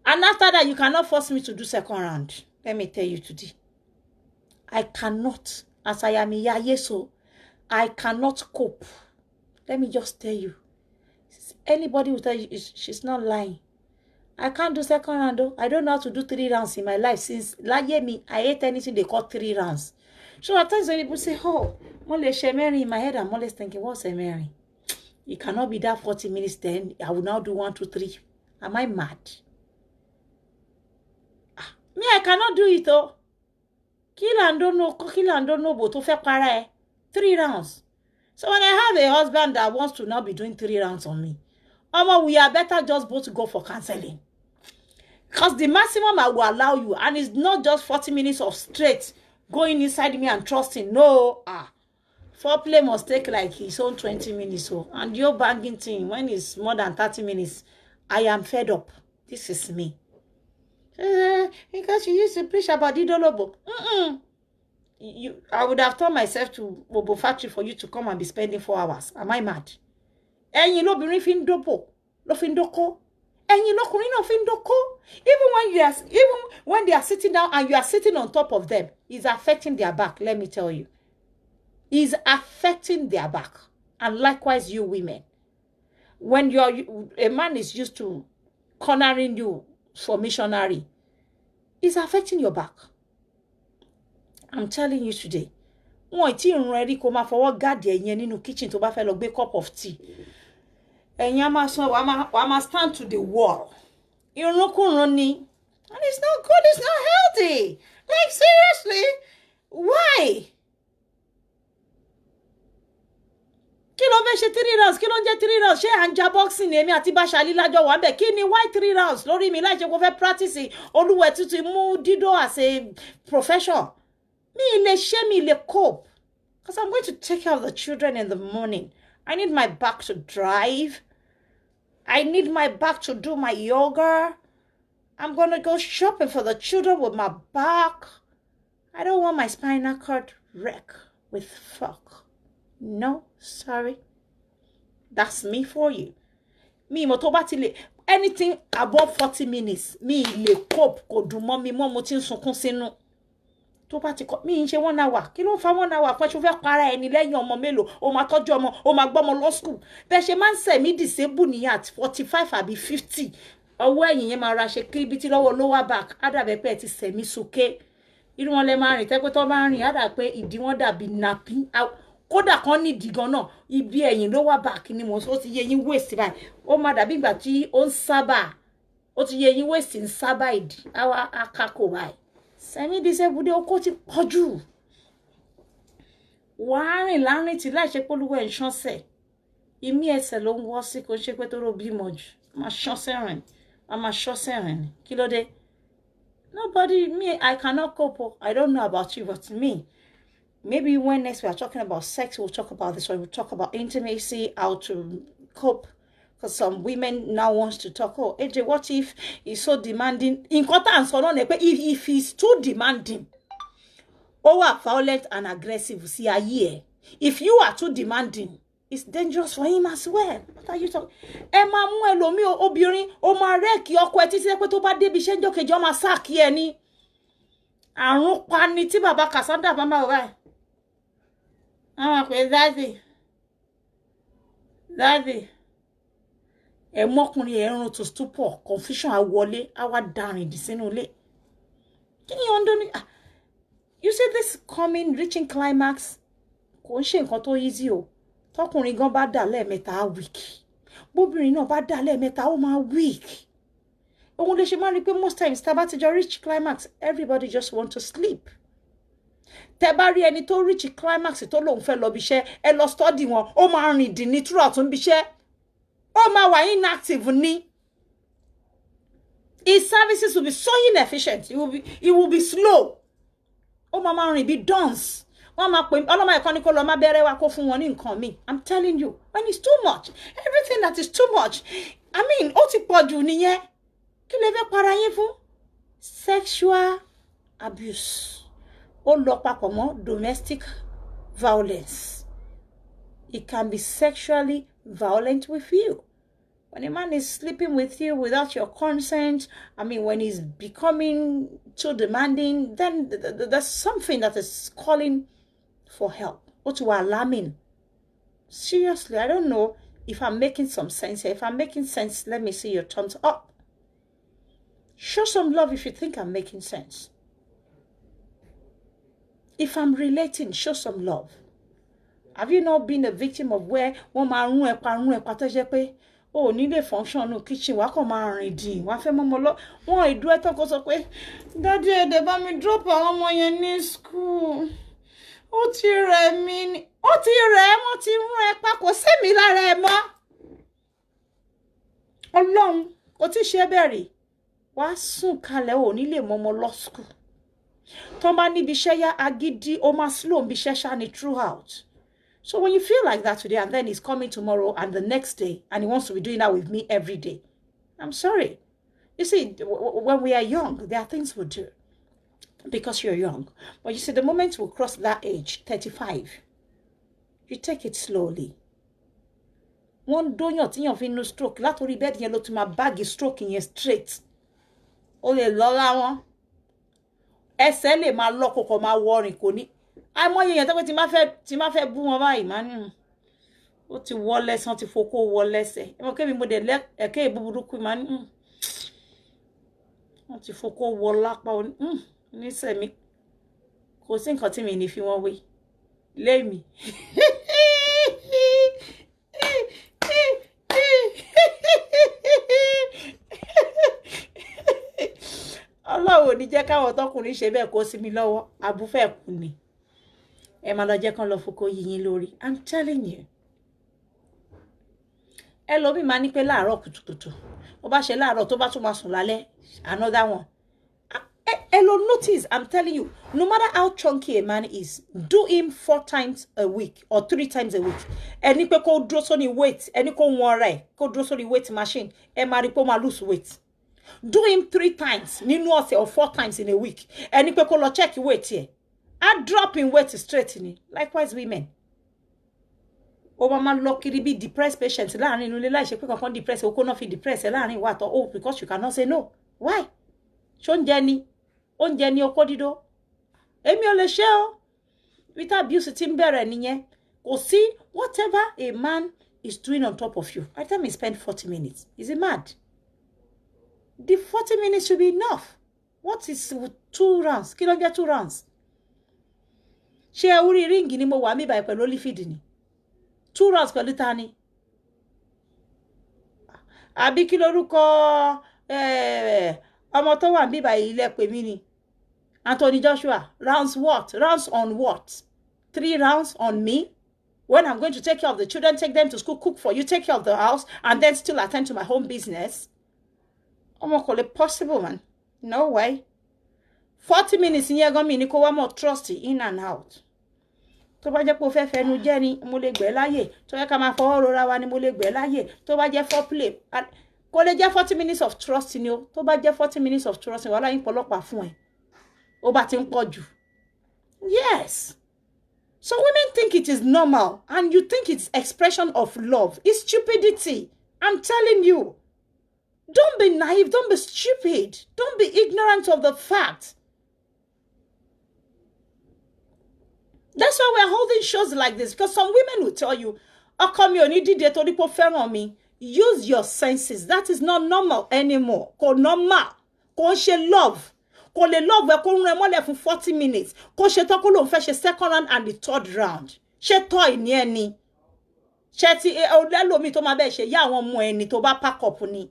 And after that, you cannot force me to do 2nd round. Let me tell you today. I cannot, as I am Iyayeso, I cannot cope. Let me just tell you. Anybody will tell you she's not lying. I can't do second round though. I don't know how to do 3 rounds in my life. Since last year, I hate anything they call 3 rounds. So at times when people say, oh, Mole Shemeri, in my head, I'm always thinking, what's Shemeri? It cannot be that 40 minutes then. I will now do 1, 2, 3. Am I mad? Me, I cannot do it though. Kill and don't know, but to fair para 3 rounds. So when I have a husband that wants to now be doing 3 rounds on me, we are better just both go for counseling. Because the maximum I will allow you, and it's not just 40 minutes of straight going inside me and trusting. No, foreplay must take like his own 20 minutes. So, and your banging thing, when it's more than 30 minutes, I am fed up. This is me. Because you used to preach about Idolobo. I would have told myself to Bobo Factory for you to come and be spending 4 hours. Am I mad? And you know, even when they are sitting down and you are sitting on top of them, it's affecting their back. Let me tell you, it's affecting their back. And likewise, you women, when a man is used to cornering you for missionary, it's affecting your back. I'm telling you today. Wọ́n ti ready kó máa fọwọ́ guard ẹ̀yin nínú kitchen tó bá fẹ́ lọ gbé cup of tea. Ẹ̀yin á máa sọ wá máa stand to the wall. Ìrúnkúrún ni. And it's not good, it's not healthy. Like seriously, why? Kí ló fẹ́ ṣe 3 rounds? Kí ló ń jẹ́ 3 rounds? Ṣé à ń ja boxing èmi àti Bashali lájọ wà ńbẹ̀? Kí ni why 3 rounds? Lórí mi láì ṣe kó fẹ́ practice Olúwẹ̀ tuntun mú dídó as a profession. Me le cope. Because I'm going to take care of the children in the morning. I need my back to drive. I need my back to do my yoga. I'm going to go shopping for the children with my back. I don't want my spinal cord wreck with fuck. No, sorry. That's me for you. Me motobati anything above 40 minutes. Me le cope ko dùn mọ́ mi mọ́ mo tin sunkún sínú. Tó bá ti kọ́ mi ń ṣe 1 hour kí ló ń fa 1 hour pé ṣó fẹ́ para ẹni lẹ́yìn ọmọ mélòó ó máa tọ́jú ọmọ ó máa gbọ́mọ lọ school bẹ́ẹ̀ ṣe máa ń sẹ̀ mí disable nìyẹn at 45 àbí 50 ọwọ́ ẹ̀yìn yẹn máa ra ṣe kíríbítí lọ́wọ́ lower back á dàbẹ̀ pé ẹ ti sẹ̀ mí sókè irú wọn lẹ máa rìn tẹ́ pé tó bá rìn á dà pé ìdí wọn dàbí nappy kódà kan ní ìdí gan náà ibi ẹ̀yìn lower back ni mo sọ ti yẹ yín waist báyìí ó máa dàbí ìgbà tí ó ń sábà ó ti yẹ yín waist ń sábà ìdí àwa akako báyìí semi disabled oko ti pọ̀jù wàá rìn láàrin tí láì ṣe polówó ẹ̀ ń ṣánṣẹ́ ìmí ẹsẹ̀ ló ń wọ́ sí kò ṣe pé tó rò bímọ jù máa ṣánṣẹ́ rìn máa ṣánṣẹ́ rìn kí ló dé nobody me I cannot cope. I don't know about you, but me maybe when next we are talking about sex we'll talk about this, or we'll talk about intimacy, how to cope. Because some women now wants to talk, oh, AJ, what if he's so demanding? In contact, if he's too demanding, or violent and aggressive, see a year. If you are too demanding, it's dangerous for him as well. What are you talking? Emma Muelomi Obirin, O Marek, your quetis, Equatoba de Bishenjo, Kejoma Saki, any. Arun Paniti Baba Cassandra, Mama. Ah, Daddy. Ẹmọkùnrin ẹrun to stupor confusion awọlé awa darin di sínú ilé. Can you understand? You see this coming reaching climax kò ń ṣe nǹkan tó easy o. Tọkùnrin gan bá dà lẹ́ẹ̀mẹ́ta weak. Bóbìnrin náà bá dà lẹ́ẹ̀mẹ́ta ó máa weak. Ohun lè ṣe máa rí pé most times tá bá ti jọ reach climax everybody just want to sleep. Tẹ́ bá rí ẹni tó reach climax tó lóun fẹ́ lọ bí iṣẹ́ ẹ lọ study wọn ó máa rìn dì ní throughout bí iṣẹ́. Oh my, inactive ni. His services will be so inefficient. It will be slow. Oh mama rin be dance. Mama pe oloma e kan ni ko lo ma bere wa ko fún wọn ní nǹkan mi. I'm telling you, when it's too much, everything that is too much. I mean, ó ti pọ̀jù nìyẹn. Kí lẹ fẹ́ para yín fún? Sexual abuse. Ó lọ papọ̀ mọ́ domestic violence. It can be sexually violent with you. When a man is sleeping with you without your consent, I mean, when he's becoming too demanding, then there's something that is calling for help or to alarming. Seriously, I don't know if I'm making some sense here. If I'm making sense, let me see your thumbs up. Show some love if you think I'm making sense. If I'm relating, show some love. Have you not been a victim of where one man oh, need a function no kitchen wa ko ma rin din wa fe momo lo won idu eto ko sọ pé daddy e de bá mi drop àwọn ọmọ yẹn ní school ó ti rẹ̀ mí ni ó ti rẹ̀ mo ti run ẹ pa kò ṣe mí lára ẹ mọ́ Ọlọ́run ó ti ṣe bẹ̀rẹ̀ wá sùn kalẹ̀ ò ní lè momo lọ school tó bá níbi iṣẹ́ ya agídí ó máa slow bí iṣẹ́ ṣá ni throughout. So when you feel like that today and then he's coming tomorrow and the next day and he wants to be doing that with me every day, I'm sorry. You see, when we are young, there are things we do because you're young. But you see, the moment we cross that age, 35, you take it slowly. One don't you think of no stroke. Látorí bed yẹn ló ti máa bag stroke yẹn straight. O lè lọ láwọn. Ẹsẹ̀ lè máa lọ kókó máa worry kò ní. Àìmọ̀ yẹn tó pé tí máa fẹ́ bú wọn báyìí máa ní ó ti wọ́ lẹ́sàn ti fokó wọ́ lẹ́sẹ̀. Ẹ mọ̀ kébì mo dẹ̀ ẹ̀kẹ́ ìbúburúkú máa ní wọ́n ti fokó wọ́ lápá oníṣẹ́ mi kò sí nǹkan tí mi ní fi wọ́n wé lémi. Ọlọ́run ò ní jẹ́ káwọn tọkùnrin ṣe bẹ́ẹ̀ kó sí mi lọ́wọ́ abúfẹ́ kù ni. Ẹ máa lọ jẹ́ kán lọ foko yín lórí. I'm telling you. Ẹ lọ bí máa ní pé láàárọ̀ kùtùkùtù. Ó bá ṣe láàárọ̀ tó bá tún máa sùn lálẹ́ another one. Ẹ lọ notice, I'm telling you, no matter how chunky a man is, do him 4 times a week or 3 times a week. Ẹni pé kó dúró sórí weight, ẹni kó wọ́n rẹ̀, kó dúró sórí weight machine, ẹ máa rí pé ó máa lose weight. Do him 3 times nínú ọ̀sẹ̀ or 4 times in a week. Ẹni pé kó lọ check weight here. I drop in weight straight in it. Likewise, women. Obama lucky be depressed patients. Láàrin inú ilé láì ṣe pé kankan depressed. O kò náà fi depressed. Láàrin wa tó. Oh, because you cannot say no. Why? Oúnjẹ ni okó dídó. Èmi ò lè ṣe o. With abuse tí ń bẹ̀rẹ̀ nìyẹn. Kò sí whatever a man is doing on top of you. By the time he spend 40 minutes, is he mad? The 40 minutes should be enough. What is 2 rounds? Kí ló jẹ́ 2 rounds? Ṣé orí ríǹgì ni mo wà mí báyìí pẹ̀lú Olífìdì ni 2 rounds pẹ̀lú ta ni àbí kí lórúkọ ọmọ tó wà mí báyìí ilé pè mí ni Anthony Joshua. Rounds what? Rounds on what? 3 rounds on me when I'm going to take care of the children, take them to school, cook for you, take care of the house, and then still attend to my home business. Ọmọ kò lè possible, man. No way. 40 minutes in here gan mi ni kó wá more trusty in and out. Tó bá jẹ́ pé ó fẹ́ fẹnu jẹ́ ni mo lè gbé láyè. Tó yẹ ká máa fọwọ́ rora wa ni mo lè gbé láyè. Tó bá jẹ́ foreplay kò lè jẹ́ 40 minutes of trust ni o. Tó bá jẹ́ 40 minutes of trust ni wàhálà yín pọ̀lọ́pàá fún ẹ. Ó bá ti ń pọ̀ jù. Yes. So women think it is normal and you think it's expression of love. It's stupidity. I'm telling you. Don't be naive. Don't be stupid. Don't be ignorant of the fact. That's why we're holding shows like this, because some women will tell you, "Ọkọ mi ò ní dìde torí pé ó fẹ́ràn mi." Use your senses. That is not normal anymore. Kò normal. Kò ṣe love. Kò lè love ẹ kó rún ẹ mọ́lẹ̀ fún 40 minutes. Kò ṣe tán kó lòun fẹ́ ṣe 2nd round and the 3rd round. Ṣé toy ni ẹni? Ṣé ti ẹlòmíì tó máa bẹ́ẹ̀ ṣe yá àwọn ọmọ ẹni tó bá pack up ni?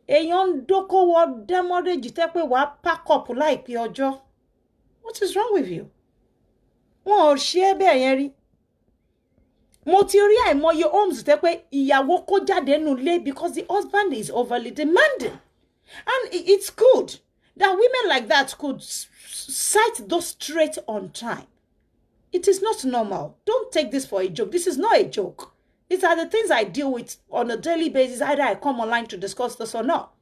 Èèyàn ń dókòwò demorage tẹ́ pé wàá pack up láìpẹ́ ọjọ́. What is wrong with you? Wọ́n ò ṣe bẹ́ẹ̀ yẹn rí. Mo ti rí àìmọye homes tẹ́ pé ìyàwó kó jáde nínú ilé because the husband is overly demanding. And it's good that women like that could sight those straight on time. It is not normal. Don't take this for a joke. This is not a joke. These are the things I deal with on a daily basis. Either I come online to discuss this or not.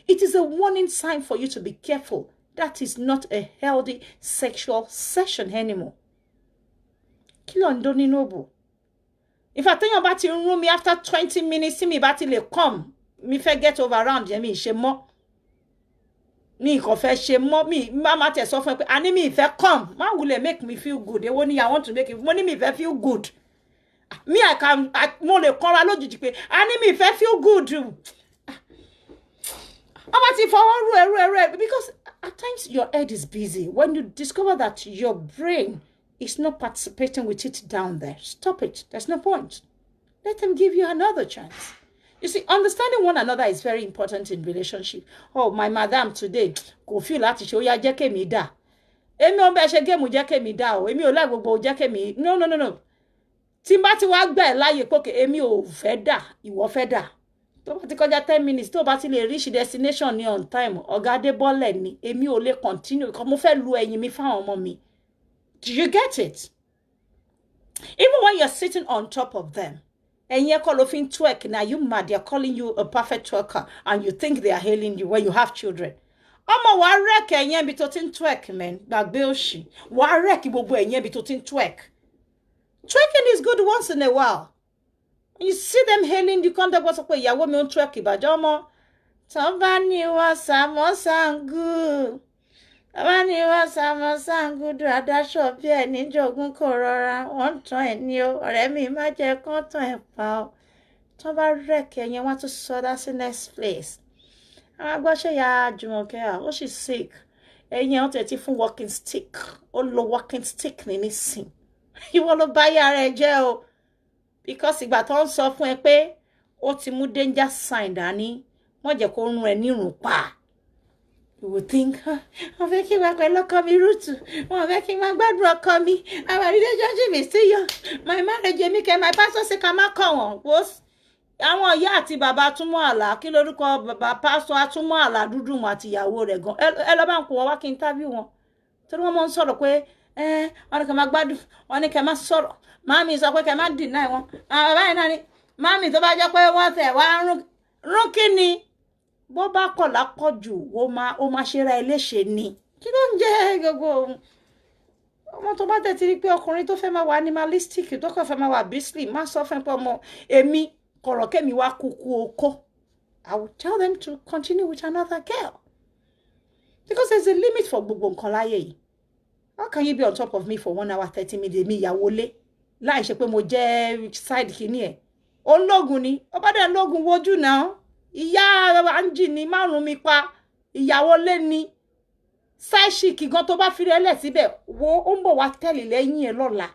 It is a warning sign for you to be careful. That is not a healthy sexual session anymore. Kí ló ń dún nínú òbò? In fact, téèyàn bá ti rún mi after 20 minutes, tí mi bá ti lè come, mi fẹ́ get over round yẹn mi ṣe mọ́. Mi kò fẹ́ ṣe mọ́, mi má tẹ̀ sọ fún ẹ pé àní mi fẹ́ come. Má wulẹ̀ make me feel good. Èwo ni I want to make it. Mo ní mi fẹ́ feel good. Me mo lè kanra lójijì pé àní mi fẹ́ feel good. Ọba ti fọwọ́ rú because at times your head is busy. When you discover that your brain is not participating with it down there, stop it. There's no point. Let them give you another chance. You see, understanding one another is very important in relationship. Oh, my madam today, kò feel láti ṣe ó yá jẹ́ kémi dá. Èmi ò bẹ́ ṣe game jẹ́ kémi dá o. Èmi ò like gbogbo jẹ́ kémi. No. Tí n bá ti wá gbà ẹ́ láyè pé èmi ò fẹ́ dá, ìwọ fẹ́ dá. Tó bá ti kọjá 10 minutes, tó bá ti lè reach destination ní on time, ọ̀gá dé bọ́lẹ̀ ni, èmi ò lè continue. Mo fẹ́ lu ẹyin mi fáwọn ọmọ mi. Do you get it? Even when you're sitting on top of them, and you're calling twerk, now you mad, they're calling you a perfect twerker, and you think they are hailing you when you have children. Ọmọ wa rek ẹ̀yin bí tó tin twerk, man. Gbàgbé òṣì. Wa rek gbogbo ẹ̀yin bí tó tin twerk. Twerking is good once in a while. You see them hailing the conduct was pé ìyàwó mi on twerk ìbàjẹ́ ọmọ. Tó bá ní wa samosangu. Wọ́n ní wọ́n samosangudu adáṣọ bí ẹni jogún kò rọra wọ́n tán ẹ̀ ní o ọ̀rẹ́ mi má jẹ́ kán tán ẹ̀ pa ọ́. Tó bá rẹ̀kẹ̀ yẹn wọ́n tún sọdá sí next place. Àwọn agbọ́ṣẹ́ ya Jùmọ̀kẹ́ ó sì sick. Ẹ̀yìn ọ̀tẹ̀ ti fún walking stick. Ó lo walking stick ní nísìn. Ìwọ ló bá yára ẹ jẹ́ o. Because ìgbà tó ń sọ fún ẹ pé ó ti mú danger sign dání wọ́n jẹ́ kó rún ẹ nírun pa. You would think, wọ́n fẹ́ kí n wá pẹ̀lú ọkọ mi rútù, wọ́n fẹ́ kí n wá gbádùn ọkọ mi, our relationship is still young, my marriage èmi kẹ́, my pastor say ká má kọ̀ wọ́n. Àwọn ìyá àti bàbá túmọ̀ àlà, kí lórúkọ bàbá pastor àtúmọ̀ àlà dúdú wọn àti ìyàwó rẹ̀ gan. Ẹ lọ bá ń kó wọn wá kí n interview wọn. Torí wọ́n mọ̀ ń sọ̀rọ̀ pé wọ́n ní kẹ́ má gbádùn, wọ́n ní kẹ́ má sọ̀rọ̀. Màmí sọ pé kẹ́ má deny wọn. Bàbá yìí náà ni, màmí tó bá jẹ́ pé wọ́n tẹ̀ wá rún kí ni? Bó bá kọ̀ lápọ̀jù ó máa ṣe ra eléṣe ni. Kí ló ń jẹ́ gbogbo ọmọ tó bá tẹ̀tí rí pé ọkùnrin tó fẹ́ máa wà animalistic tó kàn fẹ́ máa wà beastly má sọ fún pé ọmọ èmi kọ̀rọ̀ kẹ́mi wá kúkú oko. I will tell them to continue with another girl. Because there's a limit for gbogbo nǹkan láyé yìí. How can you be on top of me for 1 hour 30 minutes mi ìyàwó lé láì ṣe pé mo jẹ́ side kìíní ẹ̀? Ó ń lógun ni, ó bá dẹ̀ ń lógun wojú náà. Ìyá Anji ni márùn mi pa ìyàwó lé ní sáìṣìkì gan tó bá fi rẹ́lẹ̀ síbẹ̀ wo ó ń bọ̀ wá tẹ̀lé lẹ́yìn ẹ̀ lọ́la.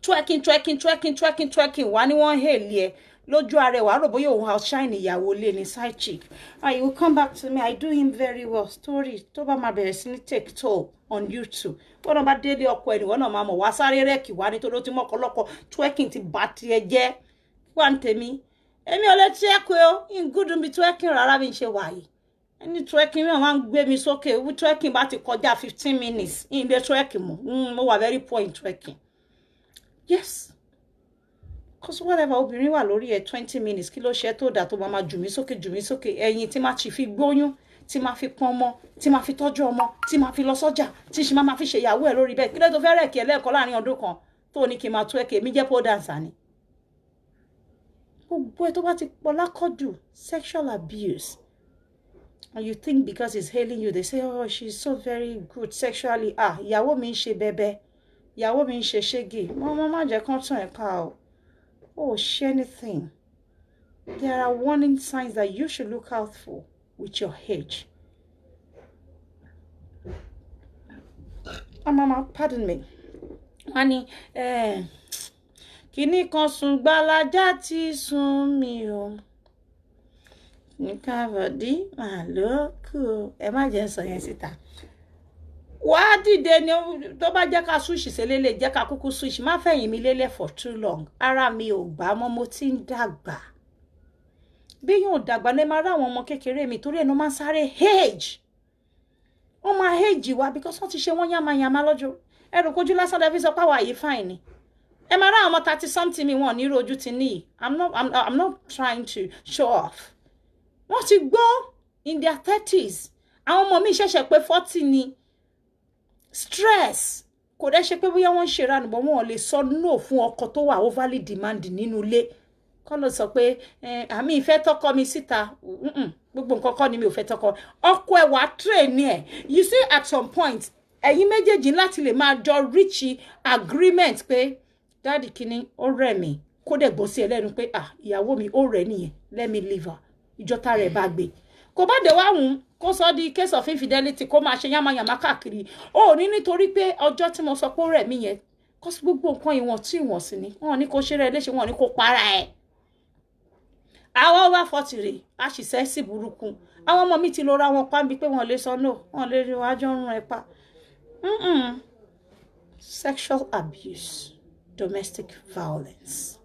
Twerking wá ní wọ́n hèlì ẹ̀ lójú ara ẹ̀ wá rò bóyá òun outshine ìyàwó lé ní side chick. You will come back to me, I do him very well. Story tó bá máa bẹ̀rẹ̀ sí ní take toll on YouTube. Wọ́n náà bá délé ọkọ ẹ̀ níwọ̀n náà máa mọ̀ wá sáré rẹ́ẹ̀kì wá nítorí ó ti mọ́kọlọ́kọ twerking ti bá tiẹ̀ jẹ́ wá ń tèmi. Èmi ò lè twerk o, in good be twerking rárá bí n ṣe wà yìí. Ẹni twerking mi máa ń gbé mi sókè, wí twerking bá ti kọjá 15 minutes, in the twerking mo wà very poor in twerking. Yes. Because whatever obìnrin wà lórí ẹ̀ 20 minutes kí ló ṣe tó dà tó máa jù mí sókè ẹ̀yìn tí máa ti fi gbóyún, tí máa fi pọn ọmọ, tí máa fi tọ́jú ọmọ, tí máa fi lọ sọ́jà, tí ṣe máa fi ṣe ìyàwó ẹ̀ lórí bẹ́ẹ̀. Kí ló tó fẹ́ rẹ̀ kí ẹ lẹ́ẹ̀kan láàrin ọdún kan tó ní kí n máa twerk èmi jẹ́ pole dancer ni. Gbogbo ẹ̀ tó bá ti pọ̀ lákọ̀jù sexual abuse. And you think because he's hailing you, they say, oh, she's so very good sexually. Ìyàwó mi ń ṣe bẹ́bẹ́, ìyàwó mi ń ṣe ṣége. Mama má jẹ́ kán tàn ẹ́ ká o. Oh, share anything. There are warning signs that you should look out for with your age. Mama, pardon me. Honey, kíní kan sùn gbalaja ti sùn mi o. Ní káàbọ̀dí màá lókù. Ẹ má jẹ́ sọ yẹn síta. Wá dìde ni tó bá jẹ́ ká sushi ṣe lélẹ̀ jẹ́ ká kúkú sushi má fẹ̀yìn mi lélẹ̀ for too long. Ara mi ò gbà mọ́ mo ti ń dàgbà. Bí yóò dàgbà lè máa ráwọn ọmọ kékeré mi torí ẹnu máa ń sáré age. Wọ́n máa age wa because wọ́n ti ṣe wọ́n yàmàyàmà lọ́jọ́. Ẹrù kojú lásán lẹ́bí sọ páwà yìí fine ni. Ẹ máa ráwọn ọmọ 30 something mi wọ́n ní rojú ti ní. I'm not trying to show off. Wọ́n ti gbọ́ in their 30s. Àwọn ọmọ mi ṣẹ̀ṣẹ̀ pé 40 ni. Stress kò dẹ́ ṣe pé bóyá wọ́n ń ṣe ìranù bọ́ wọn ò lè sọ no fún ọkọ tó wà overly demand nínú ilé kọ́ ló sọ pé àmì ìfẹ́ tọkọ mi síta gbogbo nǹkan kọ́ ni mi ò fẹ́ tọkọ ọkọ ẹ̀ wá train ẹ̀ you see at some point ẹ̀yin méjèèjì láti lè máa jọ reach agreement pé dáàdì kìíní ó rẹ̀ mí kó dẹ̀ gbọ́ sí ẹ lẹ́nu pé ìyàwó mi ó rẹ̀ nìyẹn let me leave her ìjọta rẹ̀ bá gbé kò bá dé wá hùn kó sọ di case of infidelity kó máa ṣe yánmayànmá káàkiri ó ní nítorí pé ọjọ́ tí mo sọ pé ó rẹ̀ mí yẹn kó sí gbogbo nǹkan ìwọ̀n tí ìwọ̀n sí ni wọn ní kó ṣe rẹ̀ léṣe wọn ní kó para ẹ̀ àwọn over 40 rè á sì sẹ́sì burúkú àwọn ọmọ mi ti lọ ra wọn pa bí pé wọn lè sọ no wọn lè rí wájú ọrùn ẹ pa sexual abuse domestic violence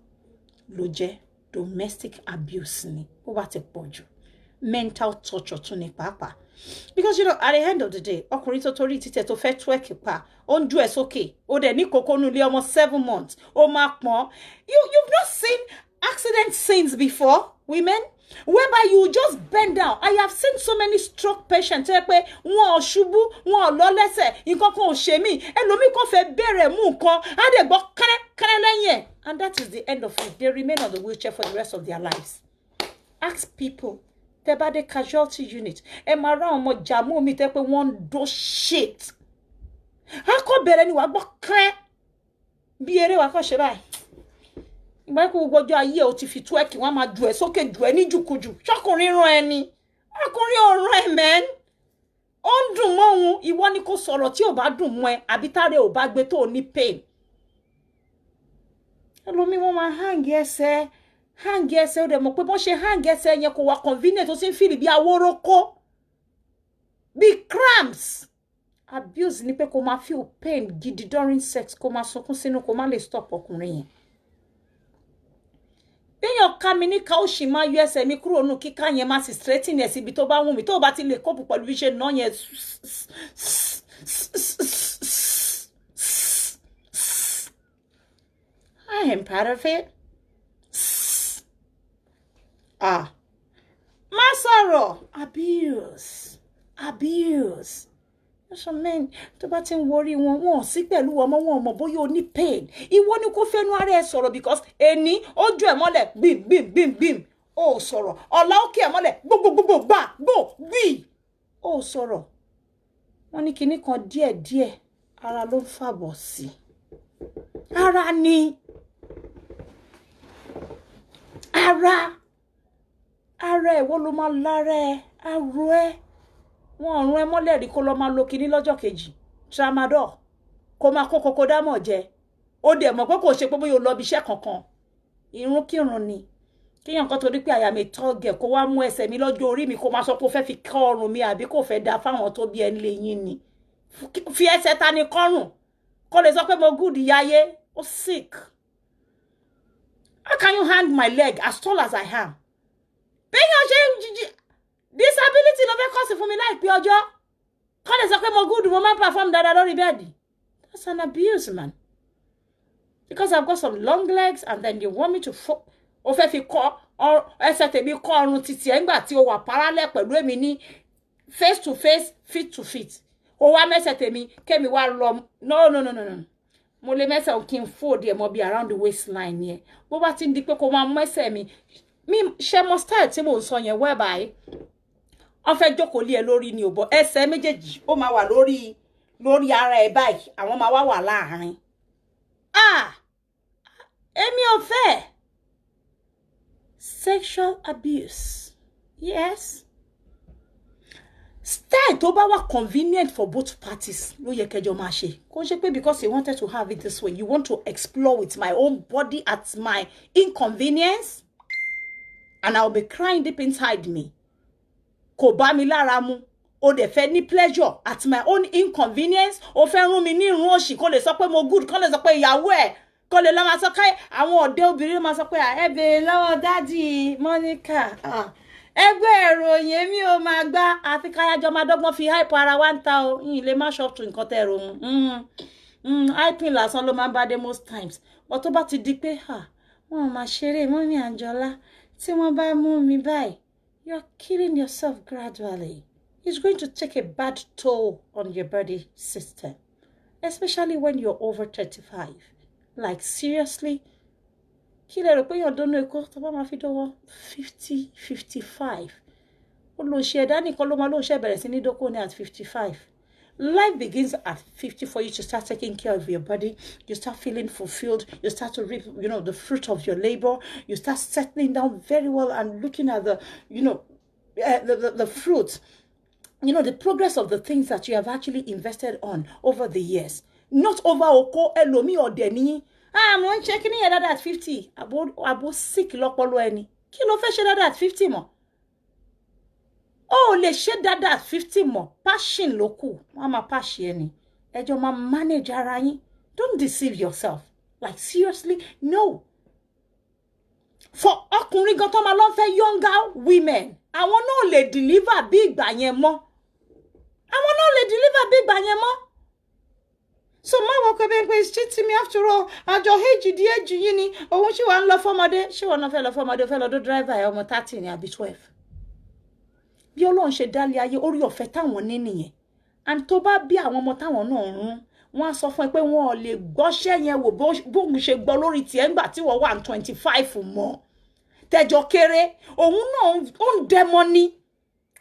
ló jẹ́ domestic abuse ni ó bá ti pọ̀ jù mental torture tún ní pàápàá because you know at the end of the day ọkùnrin tó torí títẹ̀ tó fẹ́ twerk pa ó ń ju ẹ̀ sókè ó dẹ̀ ní kókó nulẹ̀ ọmọ 7 months ó máa pọ́n you've not seen accident scenes before women whereby you just bend down. I have seen so many stroke patients ẹ pé wọn ò ṣubú wọn ò lọ lẹ́sẹ̀ nǹkan kan ò ṣe mí ẹlòmíì kò fẹ́ bẹ̀rẹ̀ mú nǹkan á dẹ̀ gbọ́ kẹ́rẹ́ lẹ́yìn ẹ̀ and that is the end of it. They remain on the wheelchair for the rest of their lives. Ask people tẹ́ bá dé casualty unit ẹ máa rá ọmọ jàmú mi tẹ́ pé wọ́n do shit á kọ́ bẹ̀rẹ̀ ni wàá gbọ́ kẹ́rẹ́ bí eré wàá kọ́ ṣe báyìí ìgbà kó gbogbo ọjọ́ ayé ò ti fi twerk wọ́n máa ju ẹ̀ sókè ju ẹ̀ ní jùkújù ṣọkùnrin rán ẹni ọkùnrin ò rán ẹ mẹ́n ó ń dùn mọ́ òun ìwọ ni kò sọ̀rọ̀ tí ò bá dùn mọ́ ẹ àbí táre ò bá gbé tó o ní pain ẹlòmí wọ́n máa hang ẹsẹ̀ ó dẹ̀ mọ̀ pé bọ́n ṣe hang ẹsẹ̀ yẹn kò wá convenient ó sì ń fìlì bí awórókó bí cramps abuse ni pé kó máa feel pain gidi during sex kó máa sunkún sínú kó má lè stop ọkùnrin yẹn èèyàn ká mi níka ó sì máa yọ ẹsẹ̀ mi kúrò nù kíká yẹn má sì straighten ẹ̀ síbi tó bá wù mí tó bá ti lè kópù pẹ̀lú bí ṣe ná yẹn I am proud of it. Má sọ̀rọ̀ abuse. So men tó bá ti ń worry wọn sí pẹ̀lú ọmọ wọn mọ̀ bóyá o ní pain ìwọ ni kò fẹ́nu ara ẹ sọ̀rọ̀ because ẹni ojú ẹ̀ mọ́lẹ̀ bim ó sọ̀rọ̀ ọ̀la òkè ẹ̀ mọ́lẹ̀ gbogbogbò gbà gbò gbì ó sọ̀rọ̀ wọ́n ní kinní kan díẹ̀díẹ̀ ara ló ń fàbọ̀ sí ara ni ara ẹ̀ wọ́n ló máa lára ẹ̀ aró ẹ̀ wọ́n rún ẹ mọ́lẹ̀ rí kó lọ máa lo kinní lọ́jọ́ kejì tramadol kó máa kó kókó dámọ̀ jẹ ó dẹ̀ mọ̀ pé kò ṣe pé bóyá o lọ bí iṣẹ́ kankan ìrunkírun ni kíyàn kan torí pé àyà mi tọ́gẹ̀ kó wá mú ẹsẹ̀ mi lọ́jọ́ orí mi kó máa sọ pé ó fẹ́ fi kọ́ ọrùn mi àbí kò fẹ́ da fáwọn tó bí ẹni lè yín ni fi ẹsẹ̀ ta ni kọ́rùn kó lè sọ pé mo good yáyé ó sick. How can you hang my leg as tall as I am? Bẹ́ẹ̀yàn ṣe ń disability ló fẹ́ kọ́ sí fún mi láìpẹ́ ọjọ́ kọ́ lè sọ pé mo good mo máa perform dáadáa lórí bẹ́ẹ̀dì. That's an abuse, man. Because I've got some long legs and then you want me to o fẹ́ fi kọ́ ẹsẹ̀ tèmi kọ́ ọrùn títí ẹ̀ ńgbà tí o wà parallel pẹ̀lú èmi ní face to face feet to feet o wá mẹ́sẹ̀ tèmi kémi wá lọ no mo lè mẹ́sẹ̀ o kí n fold ẹ̀ mọ́ bí around the waistline yẹn bó bá ti ń di pé kó máa mẹ́sẹ̀ mi ṣe mo style tí mo ń sọ yẹn whereby wọ́n fẹ́ jókòó lé ẹ lórí ni ò bọ́ ẹsẹ̀ méjèèjì ó máa wà lórí ara ẹ báyìí àwọn máa wà láàárín èmi ò fẹ́ sexual abuse yes style tó bá wà convenient for both parties ló yẹ kẹjọ máa ṣe kò ṣe pé because you wanted to have it this way you want to explore with my own body at my inconvenience and I'll be crying deep inside me kò bá mi lára mu o dẹ̀ fẹ́ ní pleasure at my own inconvenience o fẹ́ rún mi ní irun òṣì kó lè sọ pé mo good kó lè sọ pé ìyàwó ẹ̀ kó lè lọ́ máa sọ pé àwọn ọ̀dẹ́ obìnrin máa sọ pé ẹ bèèrè lọ́wọ́ dádì Monica ẹgbẹ́ ìròyìn mi ò máa gbá àfi káyájọ́ máa dọ́gbọ́n fi hype ara wa ń ta o yìí lè má shop to nǹkan tẹ́ rohun hyping lásán ló máa ń bá dé most times but tó bá ti di pé wọn ò máa ṣeré mọ́mí Àǹjọ́lá tí wọ́n bá mú mi báyìí you're killing yourself gradually. It's going to take a bad toll on your body system. especially when you're over 35. Like, seriously? Kí lẹ rò pé yàn dónú Èkó tó bá máa fi dọ́wọ́ 50, 55. Ó lọ ṣe ẹ̀dá nìkan ló máa ló ṣe bẹ̀rẹ̀ sí ní dókó ní at 55. Life begins at 50 for you to start taking care of your body. You start feeling fulfilled. You start to reap, the fruit of your labor. You start settling down very well and looking at the, the fruit, the progress of the things that you have actually invested on over the years. Not over oko elomi or deni. I'm not checking it at 50. Abo sick lopolo eni. Kí ló fẹ́ ṣe at 50 mo? Oh, le ṣe dada at 50 mo. Passion ló kù. Wọ́n máa passion ni. Ẹ jọ̀ọ́ máa manage ara yín. Don't deceive yourself. Like, seriously, no. For ọkùnrin gan tó máa lọ fẹ́ younger women, àwọn náà lè deliver bí ìgbà yẹn mọ́. Àwọn náà lè deliver bí ìgbà yẹn mọ́. So my work is cheating me after all. Àjọ age di age yìí ni. Òun ṣì wà ń lọ fọ́mọdé. Ṣé wọ́n náà fẹ́ lọ fọ́mọdé, fẹ́ lọ do driver ẹ̀ ọmọ 30 ni àbí 12. Bí Ọlọ́run ṣe dálé ayé orí ọ̀fẹ́ táwọn ní nìyẹn. And tó bá bí àwọn ọmọ táwọn náà run, wọ́n á sọ fún ẹ pé wọ́n ò lè gbọ́ṣẹ́ yẹn wò bóun ṣe gbọ́ lórí tiẹ̀ ńgbà tí wọ́n wà 25 mọ́. Tẹ́jọ kéré, òun náà ó ń dẹmọ ni.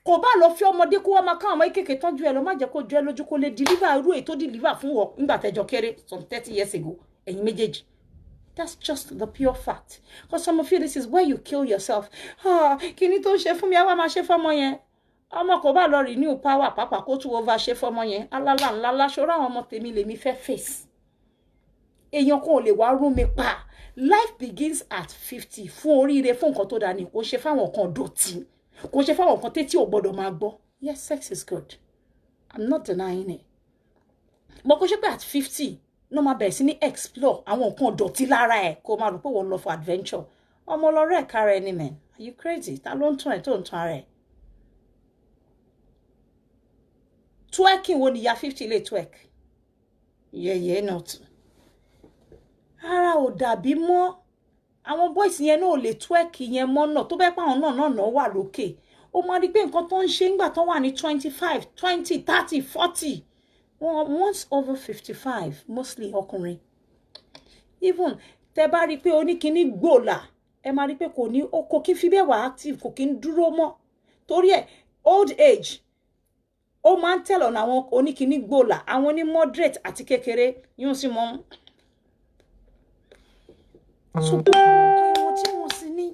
Kò bá lọ fi ọmọdé kó wá máa ká ọmọ kékeré tọ́jú ẹ lọ má jẹ́ kó jọ ẹ lójú kó lè deliver irú èyí tó deliver fún wọ nígbà tẹ́jọ kéré some 30 years ago ẹ̀yin méjèèjì. That's just the pure fact. Because some of you, this is where you kill yourself. Kíni tó ń ṣe fún mi, àwa máa ṣe fọ́mọ yẹn. Ọmọ kò bá lọ renew power pàápàá kó tún over ṣe fọ́mọ yẹn. Alala ńlá ṣọ́ra àwọn ọmọ tèmi lèmi fẹ́ face. Èèyàn kan ò lè wá rún mi pa. Life begins at 50 fún oríire fún nǹkan tó dáa ni kò ṣe fáwọn kan dọ̀tí. Kò ṣe fáwọn kan tétí ò gbọ́dọ̀ máa gbọ́. Yes, sex is good. I'm not denying it. But kò ṣe pé at 50 no máa bẹ̀rẹ̀ sí ní explore àwọn nǹkan dọ̀tí lára ẹ̀ kó máa rò pé wọ́n lọ for adventure. Ọmọ lọ́rẹ́ kára ẹni men. Are you crazy? Ta ló ń tún ẹ̀ tó ń tún ara ẹ̀? Twerking wo ni ya 50 lè twerk? Yeah, not. Ara ò dàbí mọ́. Àwọn boys yẹn náà lè twerk yẹn mọ́ náà tó bẹ́ẹ̀ pé àwọn náà wà lókè. Ó máa rí pé nǹkan tó ń ṣe ńgbà tó wà ní 25, 20, 30, 40. Once over 55, mostly ọkùnrin. Even tẹ́ bá rí pé oníkíní gbòòlà, ẹ máa rí pé kò kí fi bẹ́ẹ̀ wà active, kò kí ń dúró mọ́. Torí ẹ̀, old age, ó máa ń tẹ̀lé ọ̀nà àwọn oníkíní gbòòlà, àwọn ní moderate àti kékeré, yóò sì mọ́. So, ìwọ̀n sì ní.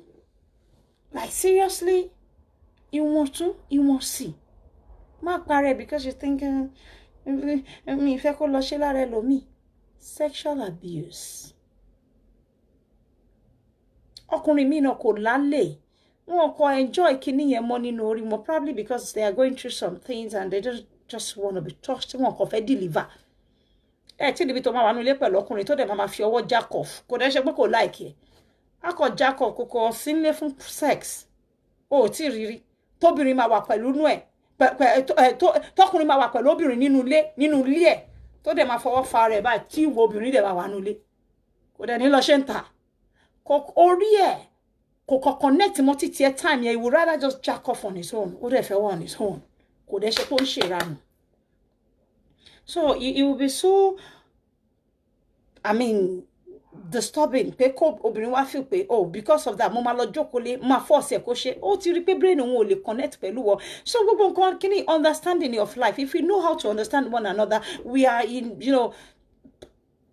Like, seriously, ìwọ̀n sì. Má parẹ́ because you think, mi fẹ́ kó lọ ṣe lára ẹlòmíì. Sexual abuse. Ọkùnrin mi náà kò lálẹ́. Wọn kò enjoy kíní yẹn mọ́ nínú orí wọn, probably because they are going through some things and they just want to be touched. Wọn kò fẹ́ deliver. Tí níbi tó máa wà nílé pẹ̀lú ọkùnrin tó dẹ̀ máa fi ọwọ́ jack off. Kò dẹ̀ ṣe pé kò like ẹ̀. A kò jack off kò sí nílé fún sex. O tí rírí. Tóbìnrin máa wà pẹ̀lú inú ẹ̀. Tọkùnrin máa wà pẹ̀lú obìnrin nínú ilé ẹ̀. Tó dẹ̀ máa fọwọ́ fa rẹ̀ báyìí tí ìwọ obìnrin dẹ̀ máa wà nínú ilé. Kò dẹ̀ ní lọ ṣe ń tà. Orí ẹ̀ kò connect mọ́ títí ẹ̀ time yẹn. He would rather just jack off on his own. Ó dẹ̀ fẹ́ wà on his own. Kò dẹ̀ ṣe pé ó ń ṣèrànù. So it will be so, disturbing. Pé kó obìnrin wá feel pé because of that mo máa lọ jókòó lé máa force ẹ̀ kó ṣe. Ó ti rí pé brain òun ò lè connect pẹ̀lú wọn. So gbogbo nǹkan kíní understanding of life. If we know how to understand one another, we are in,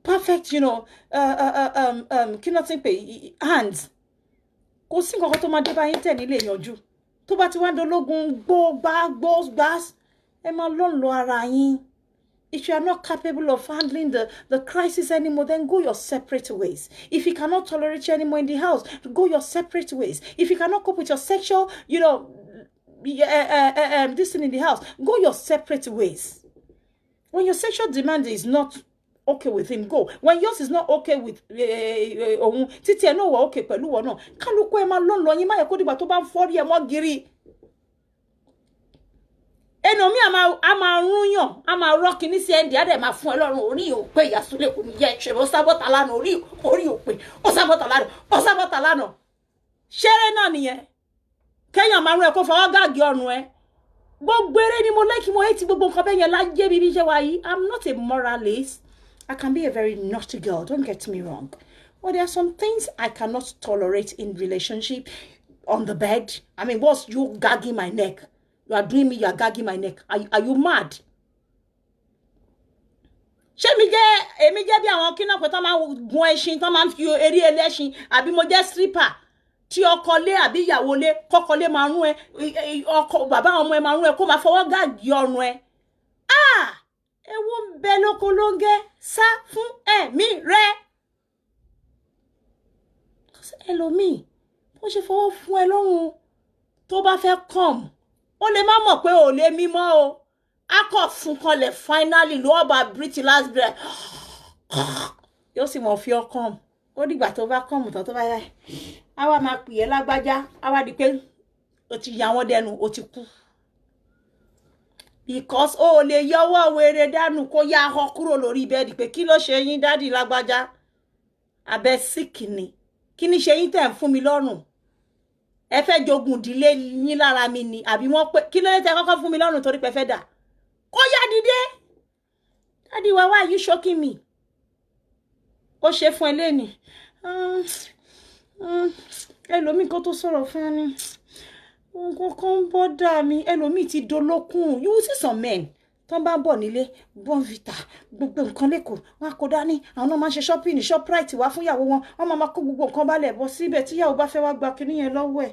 perfect, kí ló ti ń pè hands. Kò sí nǹkan tó máa dé bá yín tẹ̀ nílé yanjú. Tó bá ti wá dológun gbás, ẹ máa lọ ara yín. If you are not capable of handling the crisis anymore, then go your separate ways. If you cannot tolerate you anymore in the house, go your separate ways. If you cannot cope with your sexual, this thing in the house, go your separate ways. When your sexual demand is not okay with him, go. When yours is not okay with títí ẹ náà wà okay pẹ̀lú wọn náà, kálukú ẹ máa lọ yín má yẹ kó dìgbà tó bá ń fọ́rí ẹ mọ́ gírí. Ẹnu mi a máa rúnyàn, a máa rọ́ kíní sí ẹ̀ndì, á dẹ̀ máa fún ẹ lọ́rùn orí òpè ìyàsúlẹ̀ kò ní yẹ ṣe ó sábọ́ta lánàá orí òpè ó sábọ́ta lánàá. Ṣeré náà nìyẹn. Kéèyàn máa rún ẹ kó fọwọ́ gàgì ọrùn ẹ. gbogbo eré ni mo like mo hate gbogbo nǹkan bẹ́ẹ̀ yẹn láyé mi bí ṣe wà yìí. I'm not a moralist. I can be a very naughty girl, don't get me wrong. But there are some things I cannot tolerate in relationship. On the bed. I mean, what's you gagging my neck? You are doing me, you are gagging my neck. Are you mad? Ṣé èmi jẹ́ bí àwọn kina ko tán máa gun ẹṣin tán máa fi eré ẹlẹ́ṣin àbí mo jẹ́ stripper tí ọkọ lé àbí ìyàwó lé kọ́kọ́ lé máa rún ẹ ọkọ bàbá ọmọ ẹ máa rún ẹ kó máa fọwọ́ gàgì ọrùn ẹ. Ewu ń bẹ lóko lóńgẹ́ sá fún ẹ̀mí rẹ. Ẹlòmíì ó ṣe fọwọ́ fún ẹ lọ́rùn tó bá fẹ́ come ó lè má mọ̀ pé ò lè mímọ́ o a kò fún kanlẹ̀ finally ló ọba breathe last breath yóò sì mọ̀ fi ọ́ come ó dìgbà tó bá come tán tó bá yá a wá máa pè é lágbájá a wá di pé o ti yà wọ́n dẹnu o ti kú because o lè yọwọ́ wèrè dànù kó yá ọ kúrò lórí bẹ́ẹ̀dì pé kí ló ṣe yín dádì lágbájá abẹ́ sick ni kí ni ṣe yín tẹ̀ ń fún mi lọ́rùn ẹ fẹ́ jogun ìdílé yín lára mi ni àbí wọ́n pé kí ló lè tẹ́ kọ́kọ́ fún mi lọ́rùn torí pé fẹ́ dà kó yá dìde daddy why are you shocking me ó ṣe fún ẹ lẹ́ni ẹlòmíì kó tó sọ̀rọ̀ fún ẹni nǹkan kan bọ́dà mi ẹlòmíì ti dolókùn you see some men tán bá bọ̀ nílé Bonvita gbogbo nǹkan lẹ́kọ̀ọ́ wọn kò dání àwọn náà máa ń ṣe shopping ní Shoprite wá fún ìyàwó wọn wọn máa kó gbogbo nǹkan balẹ̀ bọ́ síbẹ̀ tí ìyàwó bá fẹ́ wá gba kinní yẹn lọ́wọ́ ẹ̀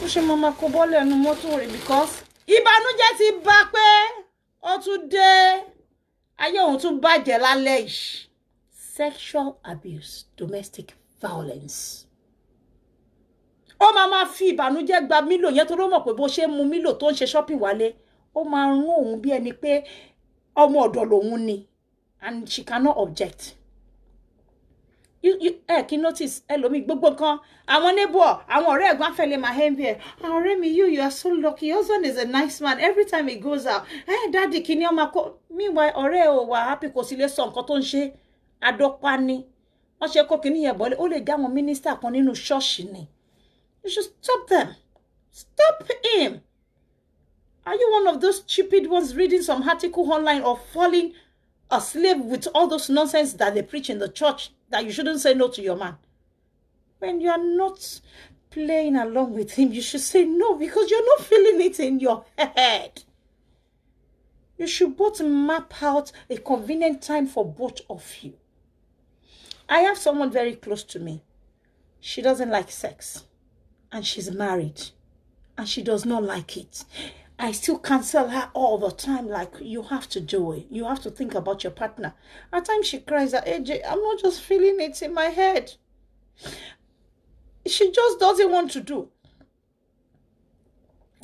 ó ṣe máa kó bọ́ọ̀lù ẹnu mọ́tò rẹ̀ because ìbànújẹ́ ti bá pé ó tún dé ayé òun tún bàjẹ́ lálẹ́ yìí sexual abuse domestic violence ó máa fi ìbànújẹ́ gba Mílò yẹn tó ló mọ̀ pé bó ṣe mú Mílò tó ń ṣe shopping wálé ó máa rún òun bí ẹni pé ọmọ ọ̀dọ̀ lòun ni and she cannot object. Kí notice ẹlòmíì gbogbo nǹkan àwọn neighbor àwọn ọ̀rẹ́ ẹ̀gbọ́n fẹ́lẹ́ máa envy ẹ̀ ọ̀rẹ́ mi you are so lucky your husband is a nice man every time he goes out daddy kìíní ọmọ akọ meanwhile ọ̀rẹ́ ò wà happy kò sí lè sọ nǹkan tó ń ṣe adọ́pá ni wọ́n ṣe kó kìíní yẹn bọ́lẹ̀ ó lè já àwọn mínísítà kan nínú ṣọ́ọ̀ṣì ni you should stop them stop him. Are you one of those stupid ones reading some article online or falling asleep with all those nonsense that they preach in the church that you shouldn't say no to your man? When you are not playing along with him, you should say no because you're not feeling it in your head. You should both map out a convenient time for both of you. I have someone very close to me. She doesn't like sex and she's married and she does not like it. I still cancel her all the time, like, you have to do it. You have to think about your partner. At times she cries that, AJ, I'm not just feeling it in my head. She just doesn't want to do.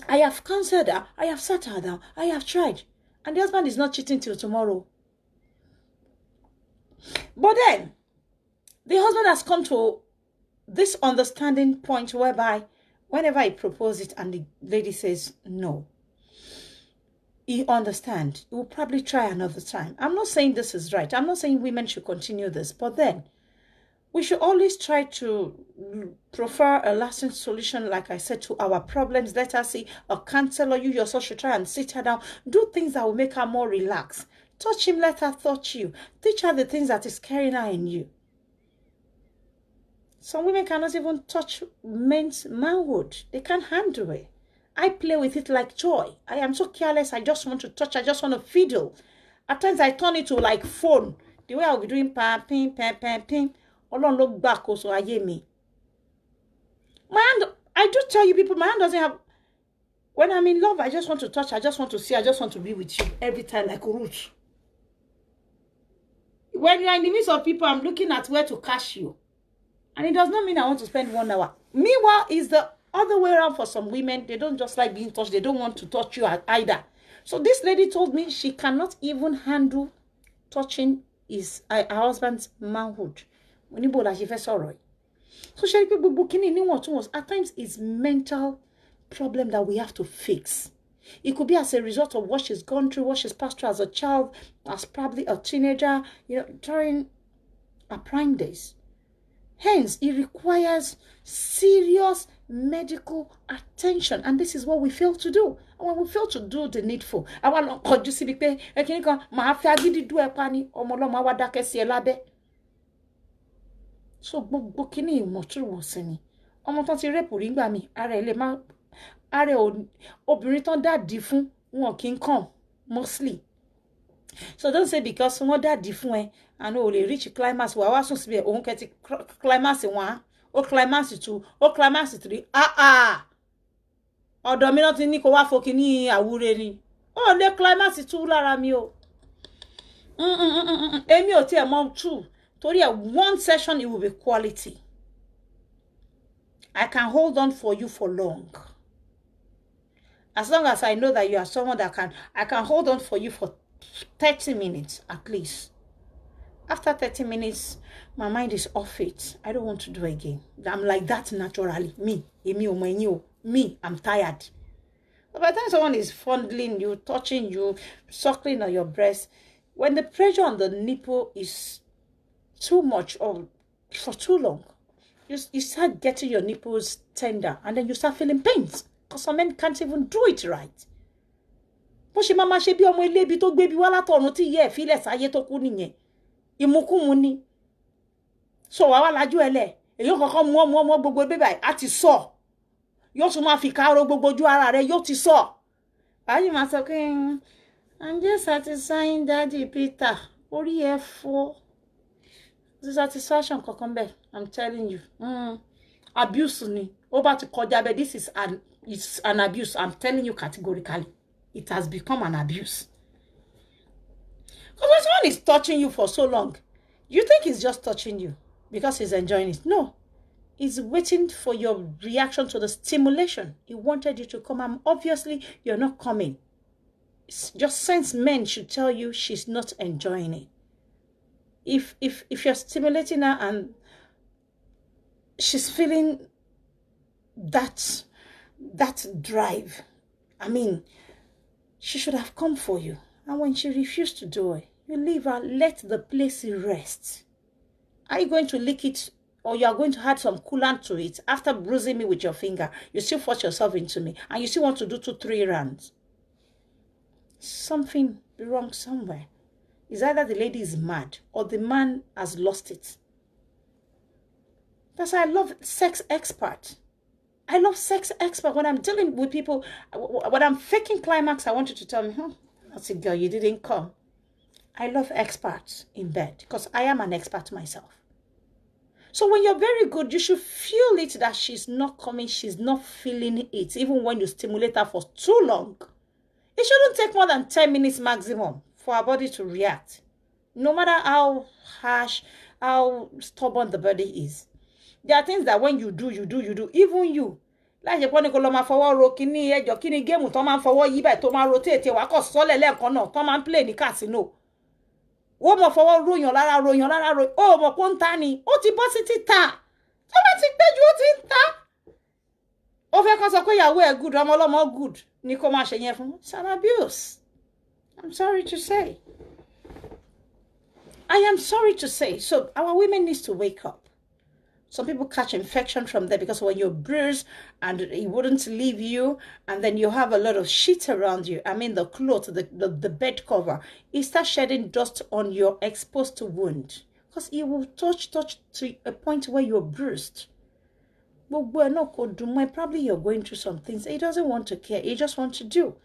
I have cancelled her. I have sat her down. I have tried. And the husband is not cheating till tomorrow. But then, the husband has come to this understanding point whereby whenever he proposes it and the lady says no, he understands. He will probably try another time. I'm not saying this is right. I'm not saying women should continue this. But then, we should always try to prefer a lasting solution, like I said, to our problems. Let her see a counselor. You yourself should try and sit her down. Do things that will make her more relaxed. Touch him, let her touch you. Teach her the things that is carrying her in you. Some women cannot even touch men's manhood. They can't handle it. I play with it like toy. I am so careless. I just want to touch. I just want to fiddle. At times I turn it to like phone. The way I'll be doing pam, ping, pam, pam, ping. Olorun ló gbàkóso ayé mi. My hand, I do tell you people, my hand doesn't have. When I'm in love, I just want to touch. I just want to see. I just want to be with you every time like root. When you're in the midst of people, I'm looking at where to catch you. And it does not mean I want to spend 1 hour. Meanwhile, it's the other way around for some women. They don't just like being touched. They don't want to touch you either. So this lady told me she cannot even handle touching her husband's manhood. So she at times it's mental problem that we have to fix. It could be as a result of what she's gone through, what she's passed through as a child, as probably a teenager, during her prime days. Hence, it requires serious medical attention, and this is what we fail to do. And when we fail to do the needful, I want to just see pé ekini kan ma fi agídí du ẹ pa ni ọmọ ọlọ́mọ wa dákẹ́ sí ẹ lábẹ́. So gbogbo kíní ìmọ̀túnwọ̀sí ni ọmọ tán ti rape rí gbà mí ara ẹ̀ lè má ara obìnrin tán dàdí fún wọn kì í kàn mostly. So don't say because wọ́n dàdí fún ẹ and o lè reach climax wà wá sùn síbẹ̀ òun kẹ́ ti climax 1 o climax 2 o climax 3 ọ̀dọ̀ mi náà ti ní kó wá fòkì ní àwúre ni ó lè climax 2 lára mi o èmi ò tiẹ̀ mọ̀ 2 torí ẹ̀ one session it will be quality. I can hold on for you for long. As long as I know that you are someone that I can hold on for you for 30 minutes at least. After 30 minutes, my mind is off it. I don't want to do it again. I'm like that naturally. Me, I'm tired. But by the time someone is fondling you, touching you, suckling on your breast, when the pressure on the nipple is too much or for too long, you start getting your nipples tender and then you start feeling pains because some men can't even do it right. Bó ṣe máa ṣe bí ọmọ elébi tó gbé bí wá látọ̀run tí yẹ fílẹ̀ sáyé tó kú nìyẹn. Ìmúkúmu ni. So wá wá lájú ẹlẹ̀. Èyí kankan mú gbogbo bébà á ti sọ. Yóò tún máa fi kárò gbogbo ojú ara rẹ̀ yóò ti sọ. Báyìí máa sọ pé I'm just satisfying Daddy Peter. Orí ẹ fọ́. Dissatisfaction kankan bẹ́ẹ̀. I'm telling you. Abuse ni. Ó bá ti kọjá bẹ́ẹ̀. This is an abuse. I'm telling you categorically. It has become an abuse. Because when someone is touching you for so long, you think he's just touching you because he's enjoying it. No. He's waiting for your reaction to the stimulation. He wanted you to come, and obviously you're not coming. It's just since men should tell you she's not enjoying it. If you're stimulating her and she's feeling that drive, I mean, she should have come for you. And when she refused to do it, you leave her, let the place rest. Are you going to lick it, or you are going to add some coolant to it after bruising me with your finger? You still force yourself into me, and you still want to do 2-3 rounds. Something wrong somewhere. It's either the lady is mad or the man has lost it. That's why I love sex expert. I love sex expert. When I'm dealing with people, when I'm faking climax, I want you to tell me, that's a girl, you didn't come. I love experts in bed because I am an expert myself. So when you're very good, you should feel it that she's not coming, she's not feeling it, even when you stimulate her for too long. It shouldn't take more than 10 minutes maximum for our body to react. No matter how harsh, how stubborn the body is. There are things that when you do, even you. Like you want to go to my forward rokini, your kini game, Thomas forward, you better Thomas rotate, you walk off solid leg or no, Thomas play the casino. One more forward roll your lara, oh, more contani, oh, the bossity ta. Thomas bed you ta. Over consequence, wear good, I'm all more good. Nikoma Shenye from it's an abuse. I'm sorry to say. I am sorry to say. So our women need to wake up. Some people catch infection from there because when you're bruised and it wouldn't leave you, and then you have a lot of shit around you. I mean, the clothes, the bed cover, it starts shedding dust on your exposed wound because it will touch to a point where you're bruised. But we're not going to do. Probably you're going through some things. He doesn't want to care. He just wants to do.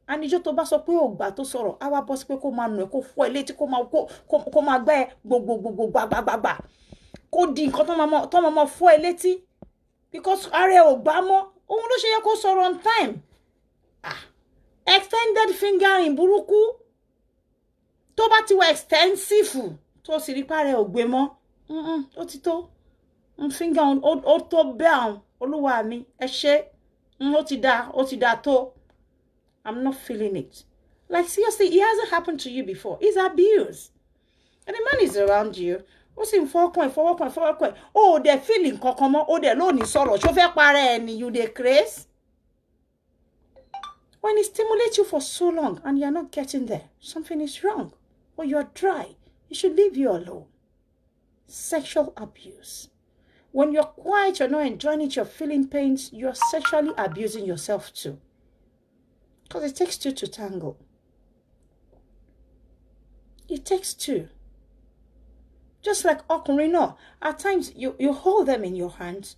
And ìjọ tó bá sọ pé ó gbà tó sọ̀rọ̀ á wá bọ́ sí pé kó máa nù ẹ́ kó fọ́ ẹ létí kó máa gbẹ́ gbogbogbà kó di nǹkan tó máa fọ́ ẹ létí because ara ẹ ò gbá mọ́ òun ló ṣe yẹ kó sọ̀rọ̀ on time. Extended fingering burúkú tó bá ti wà extensive tó sì rí pàrẹ ò gbé mọ́ ó ti tó finger ó tó bẹ́ẹ̀ olúwa mi ẹ ṣe ó ti dá tó. I'm not feeling it. Like, seriously, it hasn't happened to you before. It's abuse. And the man is around you. What's in 4 coin? Oh, they're feeling kokomo. Oh, they're lonely sorrow. Chauffeur pare and you they craze. When it stimulates you for so long and you're not getting there, something is wrong. Or you're dry. It should leave you alone. Sexual abuse. When you're quiet, you're not enjoying it, you're feeling pains, you're sexually abusing yourself too. Because it takes two to tango. It takes two. Just like ocarina, at times you hold them in your hands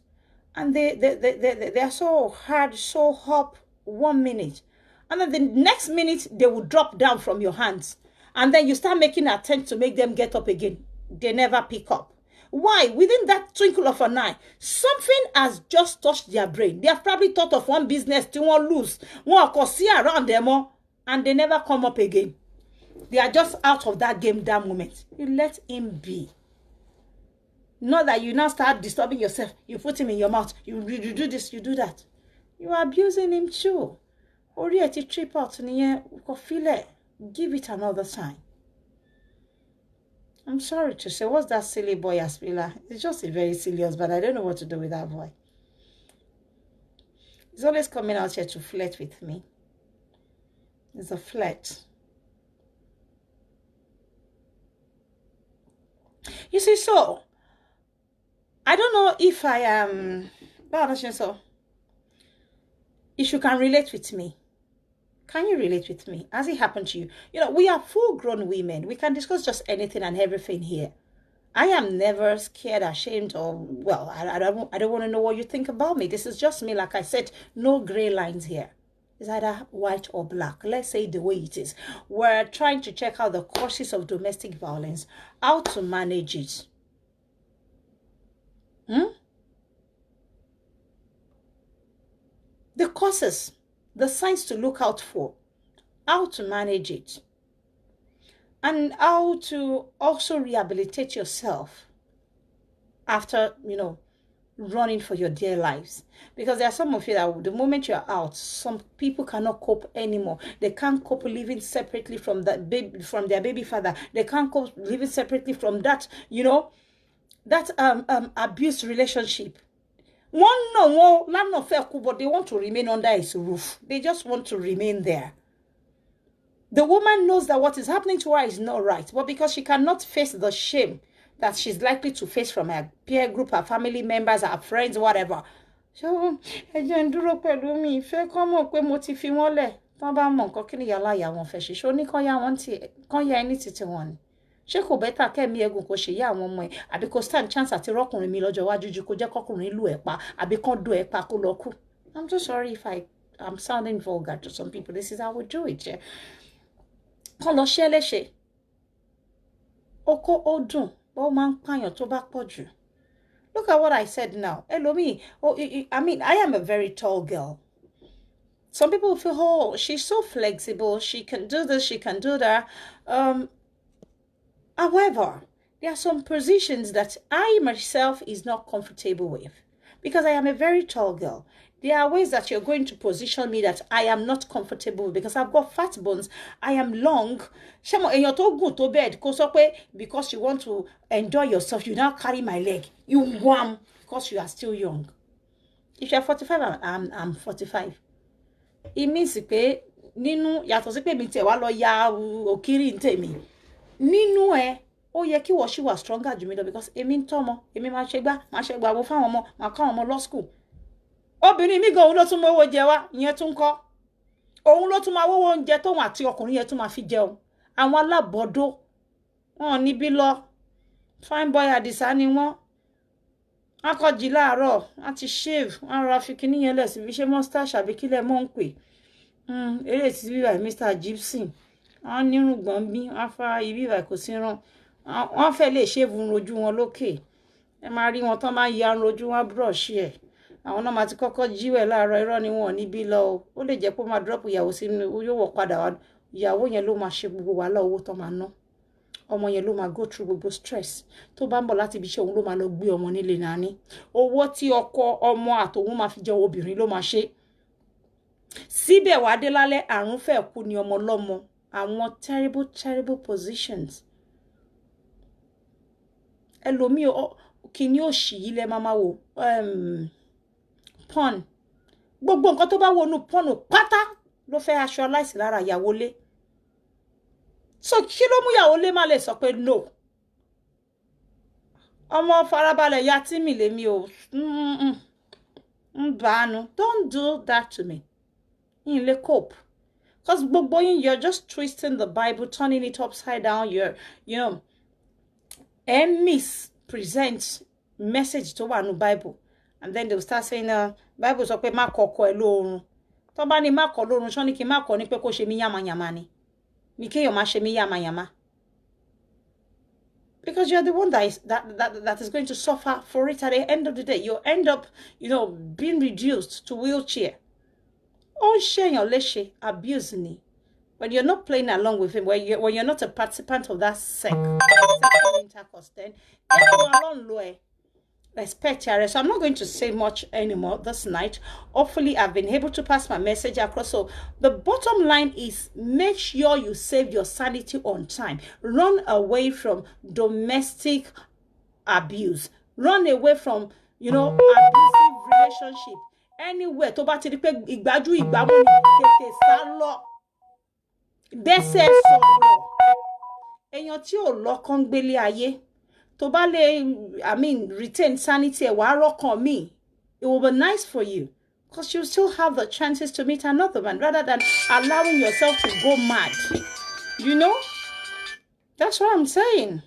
and they are so hard, so hot 1 minute. And then the next minute, they will drop down from your hands. And then you start making an attempt to make them get up again. They never pick up. Why? Within that twinkle of an eye, something has just touched their brain. They have probably thought of one business they won't lose. One can see around them all, and they never come up again. They are just out of that game that moment. You let him be. Not that you now start disturbing yourself. You put him in your mouth. You do this, you do that. You are abusing him too. Already trip out feel it. Give it another time. I'm sorry to say, what's that silly boy Aspila? It's just a very silly husband. I don't know what to do with that boy. He's always coming out here to flirt with me. It's a flirt. You see, so I don't know if I am if you can relate with me. Can you relate with me? Has it happened to you? You know, we are full-grown women. We can discuss just anything and everything here. I am never scared, ashamed, or, well, I don't want to know what you think about me. This is just me. Like I said, no gray lines here. It's either white or black. Let's say the way it is. We're trying to check out the causes of domestic violence, how to manage it. The causes, the signs to look out for, how to manage it, and how to also rehabilitate yourself after, you know, running for your dear lives. Because there are some of you that the moment you're out, some people cannot cope anymore. They can't cope living separately from that baby, from their baby father. They can't cope living separately from that, you know, that abuse relationship. But they want to remain under his roof. They just want to remain there. The woman knows that what is happening to her is not right, but because she cannot face the shame that she's likely to face from her peer group, her family members, her friends, whatever. So, ṣé kò bẹ́tà kẹ́mi ẹ̀gùn kò ṣe yá àwọn ọmọ ẹ̀ àbí kò stand chance àti rọ́kùnrin mi lọ́jọ́ iwájú ju kó jẹ́ kọ́kùnrin lù ẹ̀ pa àbí kán dó ẹ̀ pa kó lọ kú. I'm so sorry if I'm sounding vulgar to some people. This is how we do it. Kán lọ ṣẹ́ léṣe. Oko ó dùn bó máa ń pààyàn tó bá pọ̀ jù. Look at what I said now. Elomi, I mean, I am a very tall girl. Some people feel, oh, she's so flexible. She can do this, she can do that. However, there are some positions that I myself is not comfortable with because I am a very tall girl. There are ways that you're going to position me that I am not comfortable with because I've got fat bones. I am long. Because you want to enjoy yourself, you now carry my leg. You wham because you are still young. If you're 45, I'm 45. It means that nínú yàtọ̀ sí pé mi tẹ̀ wá lọ ya òkìrì ntèmi. Nínú ẹ ó yẹ kí wọ́n ṣì wà stronger jù mí lọ because èmi ń tọ́mọ èmi máa ṣe gbà wo fáwọn ọmọ máa kọ́ àwọn ọmọ law school. Obìnrin mi gan òun ló tún mọ owó jẹ wá ìyẹn tún kọ́ òun ló tún máa wówó oúnjẹ tóun àti ọkùnrin yẹn tún máa fi jẹun. Àwọn alábọ̀dó wọn níbí lọ fine boy Àdìsá ni wọ́n akọ̀jì láàárọ̀ wọ́n ti shave wọ́n ra fi kíní yẹn lẹ̀ sí fi ṣe mustache àbí kílẹ̀ mọ́ ń pè eré tí bíbá Mr. Gibson wọ́n nírùngbọ̀n bí wọ́n fa ibi ìbà kò sí rán wọ́n fẹ́ lè shave rojú wọn lókè ẹ máa rí wọn tán máa ya rojú wọn brush ẹ̀ àwọn náà máa ti kọ́kọ́ jíwẹ̀ láàárọ̀ irọ́ ni wọn níbí lọ ó lè jẹ́ pé ó máa drop ìyàwó sínú yóò wọ̀ padà wá ìyàwó yẹn ló máa ṣe gbogbo wàhálà owó tó máa ná ọmọ yẹn ló máa go through gbogbo stress tó bá ń bọ̀ láti ibi iṣẹ́ òun ló máa lọ gbé ọmọ nílé nání owó tí ọkọ ọmọ àtòun máa fi jẹ obìnrin ló máa ṣe síbẹ̀ wá dé lálẹ́ àrùn fẹ́ kú ni ọmọ lọ́mọ àwọn terrible positions ẹlòmíì kìíní òṣì yìí lẹ́ máa wò porn gbogbo nǹkan tó bá wọnú porn pátá ló fẹ́ aṣọ aláìsí lára ìyàwó lé so kí ló mú ìyàwó lé má lè sọ pé no Ọmọ farabalẹ̀ ya tí mi lèmi o. Don't do that to me. In le cope. Because you're just twisting the Bible, turning it upside down. Mispresent message to one Bible. And then they'll start saying, Bible sọ pé má kọ́kọ́ ẹ lórun. Tó bá ní má kọ́ lórun, ṣó ní kí má kọ́ ní pé kó ṣe mí yàmàyàmà ni. Ní kéèyàn má ṣe mí yàmàyàmà. Because you're the one that is going to suffer for it at the end of the day. You'll end up, being reduced to wheelchair. Oh, share leshe abusing. When you're not playing along with him, when you're not a participant of that sexual intercourse, then respect her. So I'm not going to say much anymore this night. Hopefully, I've been able to pass my message across. So the bottom line is, make sure you save your sanity on time. Run away from domestic abuse. Run away from, abusive relationship. Anywhere tó bá ti rí pé ìgbájú ìgbámú ni tètè sá lọ. Bẹ́sẹ̀ sọ̀rọ̀. Èèyàn tí ò lọ́kàn gbélé ayé. Tó bá lè, retain sanity ẹ̀ wá rọ́kàn mi. It will be nice for you. Because you still have the chances to meet another man rather than allowing yourself to go mad. That's what I'm saying.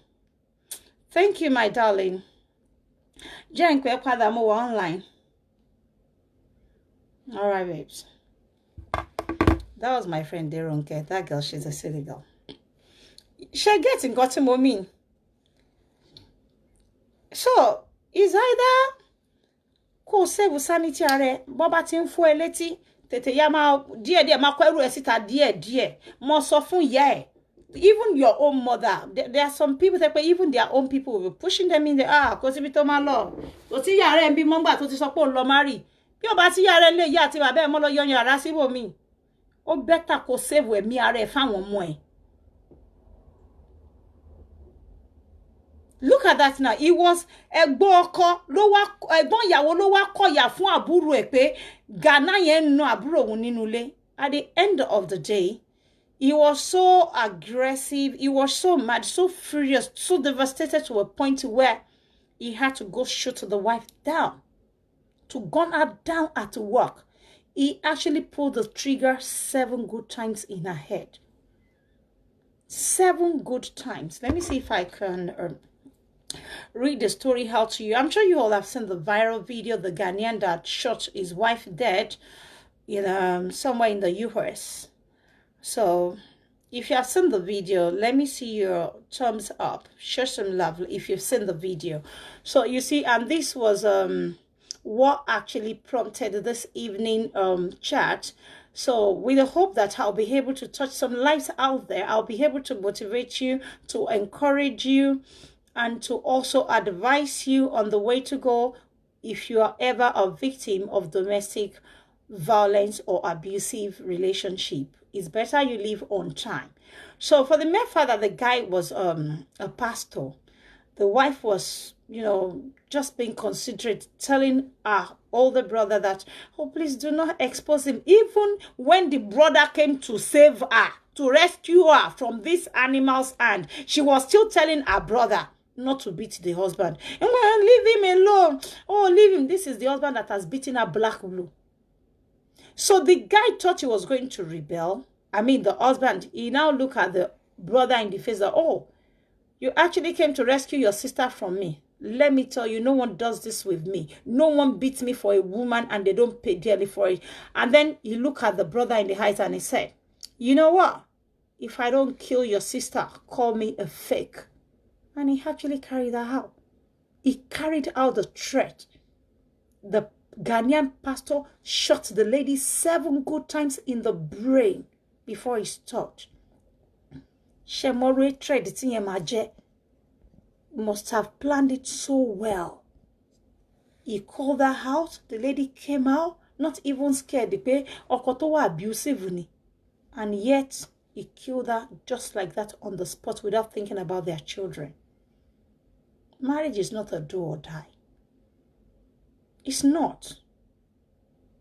Thank you, my darling. Jẹ́ nkwe padà mo wà online. All right, babes. That was my friend Deronke. That girl, she's a silly girl. She getting got to mean. So, is either kò save sanity are bọ́bá tí ń fún ẹ létí tètè ya máa díẹ̀ máa kó ẹrù ẹ síta díẹ̀ mo sọ fún ìyá ẹ. Even your own mother, there are some people that even their own people will be pushing them in the kò síbi tó máa lọ. Kò tí ìyá rẹ̀ ń bí mọ́ngbà tó ti sọ pé òun lọ marry. Bí ó bá ti ìyá rẹ̀ lè yá àti bàbá ẹ̀ mọ́ lọ yọyàn ara síbòmí. Ó better kó save ẹ̀mí ara ẹ̀ fáwọn ọmọ ẹ̀. Look at that now. It was ẹ̀gbọ́n ìyàwó ló wá kọ̀yà fún àbúrò ẹ̀ pé Ghana yẹn ń ná àbúrò òun nínú ilé. At the end of the day, he was so aggressive, he was so mad, so furious, so devastated to a point where he had to go shoot the wife down, to gun her down at work. He actually pulled the trigger 7 good times in her head. 7 good times. Let me see if I can read the story out to you. I'm sure you all have seen the viral video, the Ghanaian that shot his wife dead somewhere in the US. So if you have seen the video, let me see your thumbs up. Show some love if you've seen the video. So you see, and this was what actually prompted this evening chat. So with the hope that I'll be able to touch some lives out there, I'll be able to motivate you, to encourage you, and to also advise you on the way to go if you are ever a victim of domestic violence or abusive relationship. It's better you leave on time. So for the mere fact that the guy was a pastor, the wife was, just being considerate, telling her older brother that, oh, please do not expose him. Even when the brother came to save her, to rescue her from this animal's hand, she was still telling her brother not to beat the husband. And leave him alone. Oh, leave him. This is the husband that has beaten her black blue. So the guy thought he was going to rebel. The husband, he now looked at the brother in the face that, oh, you actually came to rescue your sister from me. Let me tell you, no one does this with me. No one beats me for a woman and they don't pay dearly for it. And then he looked at the brother in the eyes and he said, you know what? If I don't kill your sister, call me a fake. And he actually carried that out. He carried out the threat. The Ghanaian pastor shot the lady 7 good times in the brain before he stopped. Shemore threat must have planned it so well. He called her out. The lady came out, not even scared. Okotowa abusive ni. And yet, he killed her just like that on the spot without thinking about their children. Marriage is not a do or die. It's not.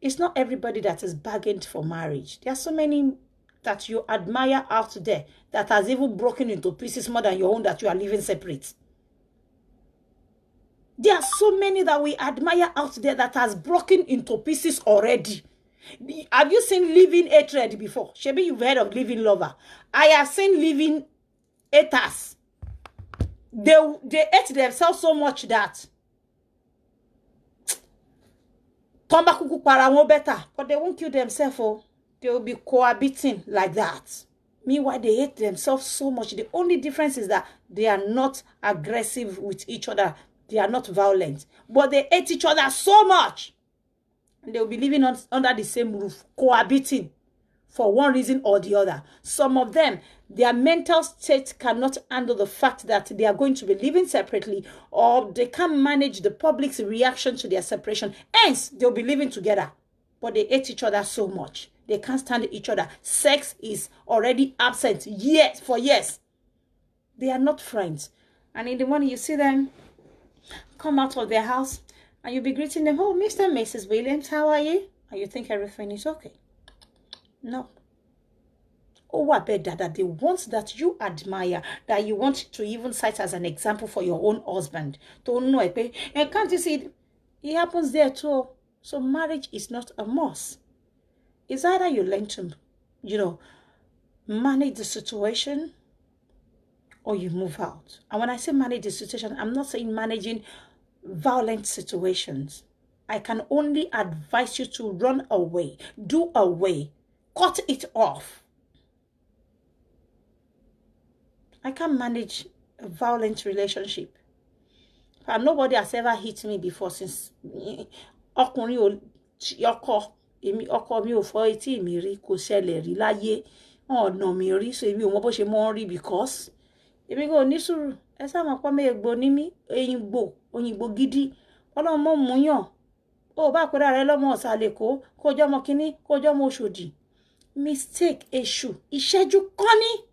It's not everybody that is bargained for marriage. There are so many that you admire out there that has even broken into pieces more than your own that you are living separate. There are so many that we admire out there that has broken into pieces already. Have you seen living hatred before? Maybe you've heard of living lover. I have seen living haters. They hate themselves so much that Tombakuku para won better, but they won't kill themselves. Oh, they will be cohabiting like that. Meanwhile, they hate themselves so much. The only difference is that they are not aggressive with each other. They are not violent, but they hate each other so much. And they will be living under the same roof, cohabiting for one reason or the other. Some of them, their mental state cannot handle the fact that they are going to be living separately, or they can't manage the public's reaction to their separation. Hence, they'll be living together, but they hate each other so much. They can't stand each other. Sex is already absent for years. They are not friends. And in the morning, you see them come out of their house, and you'll be greeting them, "Oh, Mr. and Mrs. Williams, how are you?" And you think everything is okay. No. Oh, I bet that the ones that you admire, that you want to even cite as an example for your own husband, don't know it. And can't you see it happens there too? So marriage is not a must. It's either you learn to, manage the situation, or you move out. And when I say manage the situation, I'm not saying managing violent situations. I can only advise you to run away, do away, cut it off. I can't manage a violent relationship. And nobody has ever hit me before since ọkọ mi ò fọ́ etí mi rí, kò ṣẹlẹ̀ rí láyé, ọ̀nà mi rí, so èmi ò mọ bó ṣe mọ́ rí because èmi kò ní sùúrù. Ẹ sá mọ̀ pé mi ègbò ní mí, òyìnbó gidi, Ọlọ́run mọ́ mú yàn. Ó bá pẹ́ra rẹ lọ́mọ ọ̀sàlẹ̀ kó jọmọ kíní, kó jọmọ Òṣòdì. Mistake èṣù, ìṣẹ́jú kan ní.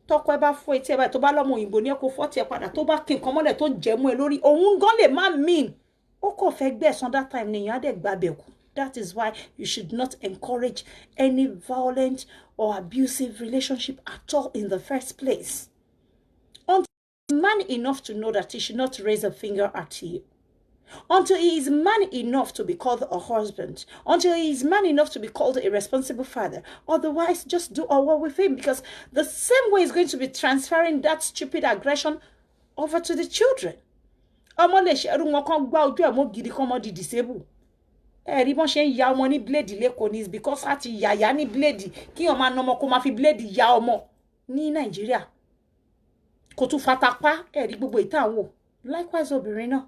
Tọ́kọ ẹ bá fọ́ etí ẹ báyìí, tó bá lọ́mọ òyìnbó ní ẹ kó fọ́ tiẹ̀ padà, tó bá kí nǹkan mọ́lẹ̀ tó jẹ́mú ẹ lórí, òun gan lè má mean. Ó kò fẹ́ gbẹ̀san that time nìyẹn á dẹ̀ gbàbẹ̀ kú. That is why you should not encourage any violent or abusive relationship at all in the first place. Until he is man enough to know that he should not raise a finger at you. Until he is man enough to be called a husband. Until he is man enough to be called a responsible father. Otherwise, just do away with him. Because the same way is going to be transferring that stupid aggression over to the children. Ọmọ lè ṣe ẹrú wọn kan gbá ojú ẹ̀ mọ́ gidi kan mọ́ di disable. Ẹ̀rí bọ́n ṣe ń ya ọmọ ní bíléèdì lẹ́kọ̀ọ́ ní because a ti yàyà ní bíléèdì kí ọmọ anọmọ kó máa fi bíléèdì ya ọmọ ní Nàìjíríà. Kò tún fatapá ẹ̀rí gbogbo ìtàn wò. Likewise obìnrin náà.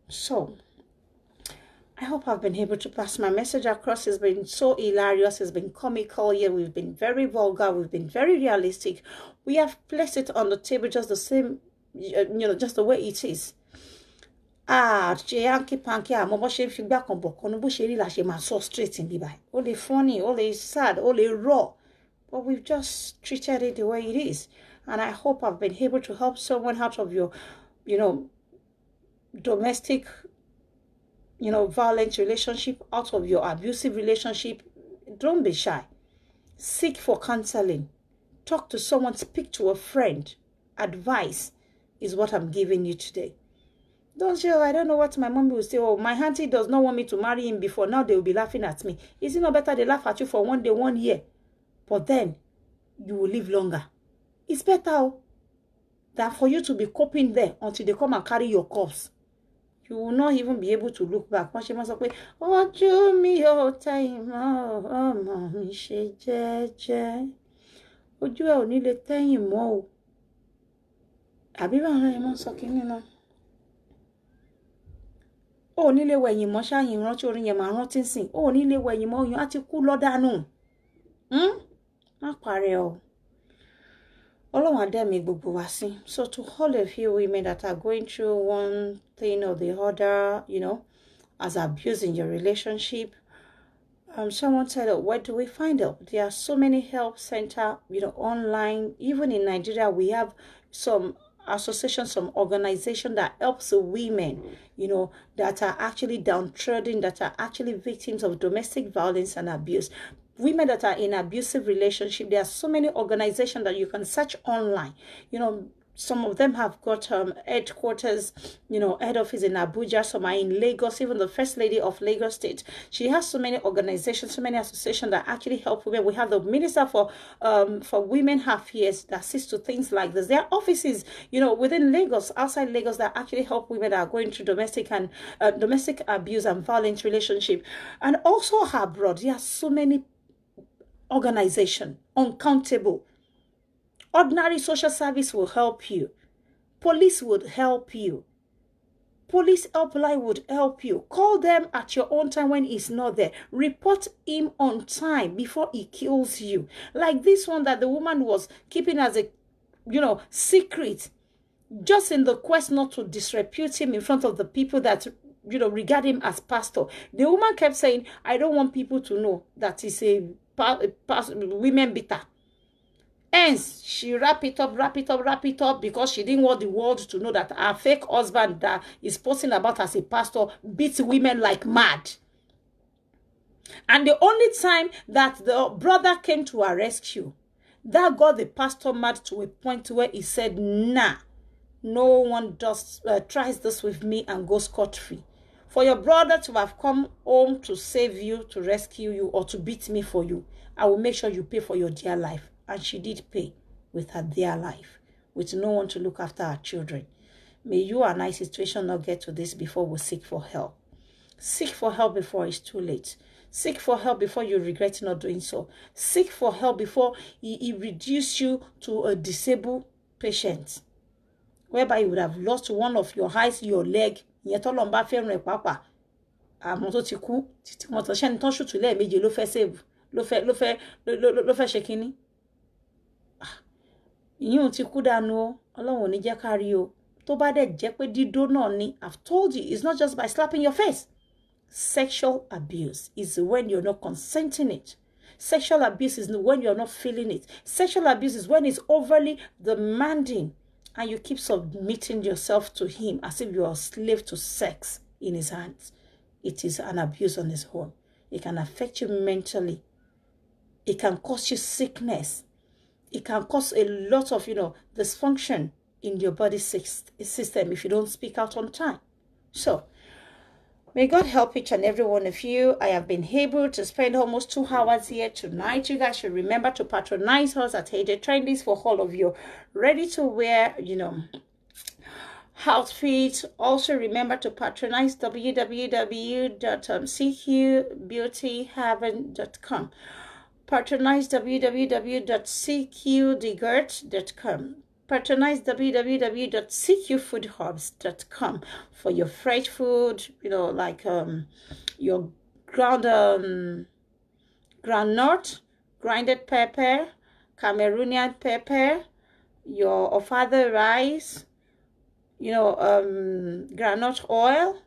So, I hope I've been able to pass my message across. It's been so hilarious. It's been comical. Yeah, we've been very vulgar. We've been very realistic. We have placed it on the table just the same, just the way it is. Hanky panky, àmọ́ bó ṣe fi gbá kan bọ̀ kan bó ṣe rí la ṣe máa sọ straight in bíbá. Ó lè funny, ó lè sad, ó lè raw. But we've just treated it the way it is. And I hope I've been able to help someone out of your, domestic, violent relationship, out of your abusive relationship. Don't be shy. Seek for counseling. Talk to someone, speak to a friend. Advice is what I'm giving you today. Don't say, "Oh, I don't know what my mom will say. Oh, my auntie does not want me to marry him before. Now they will be laughing at me." Is it not better they laugh at you for 1 day, 1 year? But then you will live longer. It's better than for you to be coping there until they come and carry your corpse. You will not even be able to look back. Wọ́n ṣe máa sọ pé ojú mi ò tẹ̀yìn mọ́, ọmọ mi ṣe jẹ́jẹ́. Ojú ẹ ò ní lè tẹ̀yìn mọ́ o. Àbí báwọn ọ̀rẹ́ máa ń sọ kínní náà. Ó ní lè wẹ̀yìn mọ́ ṣáàyìn rántí orin yẹn máa rántí sìn. Ó ní lè wẹ̀yìn mọ́ oyún á ti kú lọ́dàánù. Má parẹ́ o. Ọlọ́run á dẹ̀mí gbogbo wa sí. So to all of you women that are going through one thing or the other, as abuse in your relationship, someone said, where do we find help? There are so many help center, online. Even in Nigeria, we have some associations, some organization that helps the women, that are actually downtrodden, that are actually victims of domestic violence and abuse. Women that are in abusive relationship, there are so many organizations that you can search online. Some of them have got headquarters, head office in Abuja. Some are in Lagos. Even the First Lady of Lagos State, she has so many organizations, so many associations that actually help women. We have the Minister for Women Affairs that assists to things like this. There are offices, within Lagos, outside Lagos, that actually help women that are going through domestic abuse and violent relationship, and also abroad. There are so many organizations, uncountable. Ordinary social service will help you. Police would help you. Police helpline would help you. Call them at your own time when he's not there. Report him on time before he kills you. Like this one that the woman was keeping as a, secret, just in the quest not to disrepute him in front of the people that, regard him as pastor. The woman kept saying, I don't want people to know that he's a women beater. Hence, she wrap it up because she didn't want the world to know that her fake husband that is posting about as a pastor beats women like mad. And the only time that the brother came to her rescue, that got the pastor mad to a point where he said, nah, no one tries this with me and goes scot-free. For your brother to have come home to save you, to rescue you, or to beat me for you, I will make sure you pay for your dear life. And she did pay with her dear life, with no one to look after her children. May you and I situation not get to this before we seek for help. Seek for help before it's too late. Seek for help before you regret not doing so. Seek for help before he reduce you to a disabled patient, whereby you would have lost one of your eyes, your leg. Ìyún ti kú dànù o, Ọlọ́run ò ní jẹ́ ká rí o. Tó bá dẹ̀ jẹ́ pé dídó náà ni, I've told you, it's not just by slapping your face. Sexual abuse is when you're not consenting it. Sexual abuse is when you're not feeling it. Sexual abuse is when it's overly demanding and you keep submitting yourself to him as if you're a slave to sex in his hands. It is an abuse on its own. It can affect you mentally. It can cause you sickness. It can cause a lot of, dysfunction in your body system if you don't speak out on time. So, may God help each and every one of you. I have been able to spend almost 2 hours here tonight. You guys should remember to patronize us at AJ Trendies for all of your ready-to-wear, outfits. Also, remember to patronize www.cqbeautyhaven.com. Patronize www.cqdegert.com. Patronize www.cqfoodhubs.com for your fresh food, like your groundnut, grinded pepper, Cameroonian pepper, your ofada rice, groundnut oil.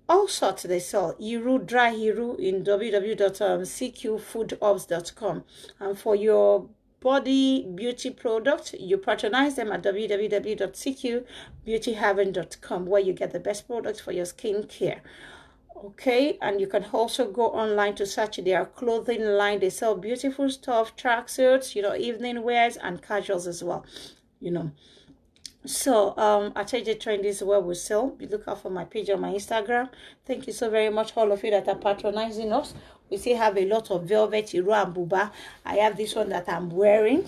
All sorts they sell. Dry Iru in www.cqfoodhubs.com. And for your body beauty product, you patronize them at www.cqbeautyhaven.com, where you get the best products for your skin care. Okay, and you can also go online to search their clothing line. They sell beautiful stuff, tracksuits, evening wears and casuals as well. So at AJ Trendies is where we sell. You look out for my page on my Instagram. Thank you so very much, all of you that are patronizing us. We still have a lot of velvet, Iro and Buba. I have this one that I'm wearing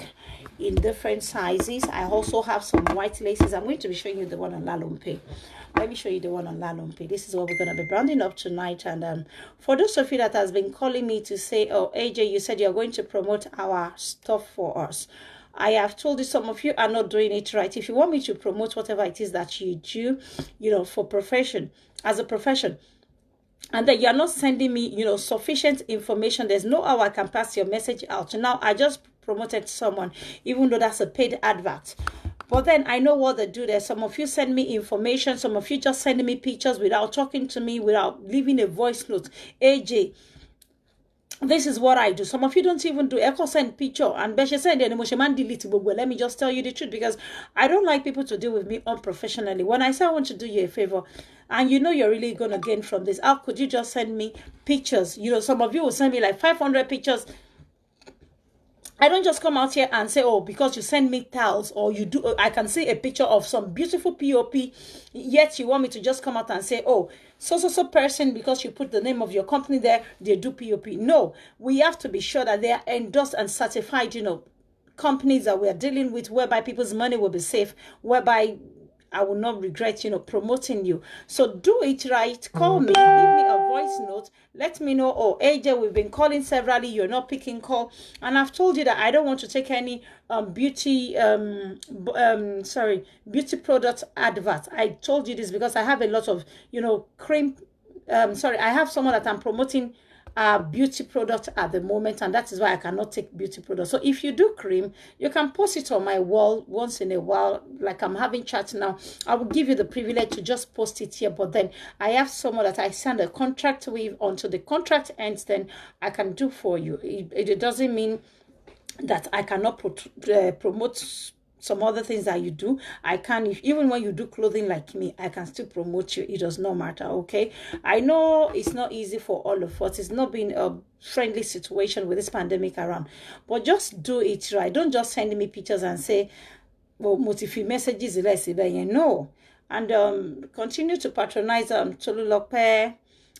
in different sizes. I also have some white laces. I'm going to be showing you the one on Lalompe. Let me show you the one on Lalompe. This is what we're going to be branding up tonight. And for those of you that has been calling me to say, oh, AJ, you said you're going to promote our stuff for us. I have told you some of you are not doing it right. If you want me to promote whatever it is that you do, for profession, as a profession, and then you're not sending me, sufficient information, there's no how I can pass your message out. Now, I just promoted someone, even though that's a paid advert. But then I know what they do there. Some of you send me information. Some of you just send me pictures without talking to me, without leaving a voice note. AJ, this is what I do. Some of you don't even do echo send picture and Beshe send the emotion delete. But let me just tell you the truth, because I don't like people to deal with me unprofessionally. When I say I want to do you a favor and you're really gonna gain from this, how could you just send me pictures? Some of you will send me like 500 pictures I don't just come out here and say, oh, because you send me towels or you do, I can see a picture of some beautiful POP, yet you want me to just come out and say, oh, so person, because you put the name of your company there, they do POP. No, we have to be sure that they are endorsed and certified, you know, companies that we are dealing with, whereby people's money will be safe, whereby I will not regret, you know, promoting you. So do it right. Call me, leave me a voice note. Let me know, oh, AJ, we've been calling severally. You're not picking call. And I've told you that I don't want to take any beauty product advert. I told you this because I have a lot of, you know, cream. I have someone that I'm promoting beauty product at the moment, and that is why I cannot take beauty products. So if you do cream, you can post it on my wall once in a while, like I'm having chat now. I will give you the privilege to just post it here, but then I have someone that I signed a contract with. Until the contract ends, then I can do for you. It doesn't mean that I cannot promote some other things that you do. I can, even when you do clothing like me, I can still promote you. It does not matter. Okay, I know it's not easy for all of us. It's not been a friendly situation with this pandemic around, but just do it right. Don't just send me pictures and say, well, motifi messages less. No. And continue to patronize Tolulope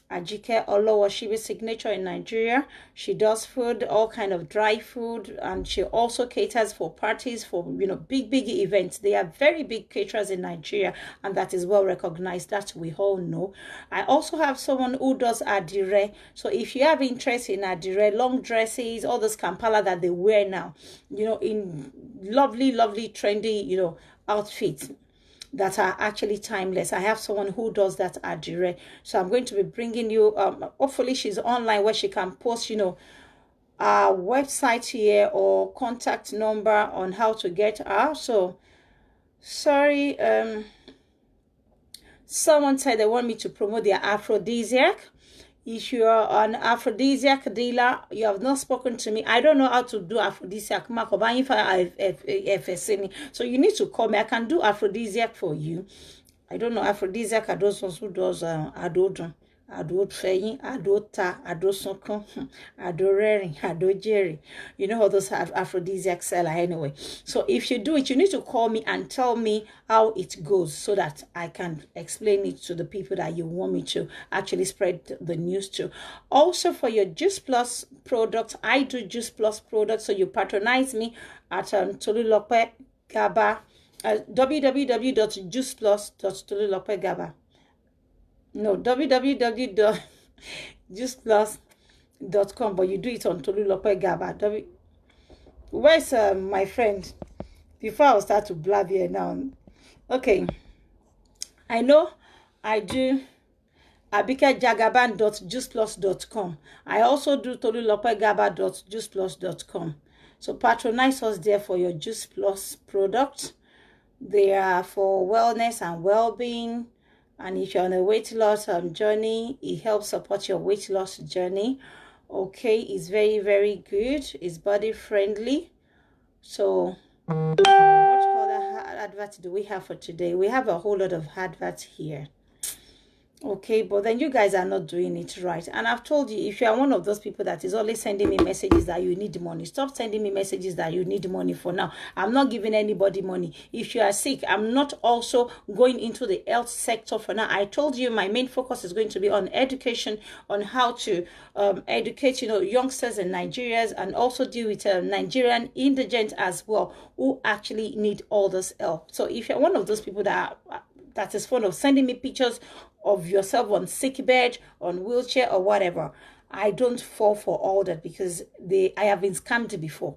Ajike Olowoshibi's signature in Nigeria. She does food, all kind of dry food, and she also caters for parties, for, you know, big events. They are very big caterers in Nigeria, and that is well recognized. That we all know. I also have someone who does adire. So if you have interest in adire, long dresses, all those Kampala that they wear now, you know, in lovely trendy, you know, outfits that are actually timeless. I have someone who does that at Dire. So I'm going to be bringing you, hopefully she's online where she can post, you know, our website here or contact number on how to get her. So, sorry, someone said they want me to promote their aphrodisiac. If you are an aphrodisiac dealer, you have not spoken to me. I don't know how to do aphrodisiac. So you need to call me. I can do aphrodisiac for you. I don't know aphrodisiac. I those ones who does adodon, adotreyin, adota, adosunkun, adorerin, adojeri. You know how those have aphrodisiac seller anyway. So if you do it, you need to call me and tell me how it goes so that I can explain it to the people that you want me to actually spread the news to. Also, for your Juice Plus product, I do Juice Plus products, so you patronize me at Tolulope Gaba, www.juiceplus.tolulopegaba. No, www.juiceplus.com, but you do it on Tolulope Gaba. Where's my friend? Before I start to blab here now. Okay. I know I do abikejagaban.juiceplus.com. I also do tolulopegaba.juiceplus.com. So patronize us there for your Juice Plus product. They are for wellness and well-being. And if you're on a weight loss journey, it helps support your weight loss journey. Okay, it's very good. It's body friendly. So what other adverts do we have for today? We have a whole lot of adverts here. Okay, but then you guys are not doing it right. And I've told you, if you are one of those people that is always sending me messages that you need money, stop sending me messages that you need money for now. I'm not giving anybody money. If you are sick, I'm not also going into the health sector for now. I told you my main focus is going to be on education, on how to educate, you know, youngsters and Nigerians, and also deal with Nigerian indigents as well, who actually need all this help. So if you're one of those people that is fond of sending me pictures of yourself on sick bed, on wheelchair or whatever, I don't fall for all that, because I have been scammed before,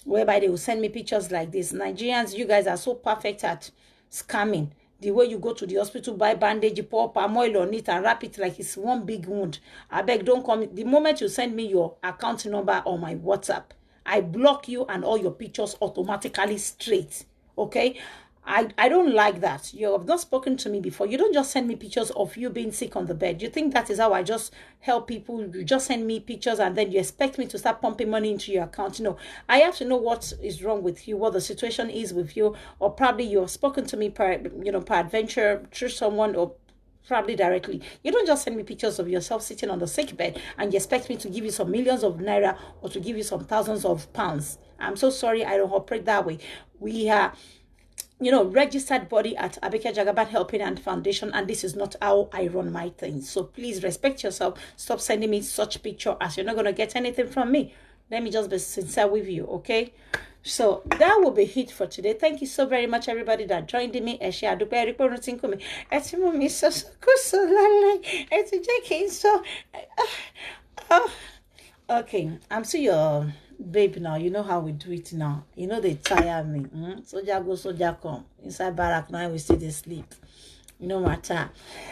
whereby they will send me pictures like this. Nigerians, you guys are so perfect at scamming. The way you go to the hospital, buy bandage, you pour palm oil on it and wrap it like it's one big wound. I beg, don't come. The moment you send me your account number on my WhatsApp, I block you and all your pictures automatically straight. Okay? I don't like that. You have not spoken to me before. You don't just send me pictures of you being sick on the bed. You think that is how I just help people? You just send me pictures and then you expect me to start pumping money into your account. No, I have to know what is wrong with you, what the situation is with you, or probably you have spoken to me per adventure through someone, or probably directly. You don't just send me pictures of yourself sitting on the sick bed and you expect me to give you some millions of naira or to give you some thousands of pounds. I'm so sorry, I don't operate that way. We are, you know, registered body at Abike Jagaban Helping Hand Foundation, and this is not how I run my things. So please respect yourself. Stop sending me such picture, as you're not going to get anything from me. Let me just be sincere with you, okay? So that will be it for today. Thank you so very much, everybody that joined me. Okay, I'm still your babe now. You know how we do it now. You know they tire me. Soldier go, soldier come. Inside barrack now we still they sleep. No matter.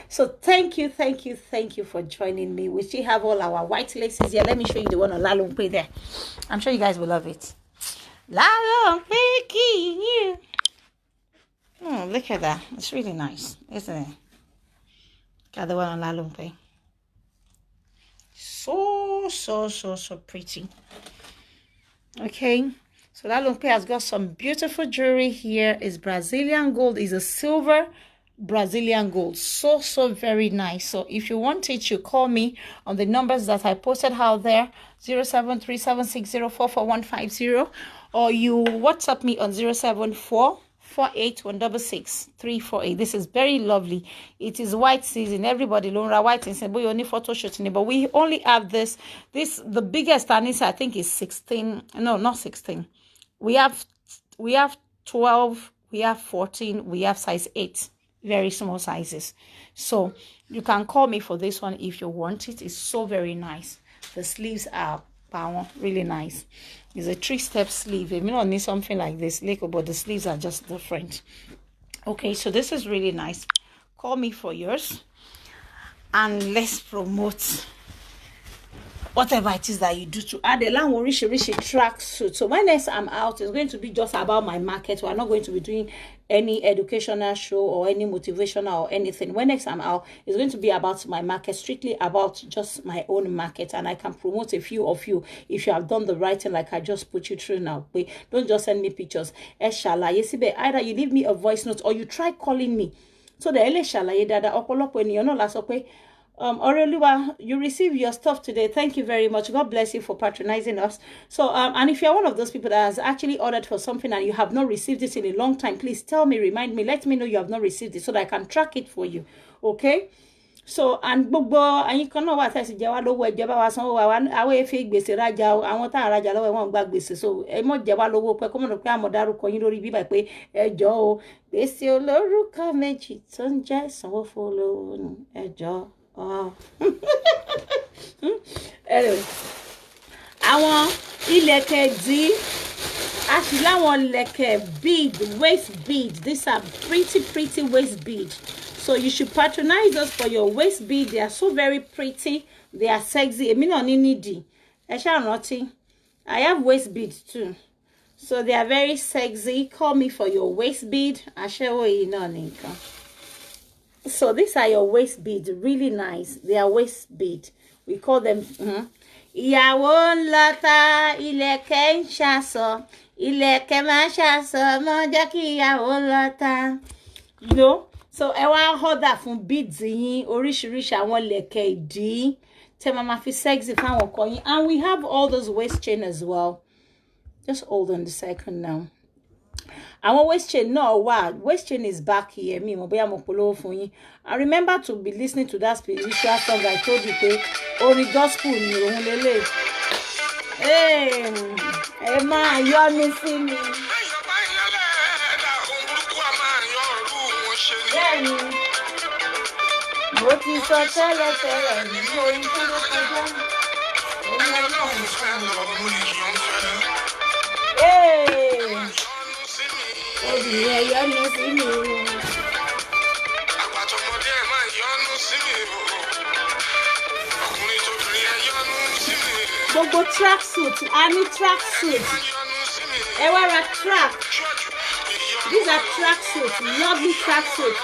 So thank you for joining me. We still have all our white laces here. Let me show you the one on Lalompe there. I'm sure you guys will love it. Lalompe, you. Oh, look at that. It's really nice, isn't it? Got the one on Lalompe. So pretty. Okay, so Lalompe has got some beautiful jewelry here. It's Brazilian gold. Is a silver Brazilian gold. So very nice. So if you want it, you call me on the numbers that I posted out there, 073760445150, or you WhatsApp me on 07448166348. This is very lovely. It is white season. Everybody learn white season, but you only photo shooting. But we only have this the biggest Anissa, I think, is 16. No, not 16. We have 12, we have 14, we have size 8. Very small sizes. So you can call me for this one if you want it. It's so very nice. The sleeves are really nice. It's a 3-step sleeve. If you don't need something like this, but the sleeves are just different. Okay, so this is really nice. Call me for yours, and let's promote whatever it is that you do to add a rishi track suit. So when next I'm out, it's going to be just about my market. We're not going to be doing any educational show or any motivational or anything. When next I'm out, it's going to be about my market, strictly about just my own market, and I can promote a few of you if you have done the right thing, like I just put you through now. Wait, don't just send me pictures. Either you leave me a voice note or you try calling me. So the when you're not last okay. Oreluwa, you receive your stuff today. Thank you very much. God bless you for patronizing us. So, and if you're one of those people that has actually ordered for something and you have not received it in a long time, please tell me, remind me, let me know you have not received it so that I can track it for you. Okay? So, and you can know what I said. Jawa lowo ejeba wa sanwó wa awe fi gbèsè raja o àwọn tá raja lọ́wọ́ wọ́n gba gbèsè. So ẹ mọ Jawa lowo pé ko mo rò pé amo dárúkọ yín lórí bíbá pé ẹjọ́ o gbèsè olórúkọ méjì tó ń jẹ́ sanwó folo ẹjọ́. Oh. Anyway, àwọn ìlẹ̀kẹ̀ dí àti láwọn ìlẹ̀kẹ̀ bead, waist bead. These are pretty waist bead. So you should patronize us for your waist bead. They are so very pretty. They are sexy. Èmi náà ní nídìí. Ẹ ṣáà rántí. I have waist bead too. So they are very sexy. Call me for your waist bead. Aṣẹ́wó yìí náà nìkan. So these are your waist beads, really nice. They are waist bead. We call them ìyàwó ń lọta ìlẹ̀kẹ̀ ń ṣaṣọ ìlẹ̀kẹ̀ máa ṣaṣọ mọ́ jẹ́ kí ìyàwó lọta. You know, so ẹ wá order fún beads yín oríṣiríṣi àwọn ìlẹ̀kẹ̀ ìdí tẹ́ máa fi sexy fáwọn ọkọ yín. And we have all those waist chain as well. Just hold on a second now. Our waist chain, no, wow, waist chain is back here. Me, mo polówó fún yín. I remember to be listening to that spiritual song I told you pé orin gospel ni òun lélẹ̀. Ẹ máa yọ́nú sí mi. Bẹ́ẹ̀ni, mo ti sọ tẹ́lẹ̀ ní orin tó ló kọjá. Obìnrin yọ́nú sí mi. Àgbàtọ̀mọdé máa yọ́nú sí mi. Ọkùnrin tóbìnrin yọ́nú sí mi. Gbogbo track suit, a ní track suit. Ẹ wá ra track. These are track suit, lovely track suit.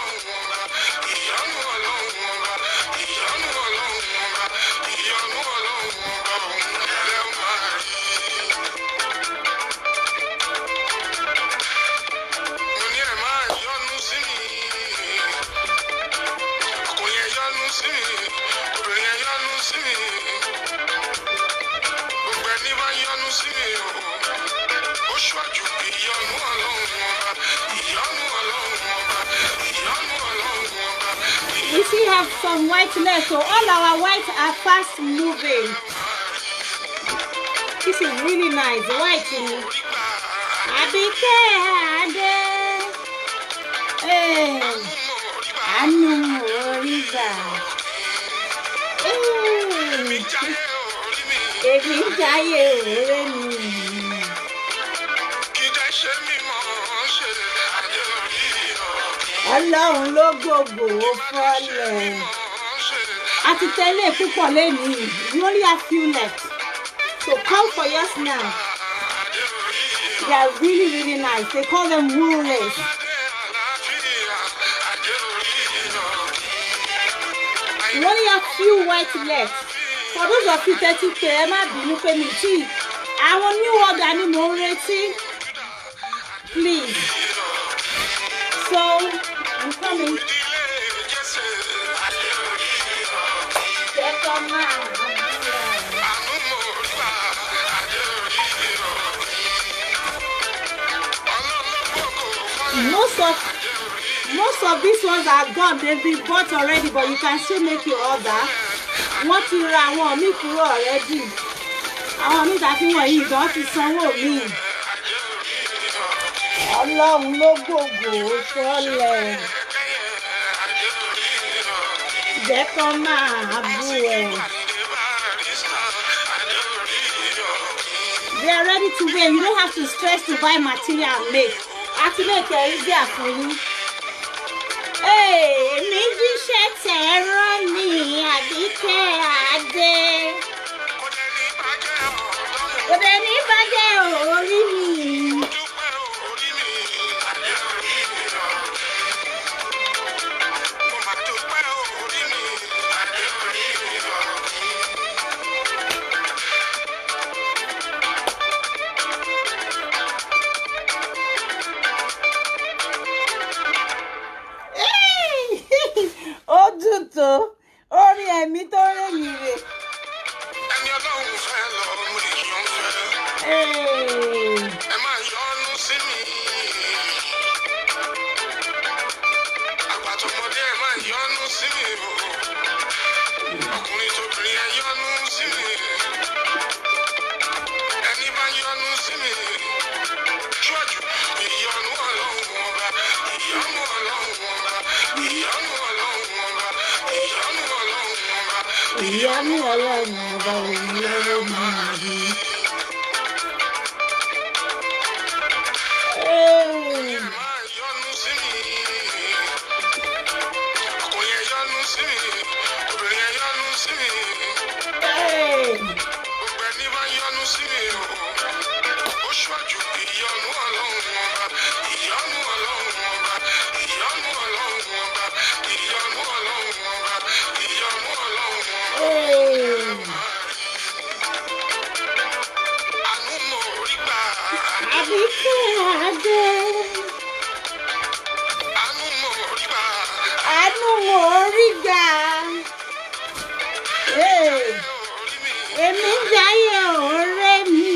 We still have some white left, so all our whites are fast moving. This is really nice. White. Abike Ade. Hey. Anu Oriba. Èmi jayé ore mi. Ọlọ́run ló gbogbo fọ́lẹ̀. A ti tẹ́lẹ̀ púpọ̀ lẹ́nìí. We only have few left. So come for yours now. They are really, really nice. They call them woolers. We only have few white left. For those of you 30K, ẹ má bínú pé mi tí. Àwọn new order ni mo ń retí. Please. So, I'm coming. Most of these ones are gone. They've been bought already, but you can still make your order. Wọ́n ti ra àwọn míì kúrò already. Àwọn míì tàbí wọ̀nyí gan ti sanwó mi. Ọlọ́run ló gbogbo fọ́lẹ̀. Jẹ́ kó máa bú ẹ. They are ready to wear. You don't have to stress to buy material and make. Àti make it easier for you. Èmi jíṣẹ́ tẹ̀rọ ni Àbíkẹ́ Adé. Kò dẹ̀ ní bàjẹ́ orí mi. Ó dùn tó orí ẹ̀mí tó rẹ̀ mí rè. Ẹni Ọlọ́run fẹ́ lọ, mo lè yọ̀ ń fẹ́. Ẹ máa yọ́nú sí mi. Àgbàtọ̀mọdé ẹ máa yọ́nú sí mi o. Ọkùnrin tóbìnrin ẹ yọ́nú sí mi. Ẹni bá yọ́nú sí mi. Ṣọ́ọ̀jù ìyọ́nú Ọlọ́run ọba. Ìyọ́nú Ọlọ́run ọba. Ìyọ́nú Ọlọ́run ọba. Ìyọ́nú Ọlọ́run ọba. Ìyanu Ọlọ́run ọba òun lọ́wọ́ máa rí. Máa yọ́nú sí mi. Ọkùnrin ẹ yọ́nú sí mi. Obìnrin ẹ yọ́nú sí mi. Gbogbo ẹni bá yọ́nú sí mi o. Ó ṣọ́jú ìyọ́nú Ọlọ́run ọba. Ìyọ́nú Ọlọ́run ọba. Ìyọ́nú Ọlọ́run ọba. Ìyọ́nú Ọlọ́run ọba. Ìyọ́nú Ọlọ́run ọba. Àánú mo rí gbà. Àbíkẹ́ Adé. Àánú mo rí gbà. Àánú mo rí gbà. Orí mi. Èmi jayé ọ̀rẹ́ mi.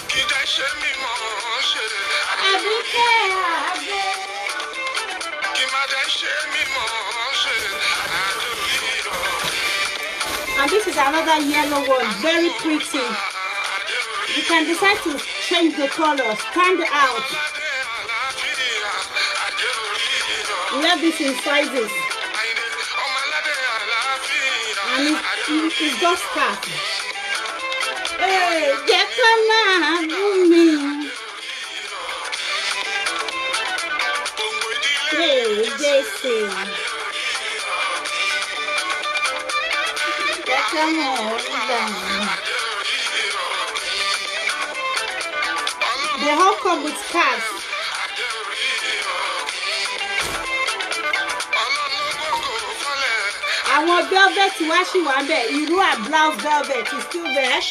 Kì í dẹ́ ṣe mí mọ́ ṣe. Àbíkẹ́ Adé. Kì má dẹ́ ṣe mí mọ́ ṣe. Àdórí rọ̀. And this is another yellow one, very pretty. You can decide to change the color, stand out. We have this in sizes. And it's just scarf. Hey, jẹ́ kó máa bú mi. Hey, Jesse. Jẹ́ kó máa bú mi. They all come with scarves. Àwọn velvet wá sí wà ń bẹ̀, ìró and blouse velvet is still there.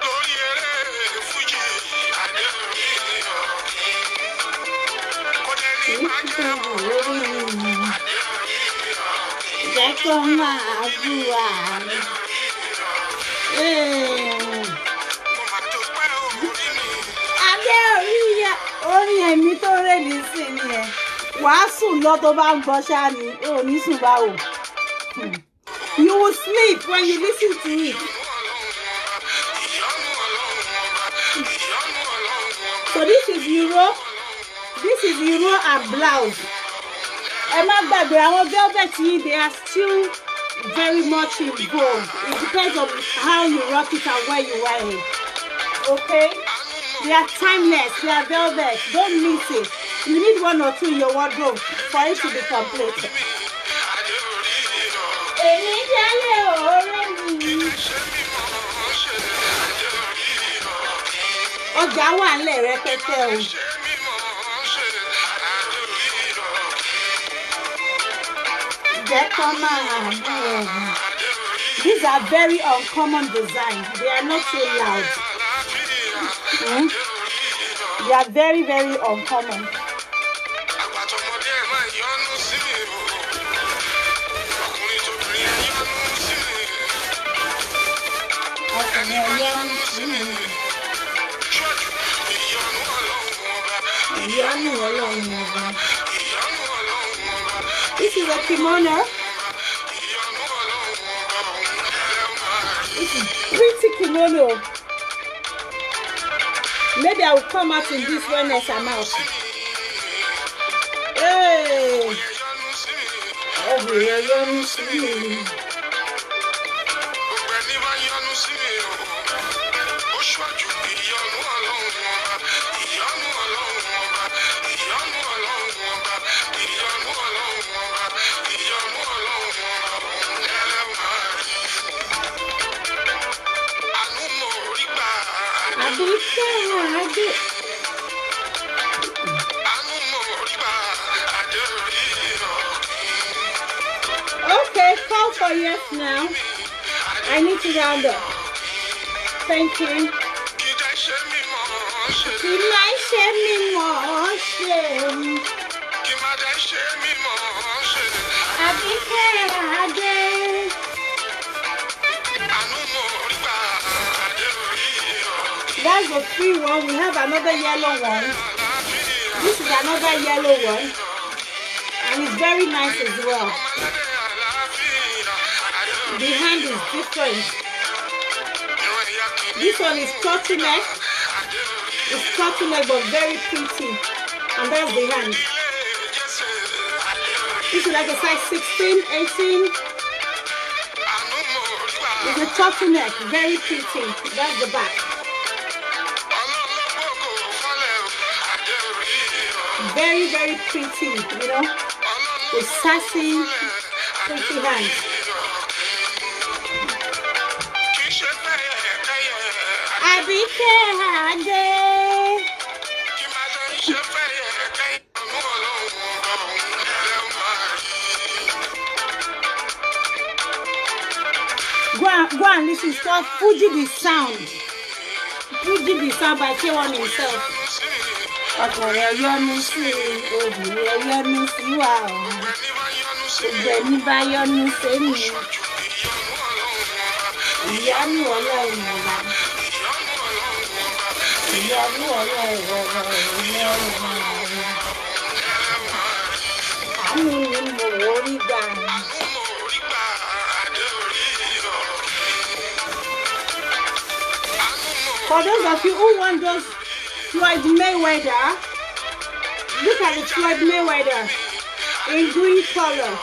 Lórí eré fújì. jẹ́ kó máa búwa. Adé orí ya orin ẹ̀mí tó rèlì sí ni ẹ̀. Wàá sùn lọ tó bá ń gbọ́ ṣáà ni, ò ní sùn báwo. You will sleep when you listen to it. So this is Euro. This is Euro and blouse. Ẹ má gbàgbé àwọn velvet yìí, they are still very much in vogue. It depends on how you rock it and where you wear it. Okay? They are timeless. They are velvet. Don't miss it. You need one or two in your wardrobe for it to be complete. Èmi jẹ́lé ọ̀rẹ́ mi. Ọjà wà nílẹ̀ rẹpẹtẹ o. Jẹ́ kó máa bú ẹ̀hún. These are very uncommon designs. They are not so loud. They are very, very uncommon. This is a kimono. This is pretty kimono. Maybe I will come out in this when there's a mouse. Hey! Okay, call for yes now. I need to round up. Thank you. That's the free one. We have another yellow one. This is another yellow one. And it's very nice as well. The hand is different. This one is turtleneck. It's turtleneck but very pretty. And that's the hand. This is like a size 16, 18. It's a turtleneck, very pretty. That's the back. Very, very pretty, you know, with sassy, pretty hands. Go and listen. It's called Fuji the Sound. Fuji the Sound by K1 himself. Ọkùnrin yọ́nú sí obìnrin yọ́nú sí wa ọ̀hún. Ìgbẹ̀ni bá yọ́nú sẹ́mi. Ìyọ́nú ọlọ́run ọ̀la. Ìyọ́nú ọlọ́run ọ̀la. Àánú ni mo wò rí gbà. For those of you who want those Floyd Mayweather, look at the Floyd Mayweather in green color.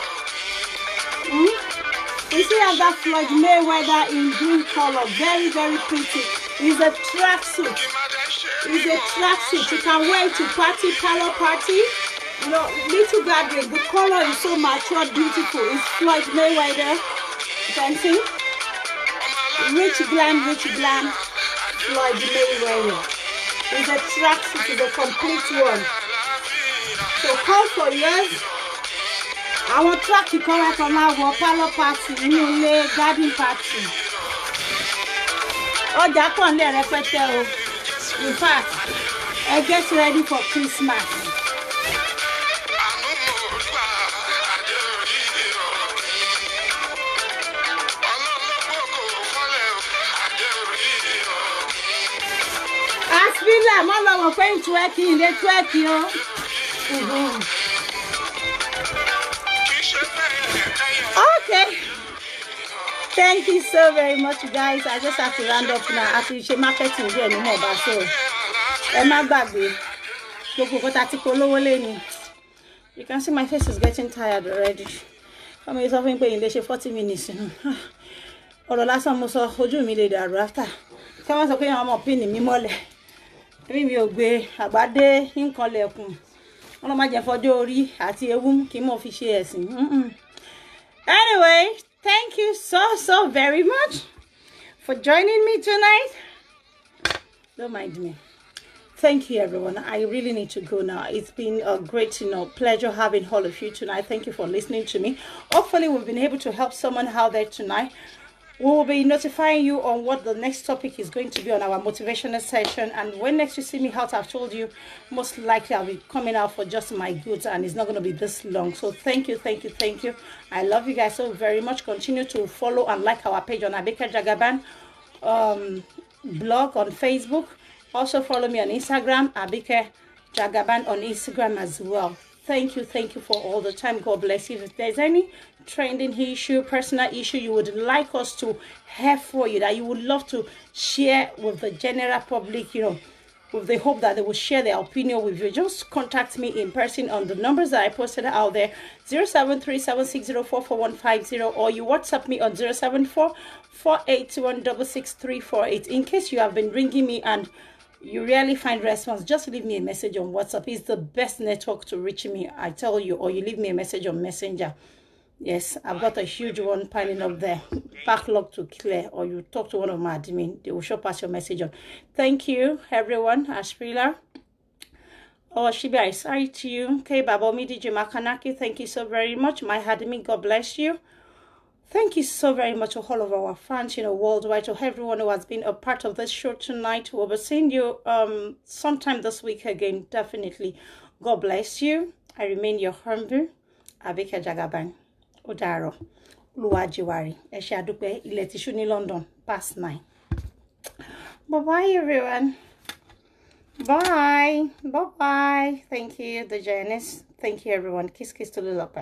You see that Floyd Mayweather in green color, very, very pretty. It's a tracksuit. It's a tracksuit. You can wear it to party, parlor party, you know, little gathering. The color is so mature, beautiful. It's Floyd Mayweather. You can see. Rich glam, Floyd Mayweather. It's a tracksuit, it's a complete one. So call for yours. Our track you come out on our parlor party, new lay garden party. Oh, that one there, repete. In fact, get ready for Christmas. Priscilla, má lọ wọ̀ pé ń twerking, they twerking, oh. Okay. Thank you so very much, guys. I just have to round up now. Actually, she marketing here anymore, but so Emma Bagby. You can see my face is getting tired already. I'm suffering pain. They 40 minutes. Or the last time I saw Hoju me later after. Someone said, "I'm up in me mole." Maybe you go about day in Collecum. One of my for Jory at your womb came off his shares. Anyway, thank you so very much for joining me tonight. Don't mind me. Thank you, everyone. I really need to go now. It's been a great, pleasure having all of you tonight. Thank you for listening to me. Hopefully, we've been able to help someone out there tonight. We will be notifying you on what the next topic is going to be on our motivational session. And when next you see me out, I've told you, most likely I'll be coming out for just my goods, and it's not going to be this long. So thank you. I love you guys so very much. Continue to follow and like our page on Abike Jagaban blog on Facebook. Also follow me on Instagram, Abike Jagaban on Instagram as well. Thank you for all the time. God bless you. If there's any trending issue, personal issue you would like us to have for you, that you would love to share with the general public, with the hope that they will share their opinion with you, just contact me in person on the numbers that I posted out there, 0737604450, or you WhatsApp me on 07448216634. In case you have been ringing me and you rarely find response, just leave me a message on WhatsApp. It's the best network to reach me, I tell you, or you leave me a message on Messenger. Yes, I've got a huge one piling up there, backlog to clear, or you talk to one of my admin, they will show pass your message on. Thank you, everyone. Asprila. Oh, Shibi, I sorry to you. Okay, Babomi DJ Makanaki, thank you so very much. My admin, God bless you. Thank you so very much to all of our fans, worldwide, to everyone who has been a part of this show tonight. We'll be seeing you sometime this week again, definitely. God bless you. I remain your humble Abike Jagaban. Odaro. Luwajiwari. Eshe adupe ilẹ̀ ti ṣú ní London past 9. Bye-bye, everyone. Bye. Bye-bye. Thank you, the Janice. Thank you, everyone. Kiss to the lover.